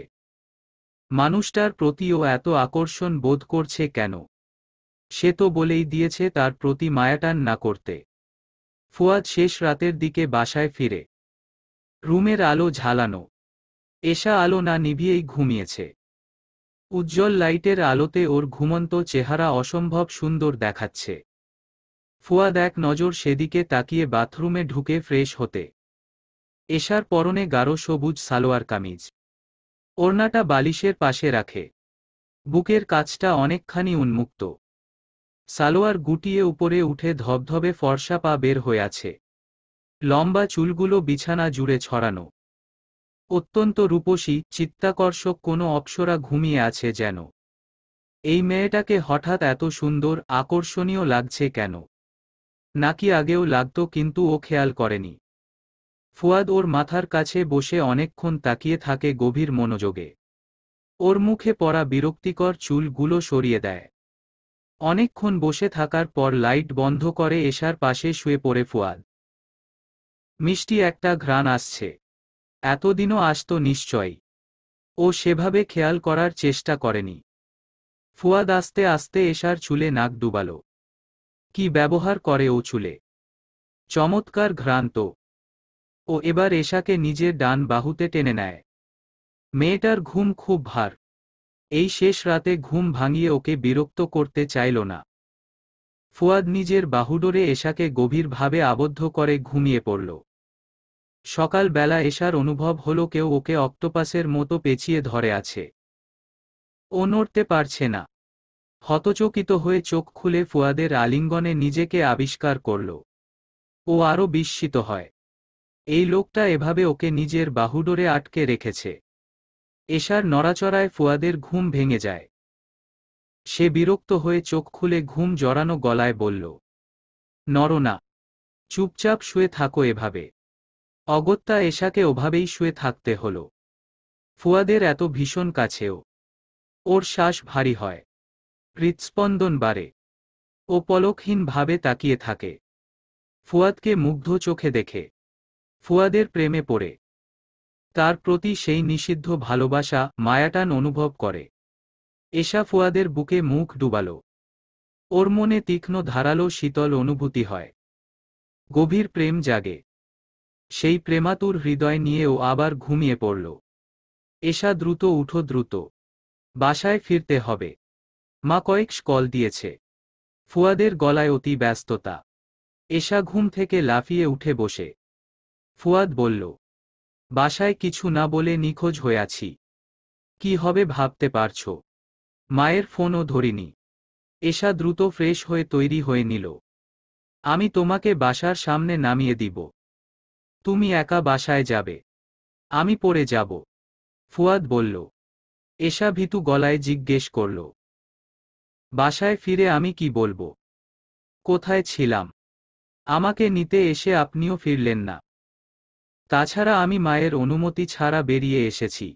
Speaker 2: মানুষটার প্রতি ও এত আকর্ষণ বোধ করছে কেন? সে তো বলেই দিয়েছে তার প্রতি মায়াটান না করতে। ফুয়াদ শেষ রাতের দিকে বাসায় ফিরে। রুমের আলো ঝালানো। এশা আলো না নিভিয়েই ঘুমিয়েছে। উজ্জ্বল লাইটের আলোতে ওর ঘুমন্ত চেহারা অসম্ভব সুন্দর দেখাচ্ছে। ফুয়াদ এক নজর সেদিকে তাকিয়ে বাথরুমে ঢুকে ফ্রেশ হতে। এশার পরনে গাঢ় সবুজ সালোয়ার কামিজ। ওড়নাটা বালিশের পাশে রাখে। বুকের কাছটা অনেকখানি উন্মুক্ত। সালোয়ার গুটিয়ে উপরে উঠে ধবধবে ফর্সা পা বের হয়ে আছে। লম্বা চুলগুলো বিছানা জুড়ে ছড়ানো। অত্যন্ত রূপসী, চিত্তাকর্ষক কোনো অপ্সরা ঘুমিয়ে আছে যেন। এই মেয়েটাকে হঠাৎ এত সুন্দর, আকর্ষণীয় লাগছে কেন? নাকি আগেও লাগতো কিন্তু ও খেয়াল করেনি? ফুয়াদ ওর মাথার কাছে বসে অনেকক্ষণ তাকিয়ে থাকে গভীর মনোযোগে। ওর মুখে পড়া বিরক্তিকর চুলগুলো সরিয়ে দেয়। অনেকক্ষণ বসে থাকার পর লাইট বন্ধ করে এশার পাশে শুয়ে পড়ে ফুয়াদ। মিষ্টি একটা ঘ্রাণ আসছে। এতদিনও আসতো নিশ্চয়ই। ও সেভাবে খেয়াল করার চেষ্টা করেনি। ফুয়াদ আস্তে আস্তে এশার চুলে নাক ডুবাল। কি ব্যবহার করে ও চুলে! চমৎকার ঘ্রাণ তো। ও এবার এশাকে নিজের ডান বাহুতে টেনে নেয়। মেয়েটার ঘুম খুব ভার। এই শেষ রাতে ঘুম ভাঙিয়ে ওকে বিরক্ত করতে চাইল না। ফুয়াদ নিজের বাহুডোরে এশাকে গভীরভাবে আবদ্ধ করে ঘুমিয়ে পড়ল। সকাল বেলা এশার অনুভব হলো কেউ ওকে অক্টোপাসের মতো পেঁচিয়ে ধরে আছে। ও নড়তে পারছে না। হতচকিত হয়ে চোখ খুলে ফুয়াদের আলিঙ্গনে নিজেকে আবিষ্কার করল। ও আরও বিস্মিত হয়। এই লোকটা এভাবে ওকে নিজের বাহুডোরে আটকে রেখেছে। এশার নড়াচড়ায় ফুয়াদের ঘুম ভেঙে যায়। সে বিরক্ত হয়ে চোখ খুলে ঘুম জড়ানো গলায় বলল, নড়ো না, চুপচাপ শুয়ে থাকো এভাবে। অগত্যা এশাকে ওভাবেই শুয়ে থাকতে হল। ফুয়াদের এত ভীষণ কাছেও। ওর শ্বাস ভারী হয়। হৃৎস্পন্দন বাড়ে। ও পলকহীনভাবে তাকিয়ে থাকে। ফুয়াদকে মুগ্ধ চোখে দেখে। ফুয়াদের প্রেমে পড়ে। তার প্রতি সেই নিষিদ্ধ ভালোবাসা, মায়াটান অনুভব করে। এশা ফুয়াদের বুকে মুখ ডুবাল। ওর মনে তীক্ষ্ণ ধারালো শীতল অনুভূতি হয়। গভীর প্রেম জাগে। সেই প্রেমাতুর হৃদয় নিয়ে ও আবার ঘুমিয়ে পড়ল। এশা দ্রুত উঠো দ্রুত। বাসায় ফিরতে হবে। মা কয়েক কল দিয়েছে। ফুয়াদের গলায় অতি ব্যস্ততা। এশা ঘুম থেকে লাফিয়ে উঠে বসে। ফুয়াদ বলল, বাসায় কিছু না বলে নিখোঁজ হয়ে আছি। কি হবে ভাবতে পারছ? মায়ের ফোনও ধরিনি। এশা দ্রুত ফ্রেশ হয়ে তৈরি হয়ে নিল। আমি তোমাকে বাসার সামনে নামিয়ে দিব। তুমি একা বাসায় যাবে? আমি পড়ে যাব। ফুয়াদ বলল। এশা ভীতু গলায় জিজ্ঞেস করল, বাসায় ফিরে আমি কি বলবো? কোথায় ছিলাম? আমাকে নিতে এসে আপনিও ফিরলেন না। তাছাড়া আমি মায়ের অনুমতি ছাড়া বেরিয়ে এসেছি।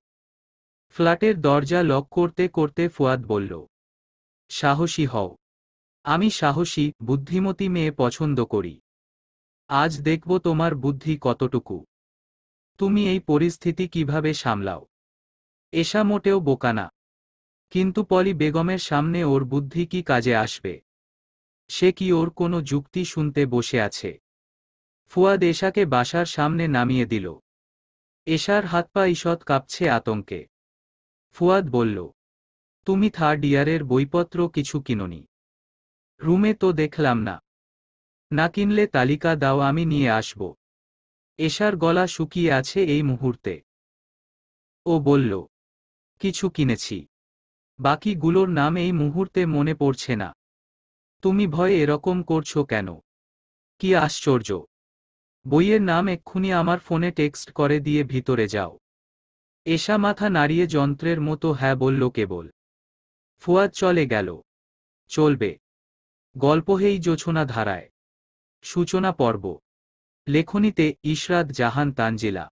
Speaker 2: ফ্ল্যাটের দরজা লক করতে করতে ফুয়াদ বলল, সাহসী হও। আমি সাহসী, বুদ্ধিমতী মেয়ে পছন্দ করি। আজ দেখব তোমার বুদ্ধি কতটুকু। তুমি এই পরিস্থিতি কিভাবে সামলাও। এশা মোটেও বোকা না। কিন্তু পলি বেগমের সামনে ওর বুদ্ধি কি কাজে আসবে? সে কি ওর কোনো যুক্তি শুনতে বসে আছে? ফুয়াদ এশাকে বাসার সামনে নামিয়ে দিল। এশার হাত পা ঈষৎ কাঁপছে আতঙ্কে। ফুয়াদ বলল, তুমি থার্ড ইয়ারের বইপত্র কিছু কিনোনি? রুমে তো দেখলাম না। না কিনলে তালিকা দাও, আমি নিয়ে আসব। এশার গলা শুকিয়ে আছে এই মুহূর্তে। ও বলল, কিছু কিনেছি। বাকিগুলোর নাম এই মুহূর্তে মনে পড়ছে না। তুমি ভয়ে এরকম করছো কেন? কি আশ্চর্য! বইয়ের নাম এক্ষুনি আমার ফোনে টেক্সট করে দিয়ে ভিতরে যাও। এশা মাথা নাড়িয়ে যন্ত্রের মতো হ্যাঁ বলল কেবল। ফুয়াদ চলে গেল। চলবে। গল্পহেই জোছনা ধারায়। সূচনা পর্ব। লেখনীতে ইশরাত জাহান তানজিলা।